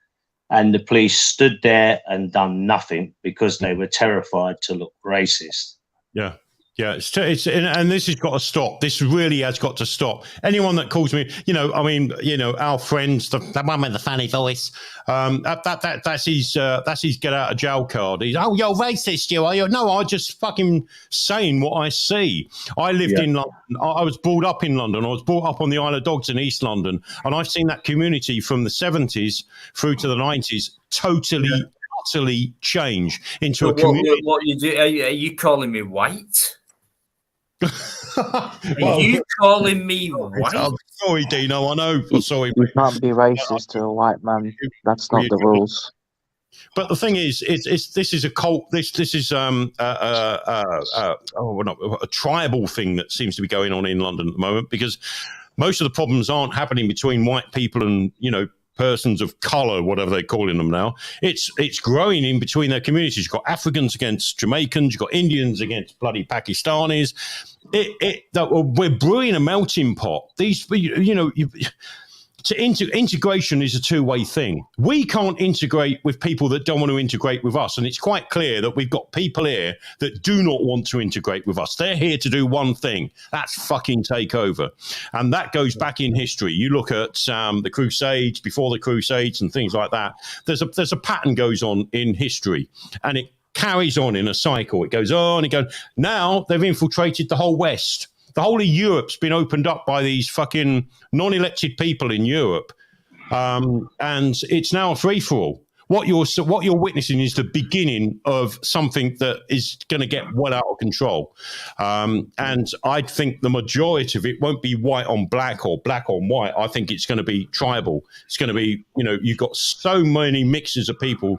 and the police stood there and done nothing because they were terrified to look racist. Yeah. Yeah, and this has got to stop. This really has got to stop. Anyone that calls me, our friends, the one with the funny voice, that's his get out of jail card. He's, oh, you're racist, you are. No, I just fucking saying what I see. I lived in London. I was brought up in London. I was brought up on the Isle of Dogs in East London, and I've seen that community from the 70s through to the 90s utterly change into a community. What you do? Are you calling me white? Are you calling me white? I'm sorry, Dino. I know. I'm sorry. You can't be racist to a white man. That's not the rules. But the thing is, this is a cult. This is a tribal thing that seems to be going on in London at the moment, because most of the problems aren't happening between white people and persons of colour, whatever they're calling them now. It's growing in between their communities. You've got Africans against Jamaicans. You've got Indians against bloody Pakistanis. We're brewing a melting pot. Integration is a two-way thing. We can't integrate with people that don't want to integrate with us, and it's quite clear that we've got people here that do not want to integrate with us. They're here to do one thing: that's fucking take over. And that goes back in history. You look at the Crusades, before the Crusades, and things like that. There's a pattern goes on in history, and it carries on in a cycle. It goes on, it goes. Now they've infiltrated the whole West. The whole of Europe's been opened up by these fucking non-elected people in Europe, and it's now a free-for-all. What you're witnessing is the beginning of something that is going to get well out of control. And I think the majority of it won't be white on black or black on white. I think it's going to be tribal. It's going to be, you've got so many mixes of people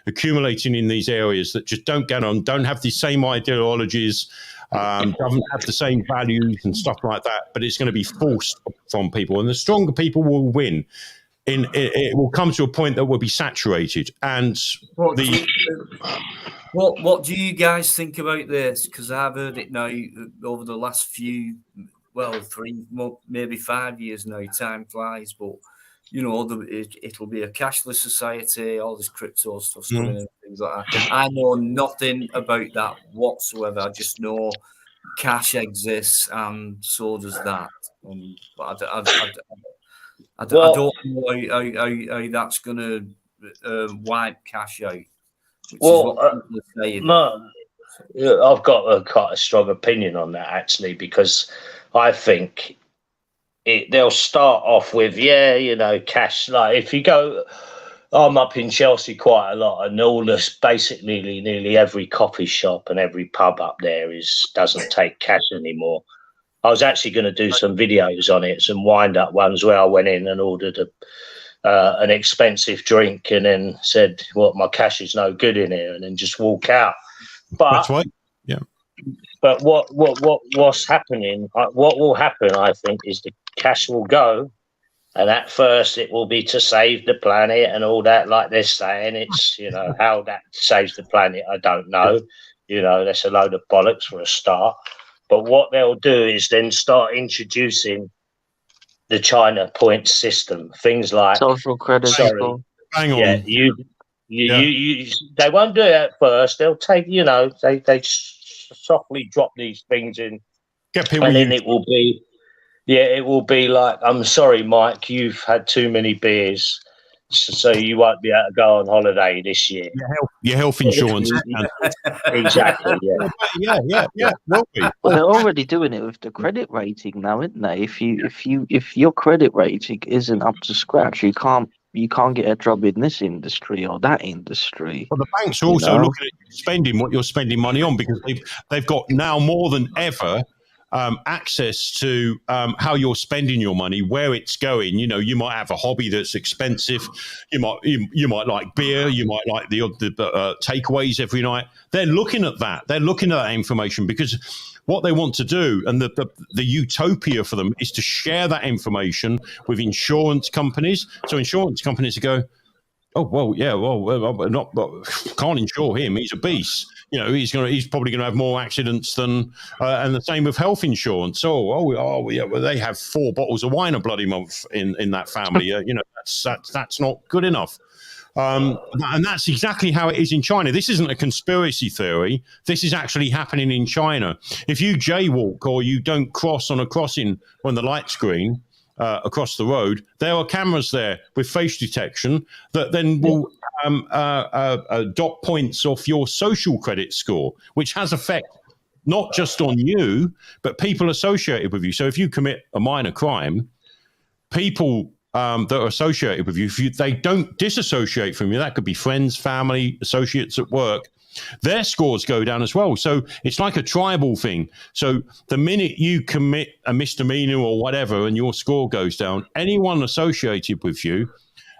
accumulating in these areas that just don't get on, don't have the same ideologies, doesn't have the same values and stuff like that, but it's going to be forced from people, and the stronger people will win. It will come to a point that will be saturated. And what do you guys think about this? Because I've heard it now over the last 3, maybe 5 years now. Time flies, but it'll be a cashless society. All this crypto stuff's coming in and things like that. I know nothing about that whatsoever. I just know cash exists, and so does that. But I don't know how that's going to wipe cash out. I've got quite a strong opinion on that, actually, because I think they'll start off with, cash. Like if you go, I'm up in Chelsea quite a lot, and all this, basically nearly every coffee shop and every pub up there doesn't take cash anymore. I was actually going to do some videos on it, some wind-up ones where I went in and ordered an expensive drink and then said, "Well, my cash is no good in here," and then just walk out. But that's right. Yeah. But what's happening? What will happen, I think, is the cash will go, and at first it will be to save the planet and all that, like they're saying. It's how that saves the planet, I don't know. That's a load of bollocks for a start. But what they'll do is then start introducing the China point system, things like social credit. Hang on. Yeah, you they won't do it at first. They'll take, they softly drop these things in, and then it will be like, "I'm sorry, Mike, you've had too many beers, so you won't be able to go on holiday this year." Your health insurance. Exactly. Yeah. Well, they're already doing it with the credit rating now, isn't they? If your credit rating isn't up to scratch, you can't get a job in this industry or that industry. Well, the banks are also looking at spending what you're spending money on, because they've got now more than ever access to how you're spending your money, where it's going. You know, you might have a hobby that's expensive. You might like beer. You might like the takeaways every night. They're looking at that. They're looking at that information because what they want to do, and the utopia for them, is to share that information with insurance companies. So insurance companies go, oh well, yeah, can't insure him. He's a beast. You know, he's probably going to have more accidents than, and the same with health insurance. Yeah, well, they have 4 bottles of wine a bloody month in that family. You know, that's not good enough. And that's exactly how it is in China. This isn't a conspiracy theory. This is actually happening in China. If you jaywalk or you don't cross on a crossing when the light's green across the road, there are cameras there with face detection that then will dot points off your social credit score, which has effect not just on you, but people associated with you. So if you commit a minor crime, people that are associated with you, if they don't disassociate from you, that could be friends, family, associates at work, their scores go down as well. So it's like a tribal thing. So the minute you commit a misdemeanor or whatever and your score goes down, anyone associated with you,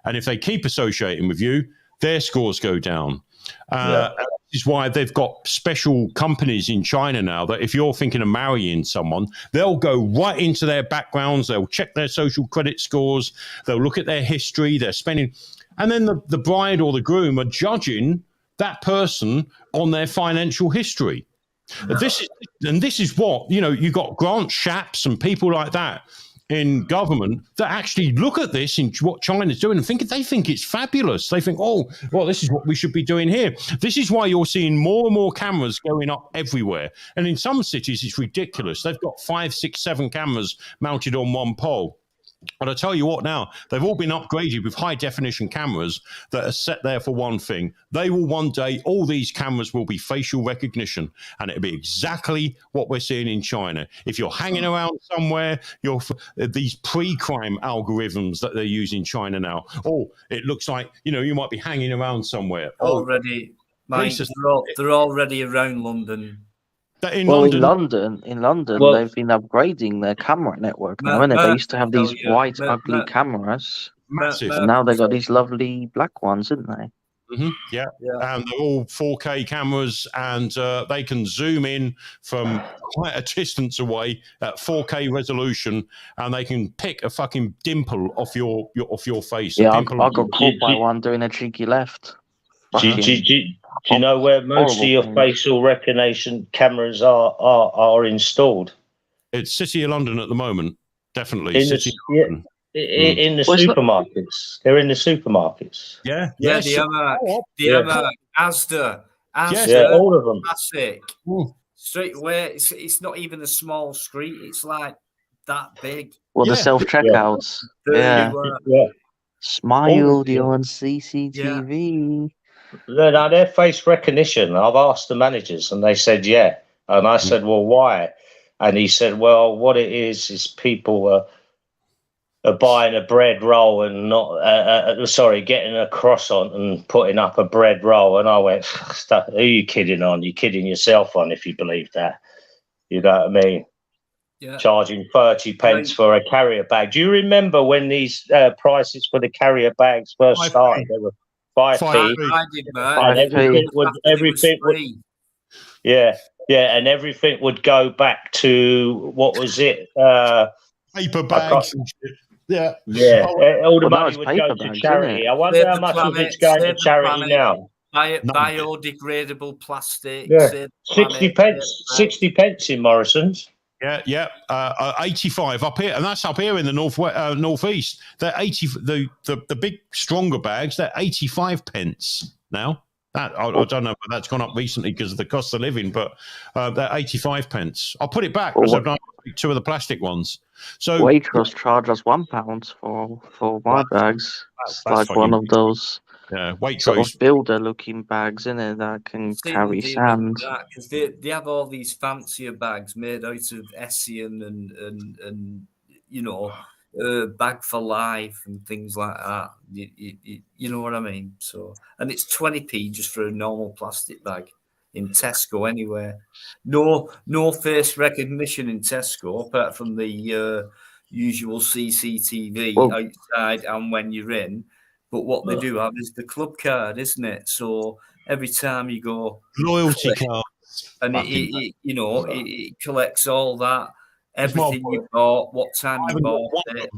and if they keep associating with you, their scores go down. This is why they've got special companies in China now that if you're thinking of marrying someone, they'll go right into their backgrounds. They'll check their social credit scores. They'll look at their history, their spending. And then the bride or the groom are judging that person on their financial history. This is what, you know, you got Grant Shapps and people like that in government that actually look at this and what China's doing and they think it's fabulous. They think, oh, well, this is what we should be doing here. This is why you're seeing more and more cameras going up everywhere. And in some cities, it's ridiculous. They've got 5, 6, 7 cameras mounted on one pole. But I tell you what now, they've all been upgraded with high-definition cameras that are set there for one thing. They will one day, all these cameras will be facial recognition, and it'll be exactly what we're seeing in China. If you're hanging around somewhere, these pre-crime algorithms that they use in China now, it looks like, you know, you might be hanging around somewhere. Already, mate, they're already around London. In London, they've been upgrading their camera network now, haven't they? They used to have these white, ugly cameras. Massive. And now they've got these lovely black ones, haven't they? Mm-hmm. Yeah. And they're all 4K cameras, and they can zoom in from quite a distance away at 4K resolution, and they can pick a fucking dimple off your face. Yeah, I got caught by one doing a cheeky left. Do you know where most of your facial recognition cameras are installed? It's City of London at the moment, definitely. In the supermarkets. They're in the supermarkets. Yeah. Yeah, the Asda, all of them. Classic. Straight away, it's not even a small street. It's like that big. Well, the self-checkouts. Yeah. Smile, you're on CCTV. No, their face recognition. I've asked the managers, and they said, yeah. And I said, well, why? And he said, well, what it is people are buying a bread roll and not, getting a croissant and putting up a bread roll. And I went, who are you kidding on? You're kidding yourself on if you believe that. You know what I mean? Yeah. Charging 30 pence for a carrier bag. Do you remember when these prices for the carrier bags first started? They were 5p. And everything would, and everything would go back to, what was it? Paper bags and shit. Yeah. All the money would go to charity. I wonder how much of it's going to charity now. Biodegradable plastic. Yeah. 60 pence in Morrison's. Yeah. 85 up here, and that's up here in the northeast. They're 80. The big stronger bags. They're 85 pence now. That I don't know, but that's gone up recently because of the cost of living. But they're 85 pence. I'll put it back because I've done 2 of the plastic ones. So Waitrose charge us £1 for my bags. It's like one of those. Yeah, Waitrose sort of builder-looking bags in it that can carry sand. Because they have all these fancier bags made out of Hessian and you know, bag for life and things like that. You know what I mean? So, and it's 20p just for a normal plastic bag. in Tesco anyway. No face recognition in Tesco apart from the usual CCTV outside and when you're in. But what they do have is the club card, isn't it? So every time you go, Loyalty card. and it collects all that, everything my you bought, what time you haven't got bought one. it,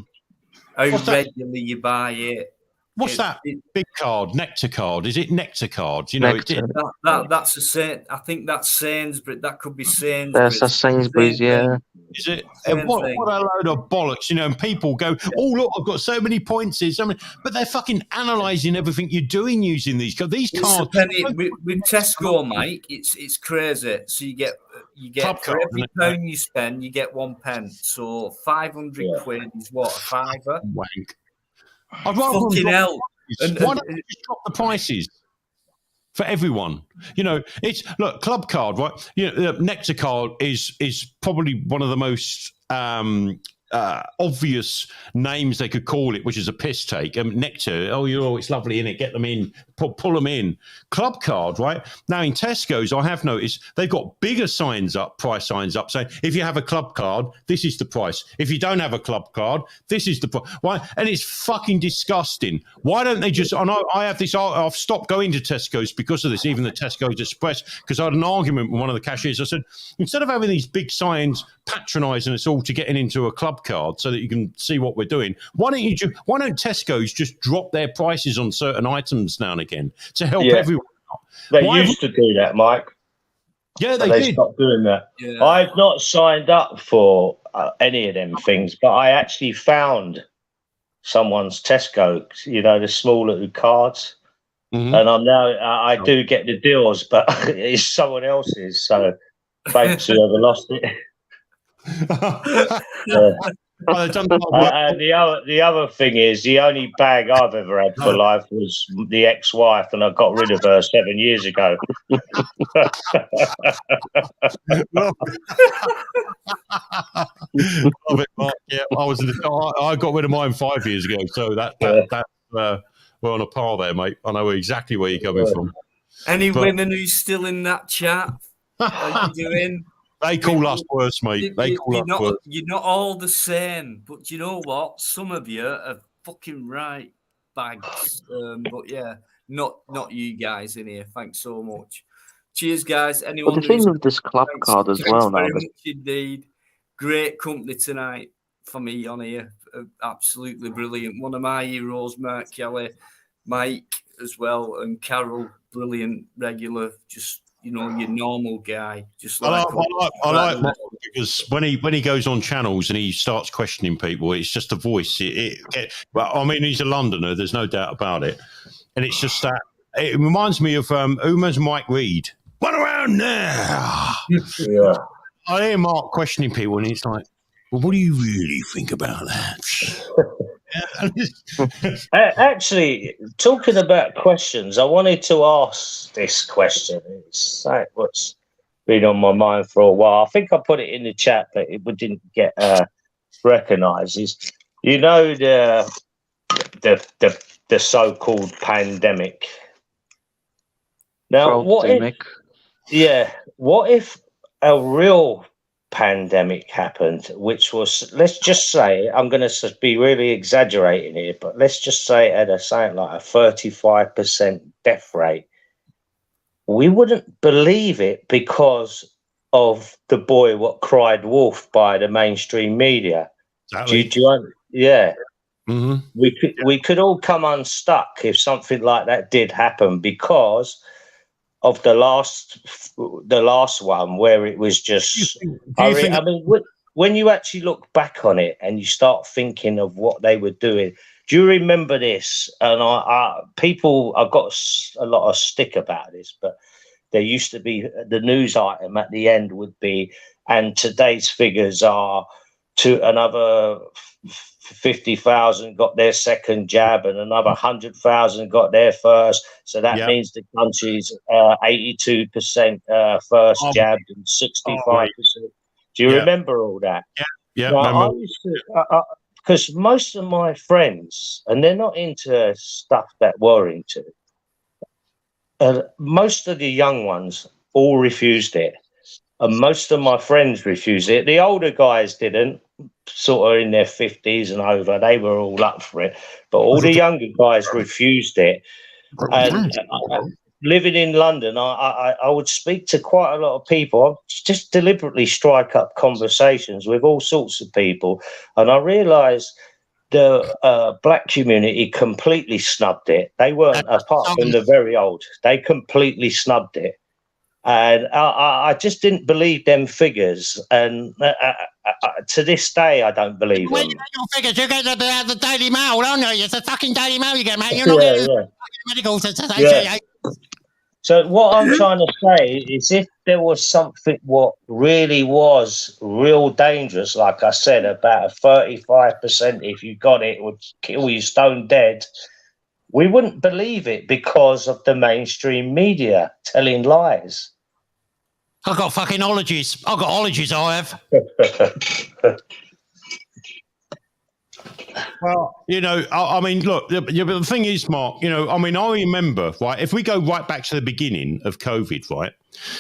how What's that? regularly you buy it. What's that big card? Nectar card? Is it Nectar card? You know, Nectar. That's a Saint. I think that's Sainsbury's. That could be Sainsbury's. There's a Sainsbury's, yeah. Is it? And what a load of bollocks, you know, and people go, oh, look, I've got so many points here. But they're fucking analysing everything you're doing using these cards. These cards. With Tesco, Mike, it's crazy. So you get for every pound you spend, you get 1 pence. So 500 quid is what, a fiver? Wank. I'd rather fucking hell. Why don't you just drop the prices for everyone? You know, it's look, club card, right? You know, Nectar card is probably one of the most obvious names they could call it, which is a piss take. Nectar, it's lovely, innit? Get them in, pull them in. Club card, right? Now in Tesco's, I have noticed they've got bigger price signs up, saying if you have a club card, this is the price. If you don't have a club card, this is the price. Why? And it's fucking disgusting. Why don't they just? And I have this. I've stopped going to Tesco's because of this. Even the Tesco's Express, because I had an argument with one of the cashiers. I said, instead of having these big signs patronising us all to getting into a club card so that you can see what we're doing, why don't Tesco's just drop their prices on certain items now and again to help everyone? They used to do that, Mike. Yeah, they did. Stopped doing that. Yeah. I've not signed up for any of them things, but I actually found someone's Tesco, you know, the small little cards. Mm-hmm. And I do get the deals, but it's someone else's. So thanks whoever lost it. And the other thing is, the only bag I've ever had for life was the ex-wife, and I got rid of her 7 years ago. Yeah, I got rid of mine 5 years ago, so that's we're on a par there, mate. I know exactly where you're coming from. Any women who's still in that chat? How you doing? They call us worse, mate. You're not all the same, but you know what? Some of you are fucking right bags. But yeah, not you guys in here. Thanks so much. Cheers, guys. Anyone? But the thing with this club card as well now. Very much indeed. Great company tonight for me on here. Absolutely brilliant. One of my heroes, Mark Kelly, Mike as well, and Carol, brilliant regular. Just, you know, your normal guy. Just like I like Mark because when he goes on channels and he starts questioning people, it's just a voice. Well, I mean, he's a Londoner. There's no doubt about it. And it's just that it reminds me of who's Mike Reed. What around now? Yeah. I hear Mark questioning people, and he's like, "Well, what do you really think about that?" Actually, talking about questions, I wanted to ask this question. It's like what's been on my mind for a while. I think I put it in the chat, but it didn't get recognised. Is, you know, the so-called pandemic. Now, what if a real pandemic happened, which was, let's just say, I'm going to be really exaggerating here, but let's just say at something like a 35% death rate, we wouldn't believe it because of the boy what cried wolf by the mainstream media. Exactly. Yeah. Mm-hmm. We could all come unstuck if something like that did happen because of the last one where it was just. I mean, when you actually look back on it and you start thinking of what they were doing, do you remember this? And I've got a lot of stick about this, but there used to be the news item at the end would be, and today's figures are to another 50,000 got their second jab and another 100,000 got their first. So that means the country's 82% first jabbed and 65%. Do you remember all that? Yeah. Now, because most of my friends, and they're not into stuff that we're into, most of the young ones all refused it. And most of my friends refused it. The older guys didn't, sort of in their 50s and over. They were all up for it. But all the younger guys refused it. And living in London, I would speak to quite a lot of people. I just deliberately strike up conversations with all sorts of people. And I realised the black community completely snubbed it. They weren't, apart from the very old, they completely snubbed it. And I just didn't believe them figures. And to this day, I don't believe When them. you get your figures, you get the Daily Mail, aren't you? It's the fucking Daily Mail you get, mate. You're not getting the medical association. So what I'm trying to say is, if there was something what really was real dangerous, like I said, about a 35%, if you got it, would kill you stone dead, we wouldn't believe it because of the mainstream media telling lies. I've got fucking ologies. I've got ologies, I have. Well, you know, I mean, look, the thing is, Mark, you know, I mean, I remember, right, if we go right back to the beginning of COVID, right,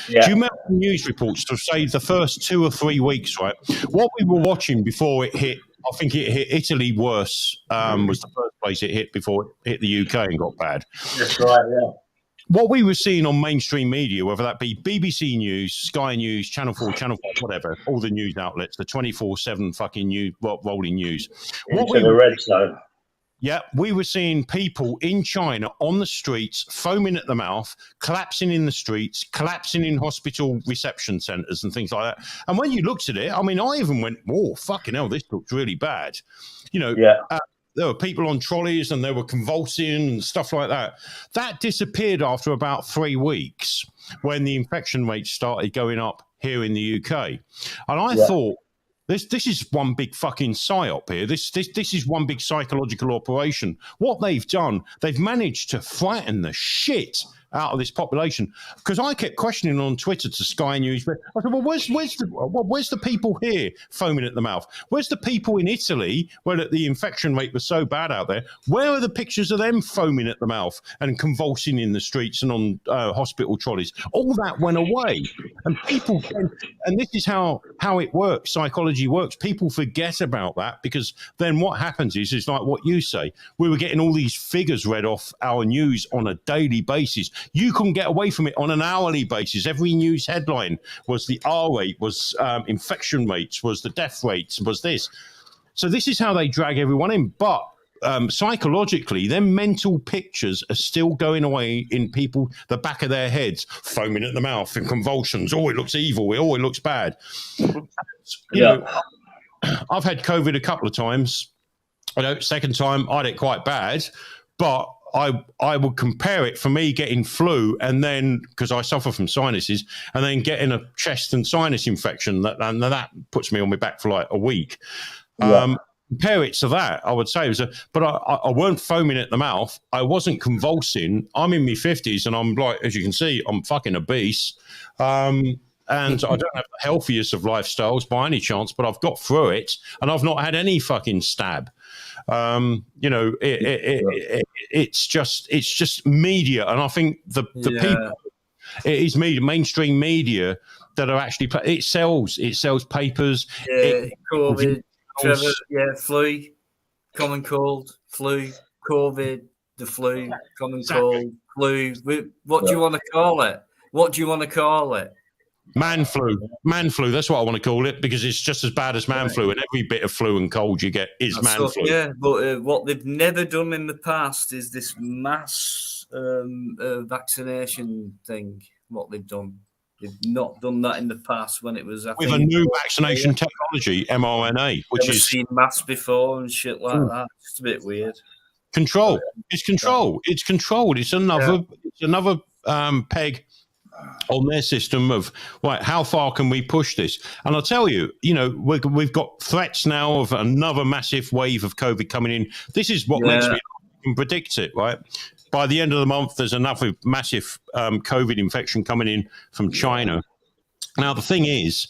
do you remember the news reports to say the first 2 or 3 weeks, right, what we were watching before it hit, I think it hit Italy worse, was the first place it hit before it hit the UK and got bad. That's right, yeah. What we were seeing on mainstream media, whether that be BBC News, Sky News, Channel 4, Channel 5, whatever, all the news outlets, the 24/7 fucking news, rolling news. Into the red zone. Yeah, we were seeing people in China on the streets, foaming at the mouth, collapsing in the streets, collapsing in hospital reception centres and things like that. And when you looked at it, I mean, I even went, oh, fucking hell, this looks really bad. You know, there were people on trolleys and they were convulsing and stuff like that. That disappeared after about 3 weeks when the infection rates started going up here in the UK. And I thought, this is one big fucking psyop here. This is one big psychological operation. What they've done, they've managed to frighten the shit out of this population. Because I kept questioning on Twitter to Sky News, but I said, well, where's the people here foaming at the mouth? Where's the people in Italy where the infection rate was so bad out there? Where are the pictures of them foaming at the mouth and convulsing in the streets and on hospital trolleys? All that went away. And people, and this is how it works, psychology works. People forget about that, because then what happens is like what you say. We were getting all these figures read off our news on a daily basis. You couldn't get away from it on an hourly basis. Every news headline was the R rate, was infection rates, was the death rates, was this. So this is how they drag everyone in. But psychologically, their mental pictures are still going away in people, the back of their heads, foaming at the mouth and convulsions. Oh, it looks evil. Oh, it looks bad. You know, I've had COVID a couple of times. I know, second time I had it quite bad, but I would compare it for me getting flu, and then, because I suffer from sinuses, and then getting a chest and sinus infection, and that puts me on my back for like a week. Compare it to that, I would say. But I weren't foaming at the mouth. I wasn't convulsing. I'm in my 50s, and I'm like, as you can see, I'm fucking obese. And I don't have the healthiest of lifestyles by any chance, but I've got through it, and I've not had any fucking stab. You know, it's just media, and I think the people, it is media, mainstream media, that are actually it sells papers. COVID, Trevor, flu, common cold, flu, COVID, the flu, common cold, flu. What do you want to call it? What do you want to call it? Man flu. That's what I want to call it, because it's just as bad as man flu, and every bit of flu and cold you get is man flu. Yeah, but what they've never done in the past is this mass vaccination thing. What they've done, they've not done that in the past when it was with a new vaccination technology, mRNA, which is seen mass before and shit like that. It's a bit weird. Control. It's control. It's controlled. It's another peg on their system of, right, how far can we push this? And I'll tell you, you know, we've got threats now of another massive wave of COVID coming in. This is what makes me predict it, right? By the end of the month, there's another massive COVID infection coming in from China. Now, the thing is,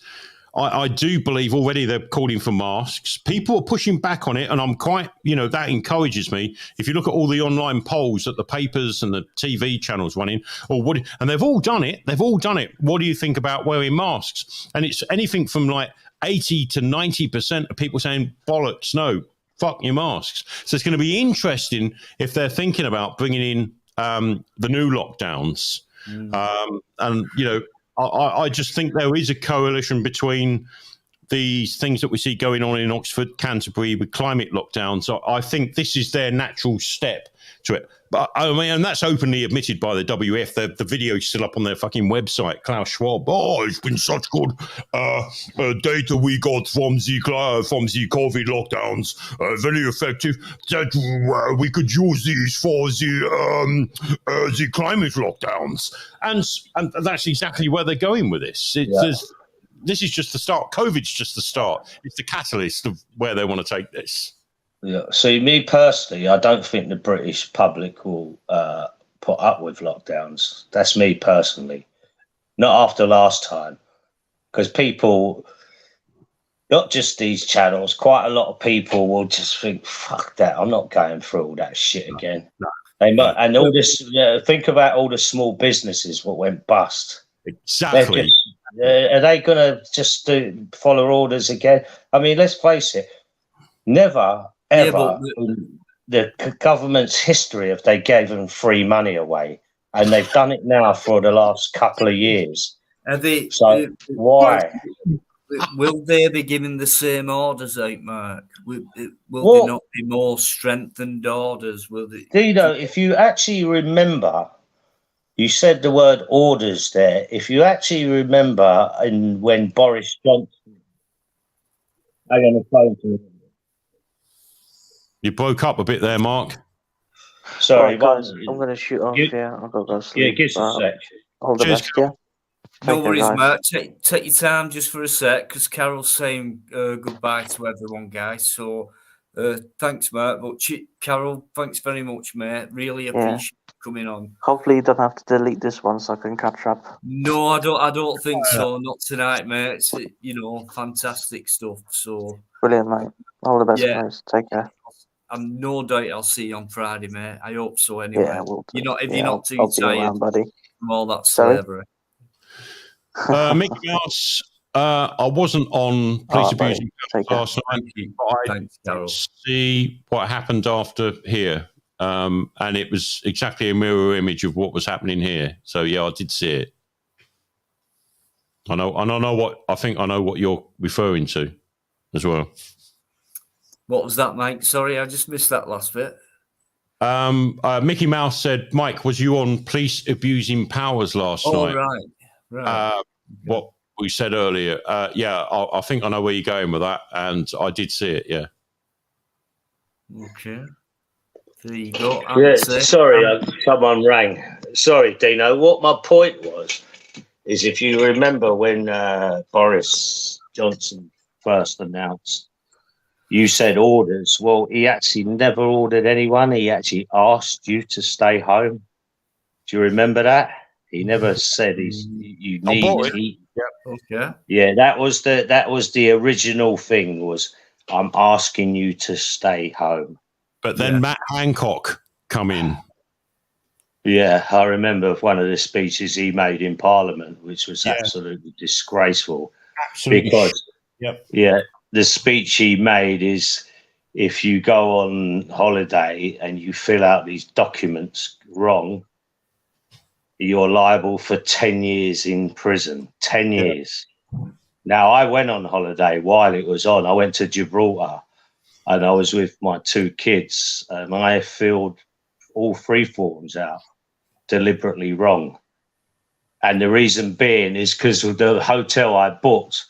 I do believe already they're calling for masks. People are pushing back on it, and I'm quite, that encourages me. If you look at all the online polls that the papers and the TV channels running, and they've all done it. They've all done it. What do you think about wearing masks? And it's anything from like 80 to 90% of people saying bollocks, no, fuck your masks. So it's going to be interesting if they're thinking about bringing in the new lockdowns. I just think there is a coalition between these things that we see going on in Oxford, Canterbury with climate lockdowns. So I think this is their natural step to it. But I mean, and that's openly admitted by the WF. The video's still up on their fucking website. Klaus Schwab. Oh, it's been such good data we got from the COVID lockdowns. Very effective. That we could use these for the climate lockdowns. And that's exactly where they're going with this. This is just the start. COVID's just the start. It's the catalyst of where they want to take this. Yeah. See, me personally, I don't think the British public will put up with lockdowns. That's me personally. Not after last time. Because people, not just these channels, quite a lot of people will just think, fuck that, I'm not going through all that shit again. And all this, think about all the small businesses what went bust. Exactly. Are they going to just follow orders again? I mean, let's face it, never, ever in the government's history have they given free money away, and they've done it now for the last couple of years. Why? Will they be giving the same orders out, Mark? Will they not be more strengthened orders? Will they? Dino, if you actually remember, you said the word orders there. If you actually remember, when Boris Johnson, hang on the phone to me. You broke up a bit there, Mark. Sorry, guys, I'm going to shoot off. I've got to go sleep. Yeah, give us a sec. All the best, yeah. No worries, Mark. Take your time just for a sec, because Carol's saying goodbye to everyone, guys. So thanks, Mark. But Carol, thanks very much, mate. Really appreciate coming on. Hopefully you don't have to delete this one so I can catch up. No, I don't think so. Not tonight, mate. It's, fantastic stuff. So brilliant, mate. All the best, guys. Take care. I'm no doubt I'll see you on Friday, mate. I hope so anyway. Yeah, we'll do. You're not too tired buddy. from all that slavery. Mickey Mouse, I wasn't on Police Abusing last night, but I did see what happened after here. And it was exactly a mirror image of what was happening here. So yeah, I did see it. I know what you're referring to as well. What was that, Mike? Sorry, I just missed that last bit. Mickey Mouse said, Mike, was you on Police Abusing Powers last night? Oh, right. What we said earlier. I think I know where you're going with that, and I did see it, yeah. Okay. There you go. Sorry, someone rang. Sorry, Dino. What my point was is, if you remember when Boris Johnson first announced, you said orders. Well, he actually never ordered anyone. He actually asked you to stay home. Do you remember that? He never said you need to eat. Yeah. Yeah, that was the original thing, was I'm asking you to stay home. But then Matt Hancock come in. Yeah, I remember one of the speeches he made in Parliament, which was absolutely disgraceful. Absolutely. Because, the speech he made is, if you go on holiday and you fill out these documents wrong, you're liable for 10 years in prison. 10 years. Now, I went on holiday while it was on. I went to Gibraltar, and I was with my two kids, and I filled all three forms out deliberately wrong. And the reason being is because the hotel I booked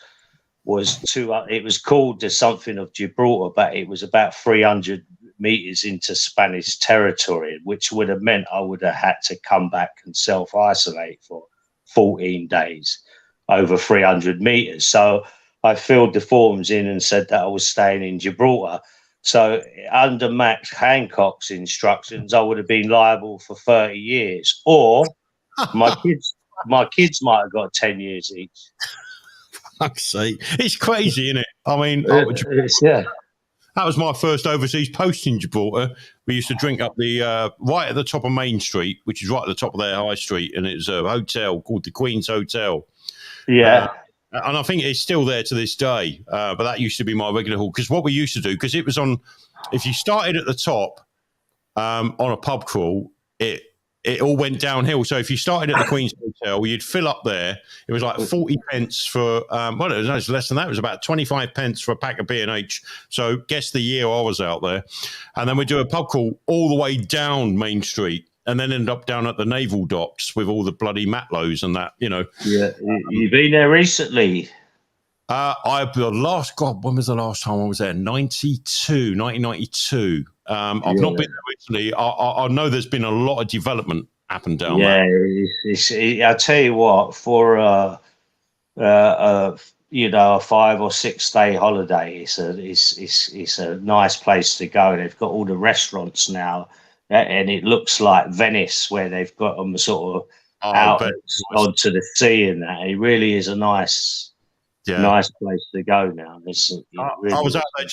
was it was called the something of Gibraltar, but it was about 300 meters into Spanish territory, which would have meant I would have had to come back and self-isolate for 14 days over 300 meters. So I filled the forms in and said that I was staying in Gibraltar. So under Max Hancock's instructions, I would have been liable for 30 years, or my kids might have got 10 years each. fuck's sake. It's crazy, isn't it? I mean, Yeah. that was my first overseas post in Gibraltar. We used to drink up the right at the top of Main Street, which is right at the top of their high street, and it was a hotel called the Queen's Hotel. Yeah. And I think it's still there to this day. But that used to be my regular hall. Because what we used to do, because it was on, if you started at the top on a pub crawl, it all went downhill. So if you started at the Queen's Hotel, you'd fill up there. It was like 40 pence for, well, it was less than that. It was about 25 pence for a pack of B&H. So guess the year I was out there. And then we'd do a pub crawl all the way down Main Street and then end up down at the naval docks with all the bloody matlows and that, you know. Yeah, you've been there recently. when was the last time I was there? 1992. I've not been there recently. I know there's been a lot of development happened down there. Yeah, I tell you what, for a 5 or 6 day holiday, it's a nice place to go. They've got all the restaurants now, and it looks like Venice, where they've got them sort of out onto the sea, and that. It really is a nice place to go now. I was out there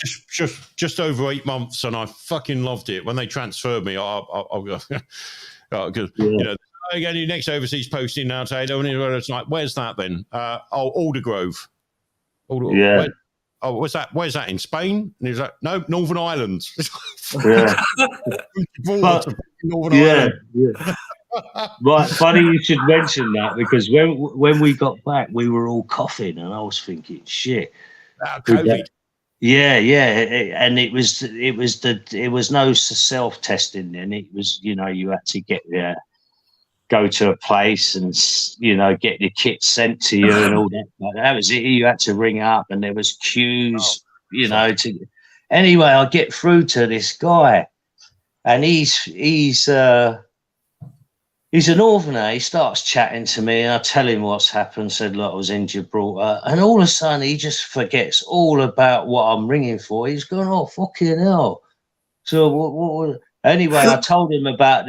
just over 8 months, and I fucking loved it. When they transferred me, I'll go. Because you know, again, your next overseas posting now today. It's like, where's that then? Aldergrove. Yeah. What's that? Where's that in Spain? And he's like, no, Northern Ireland. Yeah. Northern Ireland. Yeah. Right, funny you should mention that, because when we got back, we were all coughing, and I was thinking, shit. COVID. Yeah, and it was no self-testing then. It was, you had to get there, go to a place, and get your kit sent to you and all that. That was it. You had to ring up, and there was queues, Anyway, I get through to this guy, and he's a northerner. He starts chatting to me, and I tell him what's happened. Said, look, I was in Gibraltar, and all of a sudden he just forgets all about what I'm ringing for. He's going, oh, fucking hell. So what anyway, I told him about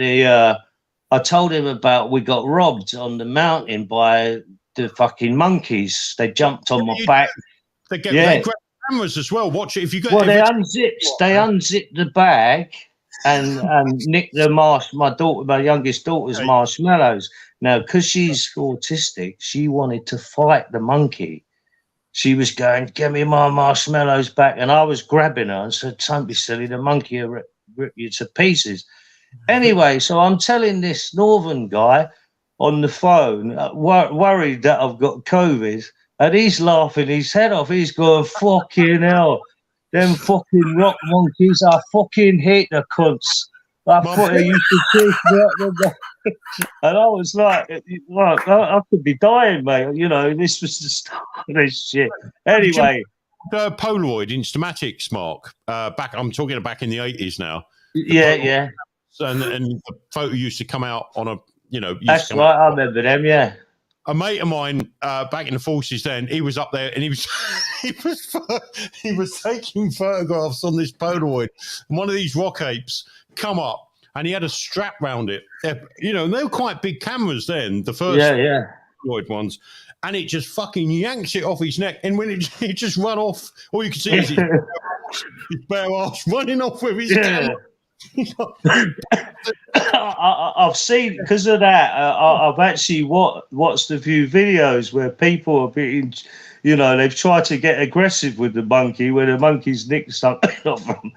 we got robbed on the mountain by the fucking monkeys. They jumped on my back. They grab cameras as well. Watch it if you go. Well, they unzipped the bag. And nicked my youngest daughter's marshmallows. Now, because she's autistic, she wanted to fight the monkey. She was going, "Get me my marshmallows back," and I was grabbing her and said, "Don't be silly, the monkey will rip you to pieces." Anyway, so I'm telling this northern guy on the phone, worried that I've got COVID, and he's laughing his head off. He's going, "Fucking hell. Them fucking rock monkeys, I fucking hate the cunts. I thought they used to chase me up the And I was like, I could be dying, mate. This was the start of this shit. Anyway. Polaroid Instamatics, Mark. I'm talking back in the 80s now. Yeah. And the photo used to come out on a, That's right, I remember them, yeah. A mate of mine back in the forces then, he was up there and he was taking photographs on this Polaroid. And one of these rock apes come up and he had a strap round it. And they were quite big cameras then, the first Polaroid ones. And it just fucking yanks it off his neck. And when it just run off, all you can see is his bare ass running off with his camera. I've seen, because of that, I've actually watched a few videos where people are being, they've tried to get aggressive with the monkey, where the monkey's nicked something off them.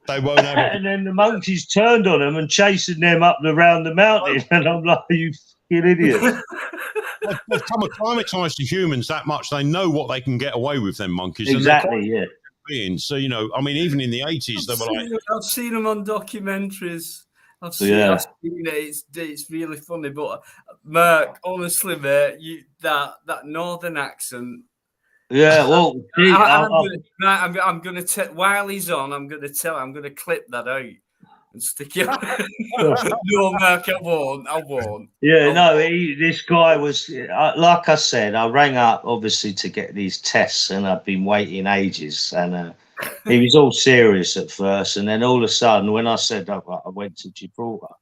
They won't have it. And then the monkeys turned on them and chasing them up around the mountain. And I'm like, you fucking idiot. They've come acclimatized to humans that much. They know what they can get away with, them monkeys. Exactly, yeah. Beings. So, even in the 80s, they were like... I've seen them on documentaries. I've seen it. It's really funny. But, Mark, honestly, mate, that northern accent... Yeah, well... I'm going to tell... While he's on, I'm going to clip that out and stick it... No, Mark, I won't. Yeah, no, this guy was... like I said, I rang up, obviously, to get these tests, and I've been waiting ages, and he was all serious at first, and then all of a sudden, when I said I went to Gibraltar,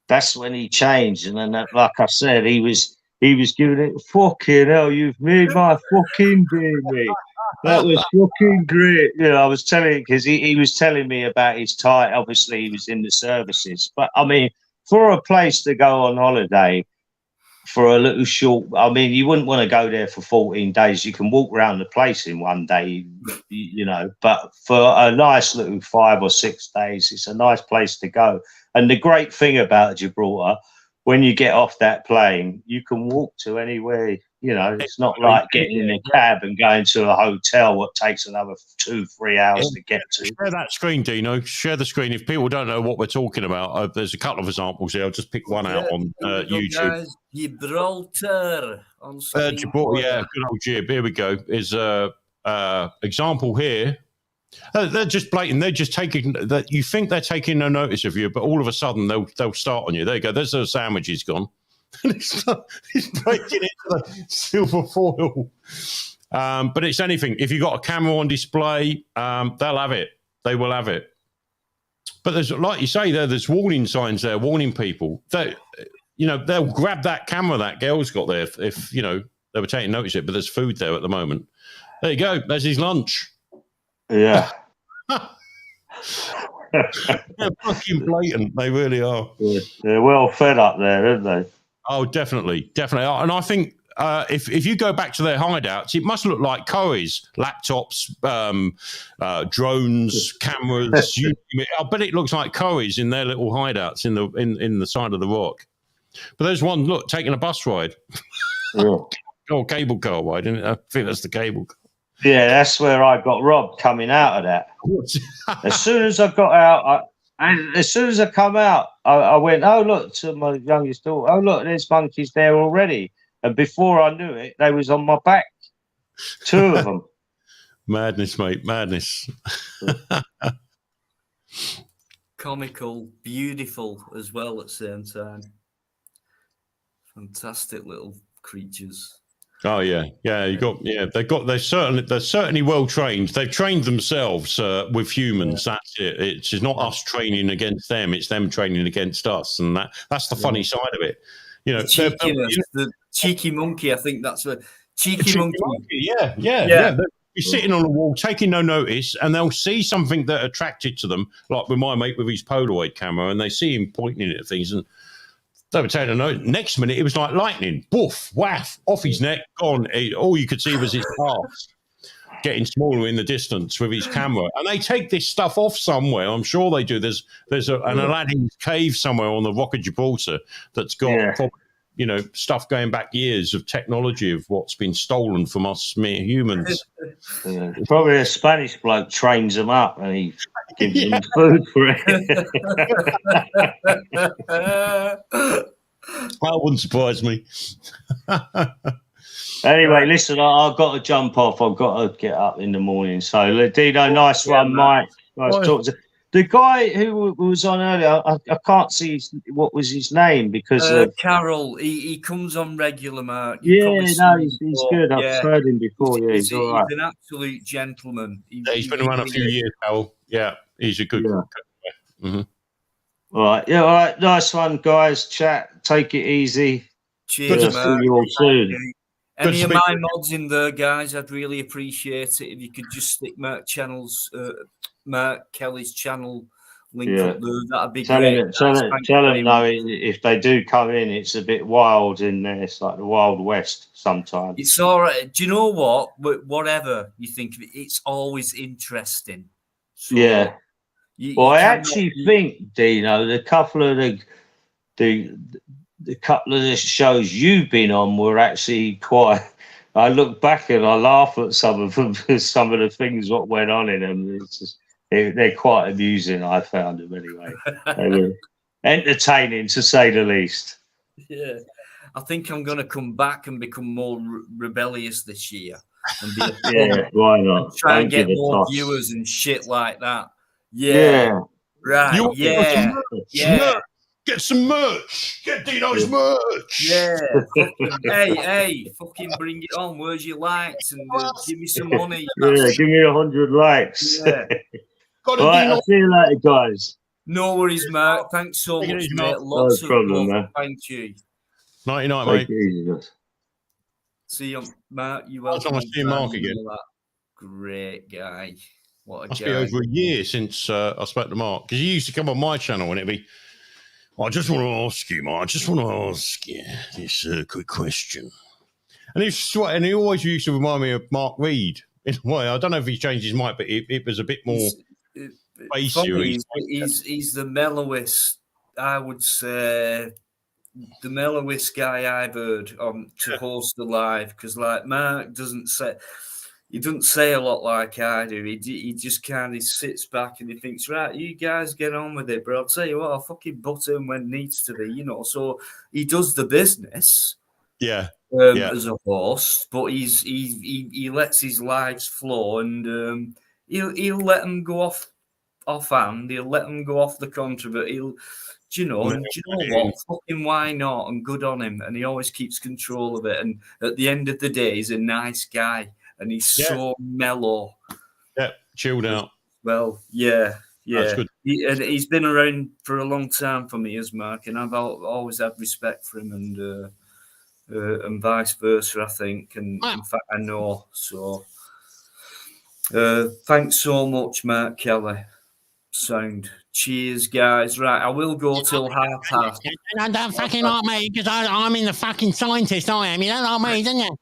that's when he changed, and then, like I said, he was he was giving it, fucking hell, you've made my fucking day, mate. That was fucking great. You know, I was telling because he was telling me about his tie. Obviously, he was in the services, but I mean, for a place to go on holiday for a little short, I mean, you wouldn't want to go there for 14 days. You can walk around the place in one day, you know, but for a nice little 5 or 6 days, it's a nice place to go. And the great thing about Gibraltar, when you get off that plane, you can walk to anywhere. You know, it's not like getting in a cab and going to a hotel, what takes another 2-3 hours to get to. Share that screen, Dino. Share the screen. If people don't know what we're talking about, there's a couple of examples here. I'll just pick one out on YouTube. Guys, Gibraltar on screen. Gibraltar, yeah, good old Gib. Here we go. Is a example here. They're just blatant. They're just taking that. You think they're taking no notice of you, but all of a sudden they'll start on you. There you go. There's the sandwich he's gone. He's breaking into the silver foil. But it's anything. If you've got a camera on display, they'll have it. They will have it. But there's, like you say, there's warning signs there, warning people that, you know, they'll grab that camera that girl's got there if you know, they were taking notice of it, but there's food there at the moment. There you go. There's his lunch. Yeah. They're fucking blatant. They really are. They're well fed up there, aren't they? Oh, definitely. And I think if you go back to their hideouts, it must look like Corey's laptops, drones, cameras. I bet it looks like Corey's in their little hideouts in the side of the rock. But there's one, look, taking a bus ride. Yeah. Or cable car ride, isn't it? I think that's the cable car. Yeah, that's where I got robbed coming out of that. As soon as I got out, as soon as I come out, I went, oh, look, to my youngest daughter. Oh, look, there's monkeys there already. And before I knew it, they was on my back. 2 of them. Madness, mate, madness. Comical, beautiful as well at the same time. Fantastic little creatures. Oh yeah. They're certainly well trained. They've trained themselves with humans. Yeah. That's it. It's not us training against them. It's them training against us, and that's the funny side of it. You know, the cheeky monkey. I think that's a cheeky monkey. Yeah. You're sitting on a wall, taking no notice, and they'll see something that attracted to them, like with my mate with his Polaroid camera, and they see him pointing at things and. They were taking a note. Next minute, it was like lightning. Boof, waff, off his neck, gone. All you could see was his arms getting smaller in the distance with his camera. And they take this stuff off somewhere. I'm sure they do. There's an Aladdin cave somewhere on the Rock of Gibraltar that's got, you know, stuff going back years of technology of what's been stolen from us mere humans. Probably a Spanish bloke trains them up and he gives them food for it. That wouldn't surprise me. Anyway, listen, I've got to jump off. I've got to get up in the morning. So, Dino, nice one, Mike. Nice talk to the guy who was on earlier. I can't see what was his name because Carol. He comes on regular, Mark. He's good. I've heard him before. Yeah, he's all right. He's an absolute gentleman. He's been around a few years, Carol. Yeah, he's a good. Mm-hmm. All right, all right. Nice one, guys. Chat. Take it easy. Cheers, Mark. See you all soon. Any of my mods in there, guys, I'd really appreciate it if you could just stick Mark Kelly's channel link up there. That'd be great. Tell them, though, if they do come in, it's a bit wild in there. It's like the Wild West sometimes. It's all right. Do you know what? Whatever you think of it, it's always interesting. So I actually think, Dino, the couple of the shows you've been on were actually quite. I look back and I laugh at some of them, some of the things what went on in them. It's just, they're quite amusing. I found them anyway. They were entertaining to say the least. Yeah, I think I'm going to come back and become more rebellious this year. And be why not? Try and get more viewers and shit like that. Yeah. Right. Yeah. Get some merch. Get Dino's merch. Yeah. hey, fucking bring it on. Where's your likes? And give me some money. Give me 100 likes. Yeah. Right, I'll see you later, guys. No worries, Mark. Thanks so much, mate. Lots of love. Thank you. Nighty night, Take mate. it easy, guys. See you, Mark. You Last time I see Mark again. Great guy. What a Must guy. be over a year since I spoke to Mark, because he used to come on my channel and it'd be, I just want to ask you, Mark, I just want to ask you this quick question. And he always used to remind me of Mark Reed in a way. I don't know if he changed his mind, but it was a bit more bassy. He's the mellowest, I would say, the mellowest guy I've heard to host the live, because like Mark doesn't say a lot like I do. He just kind of sits back and he thinks, right, you guys get on with it, but I'll tell you what, I'll fucking butt in when needs to be, you know. So he does the business, as a host, but he lets his lives flow, and he'll let them go offhand. He'll let them go off the controversy. Do you know what? Fucking why not? And good on him. And he always keeps control of it. And at the end of the day, he's a nice guy. And he's so mellow. Yeah, chilled out. Well, yeah. That's good. He's been around for a long time for me as Mark. And I've always had respect for him, and vice versa, I think. And in fact, I know. So thanks so much, Mark Kelly. Sound. Cheers, guys. Right, I will go till 1:30. And don't fucking like me, because I'm in the fucking scientist, I am. You don't like me, don't you?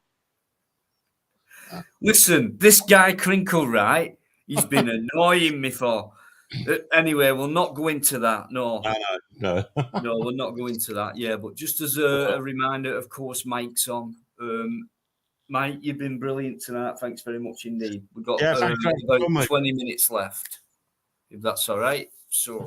Listen, this guy Crinkle, right? He's been annoying me for. Anyway, we'll not go into that. No, we'll not go into that. Yeah, but just as a reminder, of course, Mike's on. Mike, you've been brilliant tonight. Thanks very much indeed. We've got about 20 minutes left, if that's all right. So,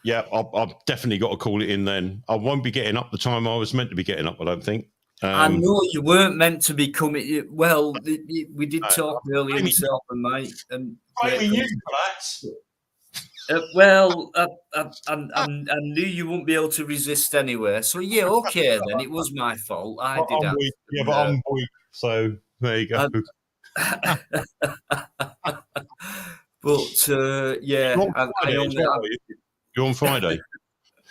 yeah, I've definitely got to call it in then. I won't be getting up the time I was meant to be getting up, I don't think. I know you weren't meant to be coming. Well, we did talk earlier, myself and Mike. And you for that. Well, I knew you wouldn't be able to resist anyway. So, yeah, okay, then. It was my fault. I did that. Yeah, but I'm weak, so there you go. But, yeah. You're on Friday.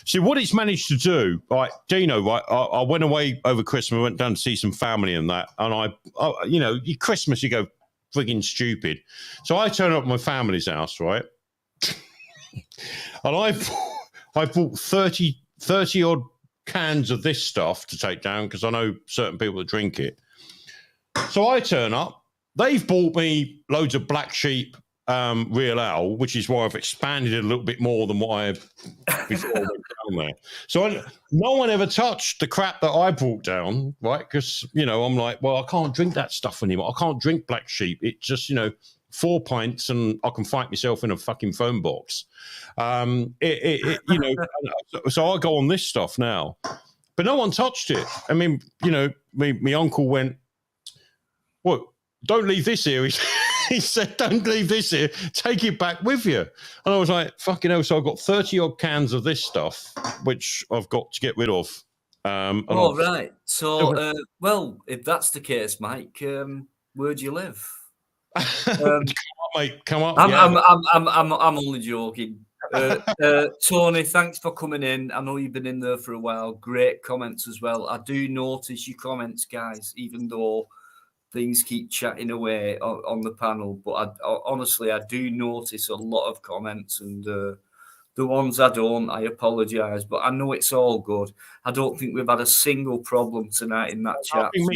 See, what it's managed to do, right, Dino, right, I went away over Christmas, went down to see some family and that, and I Christmas, you go frigging stupid. So I turn up at my family's house, right, and I bought 30 odd cans of this stuff to take down, because I know certain people that drink it. So I turn up, they've bought me loads of Black Sheep Real Ale, which is why I've expanded it a little bit more than what I have before I went down there. So no one ever touched the crap that I brought down, right? Because, I'm like, well, I can't drink that stuff anymore. I can't drink Black Sheep. It's just, 4 pints and I can fight myself in a fucking phone box. So I go on this stuff now. But no one touched it. I mean, my uncle went, what? Don't leave this here. He said, don't leave this here. Take it back with you. And I was like, fucking hell. So I've got 30 odd cans of this stuff, which I've got to get rid of. Right. So, well, if that's the case, Mike, where do you live? Come up, mate. Come up. I'm only joking. Tony, thanks for coming in. I know you've been in there for a while. Great comments as well. I do notice your comments, guys, even though things keep chatting away on the panel. But honestly, I do notice a lot of comments, and the ones I don't, I apologise. But I know it's all good. I don't think we've had a single problem tonight in that chat. I think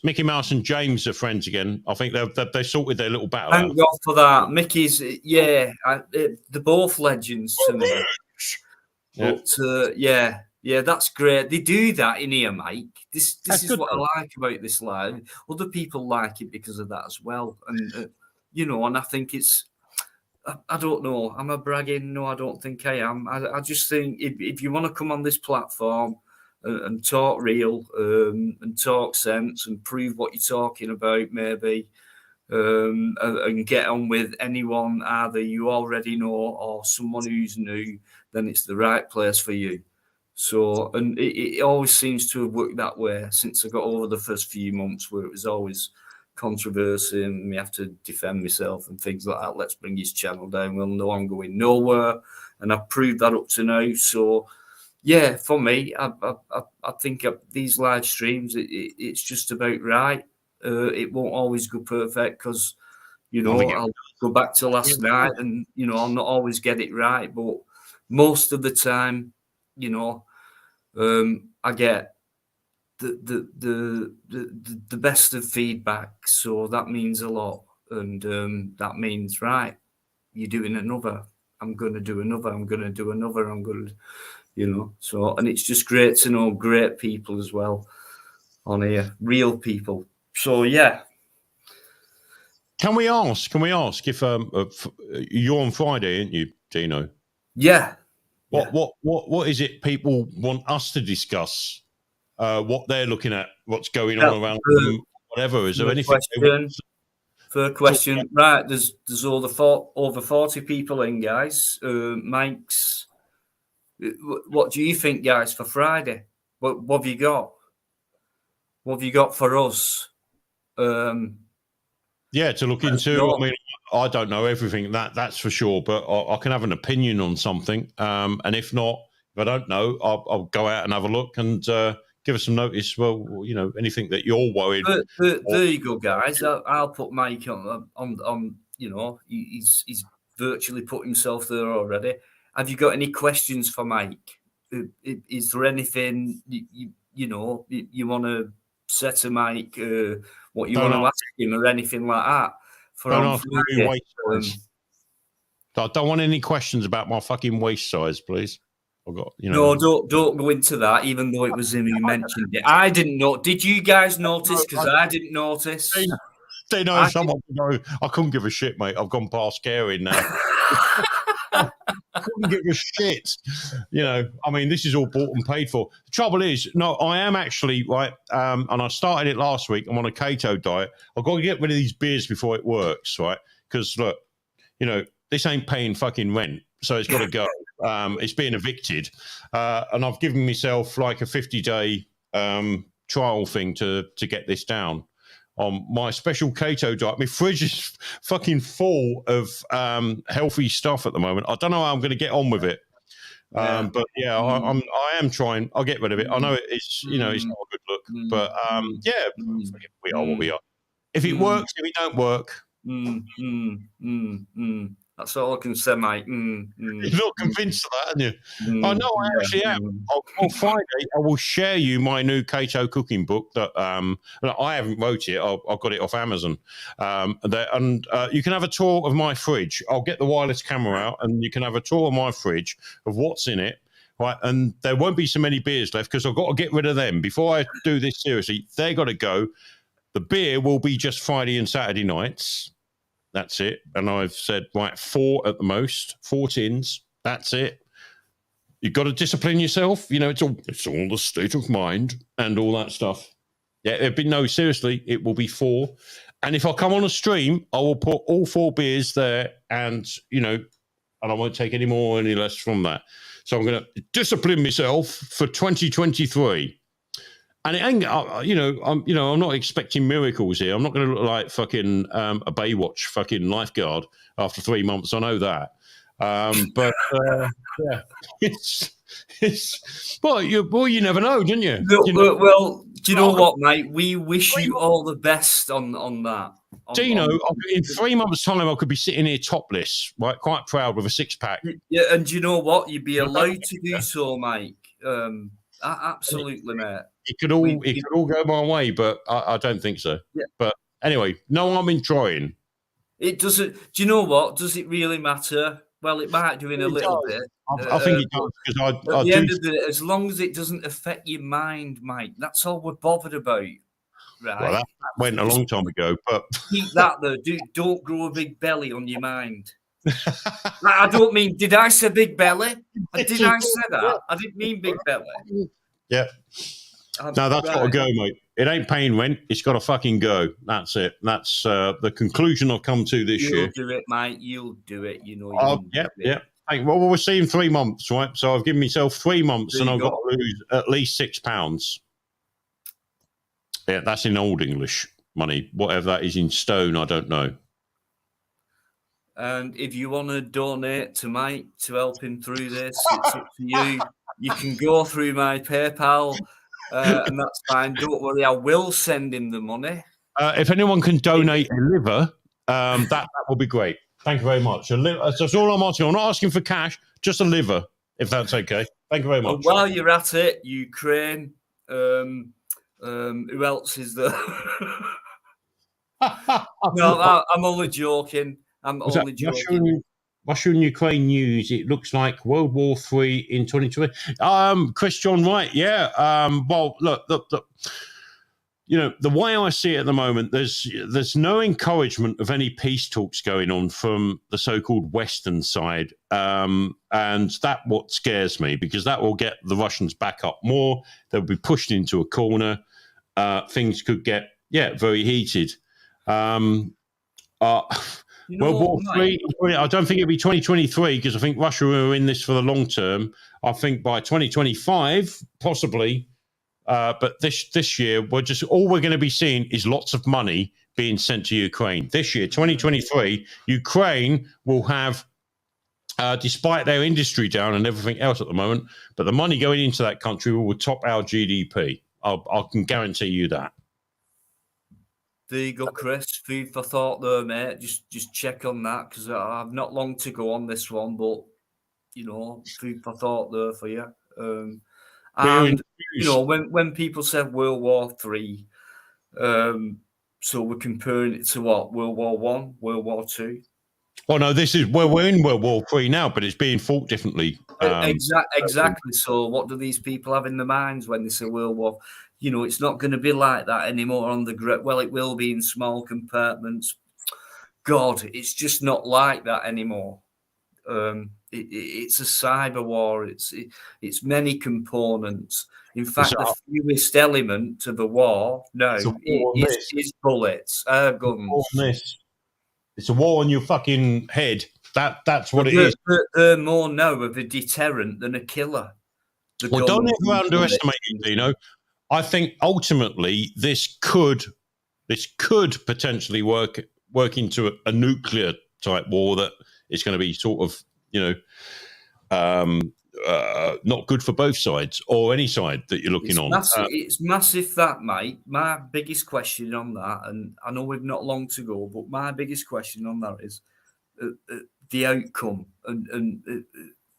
Mickey Mouse and James are friends again. I think they sorted their little battle. Thank God for that. Mickey's, they're both legends to me. But yeah, that's great. They do that in here, Mike. This is what I like about this live. Other people like it because of that as well. And, and I think it's, I don't know. Am I bragging? No, I don't think I am. I just think if you want to come on this platform and talk real and talk sense and prove what you're talking about, maybe, and get on with anyone either you already know or someone who's new, then it's the right place for you. So, and it always seems to have worked that way since I got over the first few months, where it was always controversy and me have to defend myself and things like that. Let's bring his channel down. Well, no, I'm going nowhere, and I've proved that up to now. So, Yeah, for me, I think these live streams, it's just about right. It won't always go perfect because, I'll go back to last night and, I'll not always get it right. But most of the time, I get the best of feedback. So that means a lot. And that means, right, you're doing another. I'm going to do another. I'm going to do another. I'm going to, so, and it's just great to know great people as well on here, real people. So, yeah. Can we ask if you're on Friday, aren't you, Dino? Yeah. What is it people want us to discuss? What they're looking at, what's going on around them, whatever. Is there anything? Third question. Right, there's over 40 people in, guys. Mike's. What do you think, guys, for Friday? What have you got? What have you got for us? Yeah, to look into. I mean, I don't know everything, that's for sure, but I can have an opinion on something. And if not, if I don't know, I'll go out and have a look and give us some notice. Well, anything that you're worried. There you go, guys. I'll put Mike on. He's virtually put himself there already. Have you got any questions for Mike? Is there anything you want to say to Mike? What you want to ask him or anything like that? I don't want any questions about my fucking waist size, please. I've got, No, don't go into that. Even though it was him who mentioned it, I didn't know. Did you guys notice? Because I didn't notice. They know someone. I couldn't give a shit, mate. I've gone past caring now. I couldn't give a shit. I mean, this is all bought and paid for. The trouble is, no, I am actually, right, and I started it last week. I'm on a keto diet. I've got to get rid of these beers before it works, right? Because, look, this ain't paying fucking rent, so it's got to go. It's being evicted. And I've given myself like a 50-day trial thing to get this down. On my special keto diet, my fridge is fucking full of healthy stuff at the moment. I don't know how I'm going to get on with it, but yeah, I am trying. I'll get rid of it. I know it's it's not a good look, but we are what we are. If it works, if it don't work, that's all I can say, mate. You're not convinced of that, aren't you? I know I actually am. On Friday, I will share you my new keto cooking book that I haven't wrote it. I've got it off Amazon. And you can have a tour of my fridge. I'll get the wireless camera out and you can have a tour of my fridge of what's in it. Right, and there won't be so many beers left because I've got to get rid of them. Before I do this seriously, they got to go. The beer will be just Friday and Saturday nights. That's it. And I've said, right, 4 at the most, 4 tins. That's it. You've got to discipline yourself. It's all the state of mind and all that stuff. Yeah, seriously, it will be 4. And if I come on a stream, I will put all 4 beers there and, and I won't take any more or any less from that. So I'm going to discipline myself for 2023. And it ain't, I'm not expecting miracles here. I'm not going to look like fucking a Baywatch fucking lifeguard after 3 months. I know that. But yeah, it's you never know, didn't you? Well, do you know what, mate? We wish you all the best on that. Dino, in 3 months' time, I could be sitting here topless, right? Quite proud with a 6-pack. Yeah, and do you know what? You'd be allowed to do so, Mike. Absolutely, mate. It could all go my way, but I don't think so. Yeah. But anyway, no, I'm enjoying. It doesn't. Do you know what? Does it really matter? Well, it might do in a little bit. I think it does because at the end of the day, as long as it doesn't affect your mind, Mike, that's all we're bothered about, right? Well, that went a long time ago, but keep that though. Don't grow a big belly on your mind. I don't mean. Did I say big belly? Did I say that? I didn't mean big belly. Yeah. No, that's got to go, mate. It ain't paying rent. It's got to fucking go. That's it. That's the conclusion I've come to this year. You'll do it, mate. You'll do it. Yeah. Well, we'll see in 3 months, right? So I've given myself 3 months and I've got to lose at least £6. Yeah, that's in old English money. Whatever that is in stone, I don't know. And if you want to donate to Mike to help him through this, it's up to you. You can go through my PayPal, and that's fine. Don't worry, I will send him the money. If anyone can donate a liver, that will be great. Thank you very much. That's all I'm asking. I'm not asking for cash, just a liver, if that's okay. Thank you very much. And while you're at it, Ukraine, who else is there? No, I'm only joking. I'm only joking. Russia and Ukraine news. It looks like World War III in 2020. Chris John Wright. Yeah. Well, look. You know, the way I see it at the moment, there's no encouragement of any peace talks going on from the so-called Western side, and that's what scares me, because that will get the Russians back up more. They'll be pushed into a corner. Things could get very heated. World War III, I don't think it'll be 2023, because I think Russia are in this for the long term. I think by 2025, possibly. But this year, all we're going to be seeing is lots of money being sent to Ukraine. This year, 2023, Ukraine will have, despite their industry down and everything else at the moment, but the money going into that country will top our GDP. I can guarantee you that. There you go, Chris. Food for thought there, mate. Just check on that, because I've not long to go on this one, but, you know, food for thought there for you. And, you know, when people said World War III, so we're comparing it to what? World War One, World War Two? Oh, no, we're in World War III now, but it's being fought differently. Exactly. So what do these people have in their minds when they say World War? You know, it's not going to be like that anymore on the grid. Well, it will be in small compartments. God, it's just not like that anymore. It's a cyber war. It's many components. In fact, the fewest element to the war now is bullets, guns. It's a war on your fucking head. That's what it is. They're more now of a deterrent than a killer. Well, don't ever underestimate it, Dino. I think ultimately this could potentially work into a nuclear type war that is going to be sort of, you know, not good for both sides or any side that you're looking on. It's massive, that, mate. My biggest question on that, and I know we've not long to go, but my biggest question on that is the outcome and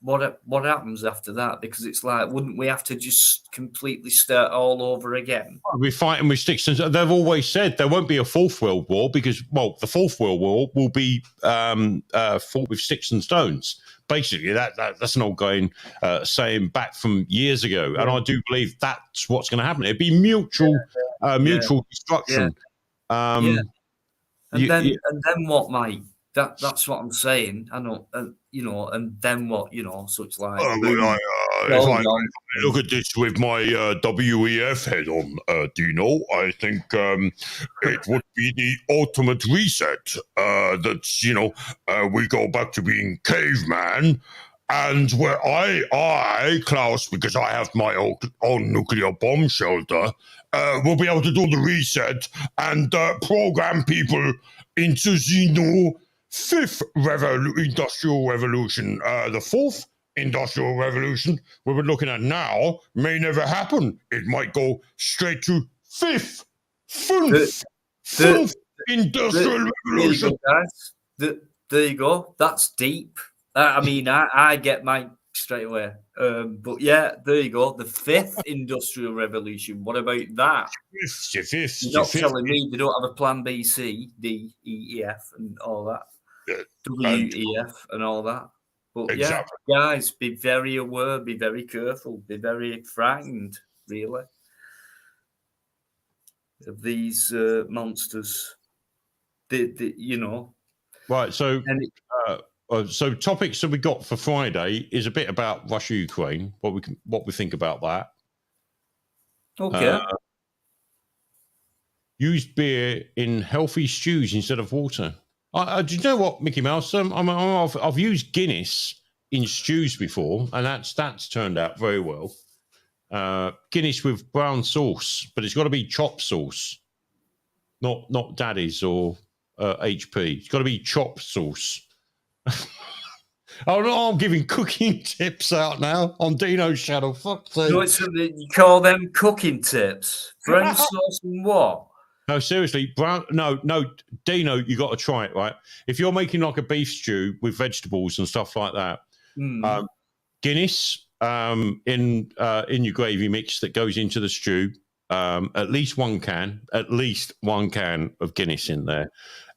what happens after that? Because it's like, wouldn't we have to just completely start all over again? We're fighting with sticks. They've always said there won't be a fourth world war because, well, the fourth world war will be fought with sticks and stones. Basically, that's an old going saying back from years ago, and I do believe that's what's going to happen. It'd be mutual destruction. And then what, mate? That's what I'm saying. I know, you know, and then what, you know? So it's like, if I look at this with my WEF head on, Dino, I think it would be the ultimate reset. That's, you know, we go back to being caveman, and where I, Klaus, because I have my own nuclear bomb shelter, will be able to do the reset and program people into the new fifth industrial revolution. The fourth industrial revolution we're looking at now may never happen. It might go straight to fifth industrial revolution. There you go. That's deep. I mean, I get mine straight away. But yeah, there you go. The fifth industrial revolution. What about that? You're not telling me they don't have a plan B, C, D, E, F, and all that. W, E, F, and all that. But exactly. Yeah, guys, be very aware, be very careful, be very frightened, really, of these monsters. You know. Right. So. So topics that we got for Friday is a bit about Russia, Ukraine, what we think about that. Okay. Use beer in healthy stews instead of water. Do you know what, Mickey Mouse? I've used Guinness in stews before, and that's turned out very well. Guinness with brown sauce, but it's got to be chopped sauce, not Daddy's or HP. It's got to be chopped sauce. Oh no, I'm giving cooking tips out now on Dino's channel. Fuck sake. So it's something you call them cooking tips. Brown sauce and what? No, seriously, no, Dino, you got to try it, right? If you're making like a beef stew with vegetables and stuff like that, Guinness in your gravy mix that goes into the stew, at least one can of Guinness in there,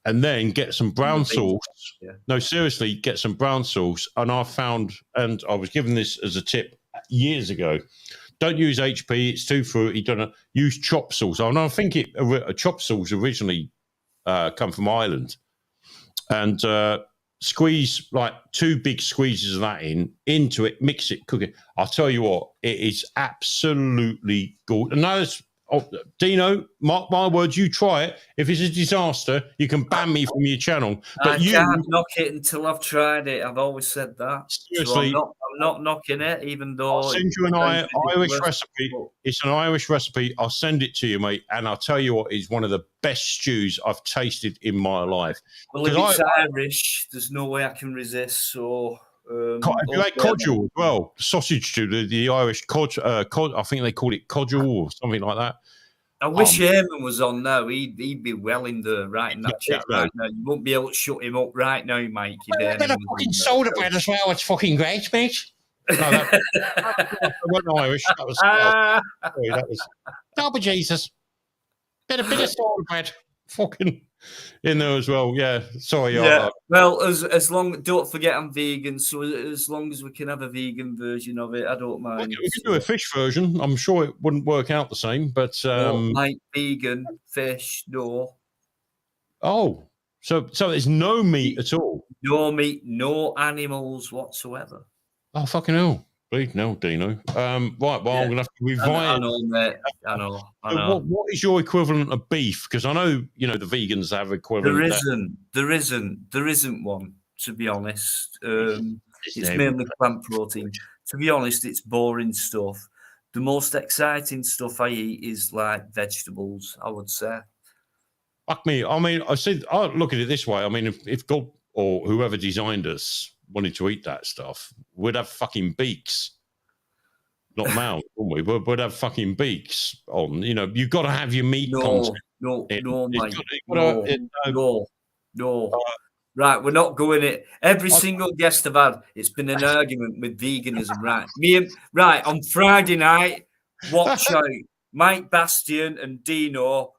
and then get some brown sauce. Yeah. No, seriously, get some brown sauce. And I found, and I was given this as a tip years ago. Don't use HP; it's too fruity. Don't use chop sauce. And I think chop sauce originally come from Ireland, and squeeze like 2 big squeezes of that into it, mix it, cook it. I'll tell you what, it is absolutely good. And that's Dino, mark my words, you try it. If it's a disaster, you can ban me from your channel. But I can't knock it until I've tried it. I've always said that. Seriously, so I'm not knocking it, even though I'll send you an Irish recipe. It's an Irish recipe. I'll send it to you, mate. And I'll tell you what, it's one of the best stews I've tasted in my life. Well, if it's Irish, there's no way I can resist. So have you had codgel as well? Sausage stew, the Irish cod. I think they call it codgel or something like that. I wish Eamon was on now. He'd be well in there right in that chat right now. You won't be able to shut him up right now, Mike. A bit of fucking soda bread as well. It's fucking great, mate. No, that wasn't Irish. That was. Sorry, that was. Oh, but Jesus. Bit of soda bread. Fucking in there as well. Yeah. Sorry. Yeah. Well, as long, don't forget I'm vegan. So as long as we can have a vegan version of it, I don't mind. We can do a fish version. I'm sure it wouldn't work out the same, but like vegan fish, no. Oh, so there's no meat at all. No meat, no animals whatsoever. Oh, fucking hell. Please, no, Dino. Right, well, I'm going to have to revise. I know, mate. I know. What is your equivalent of beef? Because I know, the vegans have equivalent. There isn't one, to be honest. It's mainly plant protein. To be honest, it's boring stuff. The most exciting stuff I eat is like vegetables, I would say. Fuck me. I mean, I look at it this way. I mean, if God or whoever designed us wanted to eat that stuff, we'd have fucking beaks. Not mouths, wouldn't we? We'd have fucking beaks on. You've got to have your meat content. No, Mike. No. Right, we're not going it. Every single guest I've had, it's been an argument with veganism, right? On Friday night, watch out. Mike Bastian and Dino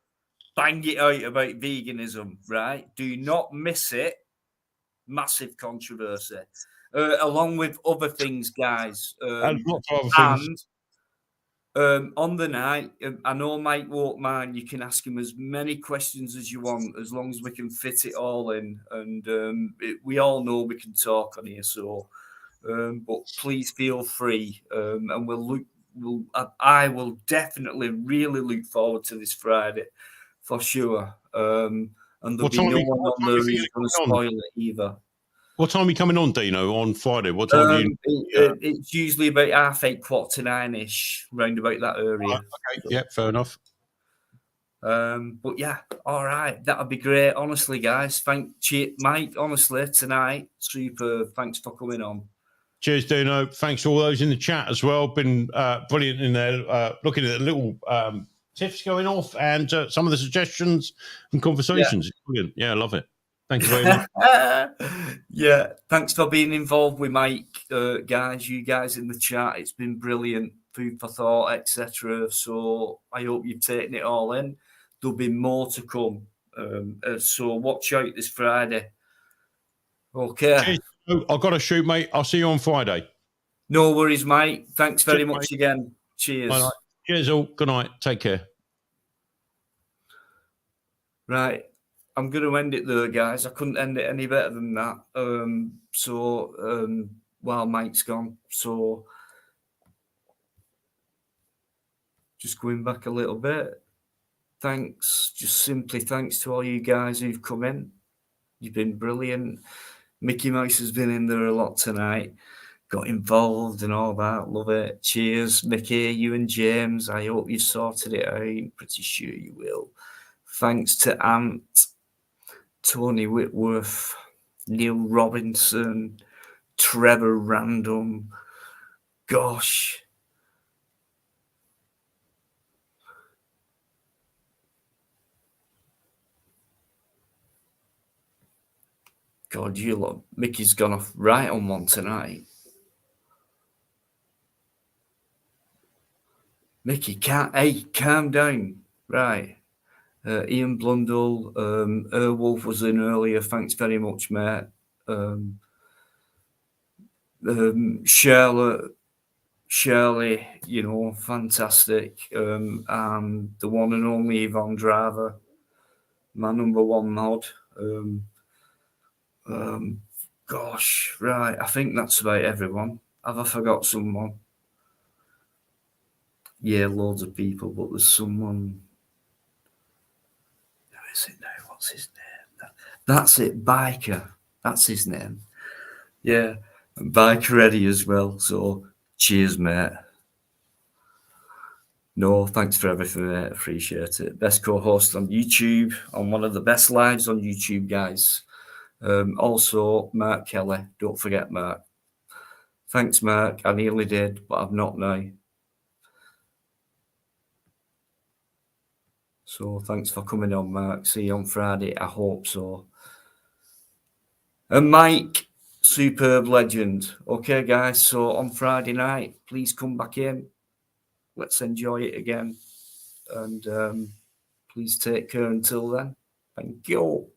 bang it out about veganism, right? Do not miss it. Massive controversy, along with other things, guys. And on the night, I know Mike won't mind. You can ask him as many questions as you want, as long as we can fit it all in. And we all know we can talk on here, so. But please feel free, and I will definitely really look forward to this Friday, for sure. And there'll be no one on there who's going to spoil it either. What time are you coming on, Dino, on Friday? What time do you... It's usually about 8:30, 8:45-ish, round about that area. Okay, yeah, fair enough. But yeah, all right. That'll be great. Honestly, guys. Mike, honestly, tonight, super. Thanks for coming on. Cheers, Dino. Thanks to all those in the chat as well. Been brilliant in there, looking at the little... tips going off and some of the suggestions and conversations. Yeah. It's brilliant. Yeah, I love it. Thank you very much. Yeah, thanks for being involved with Mike, guys. You guys in the chat, it's been brilliant, food for thought, etc. So I hope you've taken it all in. There'll be more to come. So watch out this Friday. Okay. Cheers. I've got to shoot, mate. I'll see you on Friday. No worries, mate. Thanks very much again. Cheers. Bye. Cheers all. Good night. Take care. Right. I'm going to end it there, guys. I couldn't end it any better than that. While Mike's gone. So just going back a little bit. Thanks. Just simply thanks to all you guys who've come in. You've been brilliant. Mickey Mouse has been in there a lot tonight. Got involved and all that. Love it. Cheers, Mickey, you and James. I hope you sorted it out. Pretty sure you will. Thanks to Ant, Tony Whitworth, Neil Robinson, Trevor Random. Gosh. God, you lot. Mickey's gone off right on one tonight. Mickey, calm down. Right. Ian Blundell, Wolf was in earlier. Thanks very much, mate. Shirley, you know, fantastic. And the one and only Yvonne Driver, my number one mod. Gosh, right. I think that's about everyone. Have I forgot someone? Yeah, loads of people, but there's someone. Who is it now? What's his name? That's it, Biker. That's his name. Yeah, and Bikereddie as well. So cheers, mate. No, thanks for everything, mate. Appreciate it. Best co-host on YouTube, on one of the best lives on YouTube, guys. Also, Mark Kelly. Don't forget Mark. Thanks, Mark. I nearly did, but I've not now. So thanks for coming on, Mark. See you on Friday. I hope so. And Mike, superb legend. Okay, guys. So on Friday night, please come back in. Let's enjoy it again. And please take care until then. Thank you.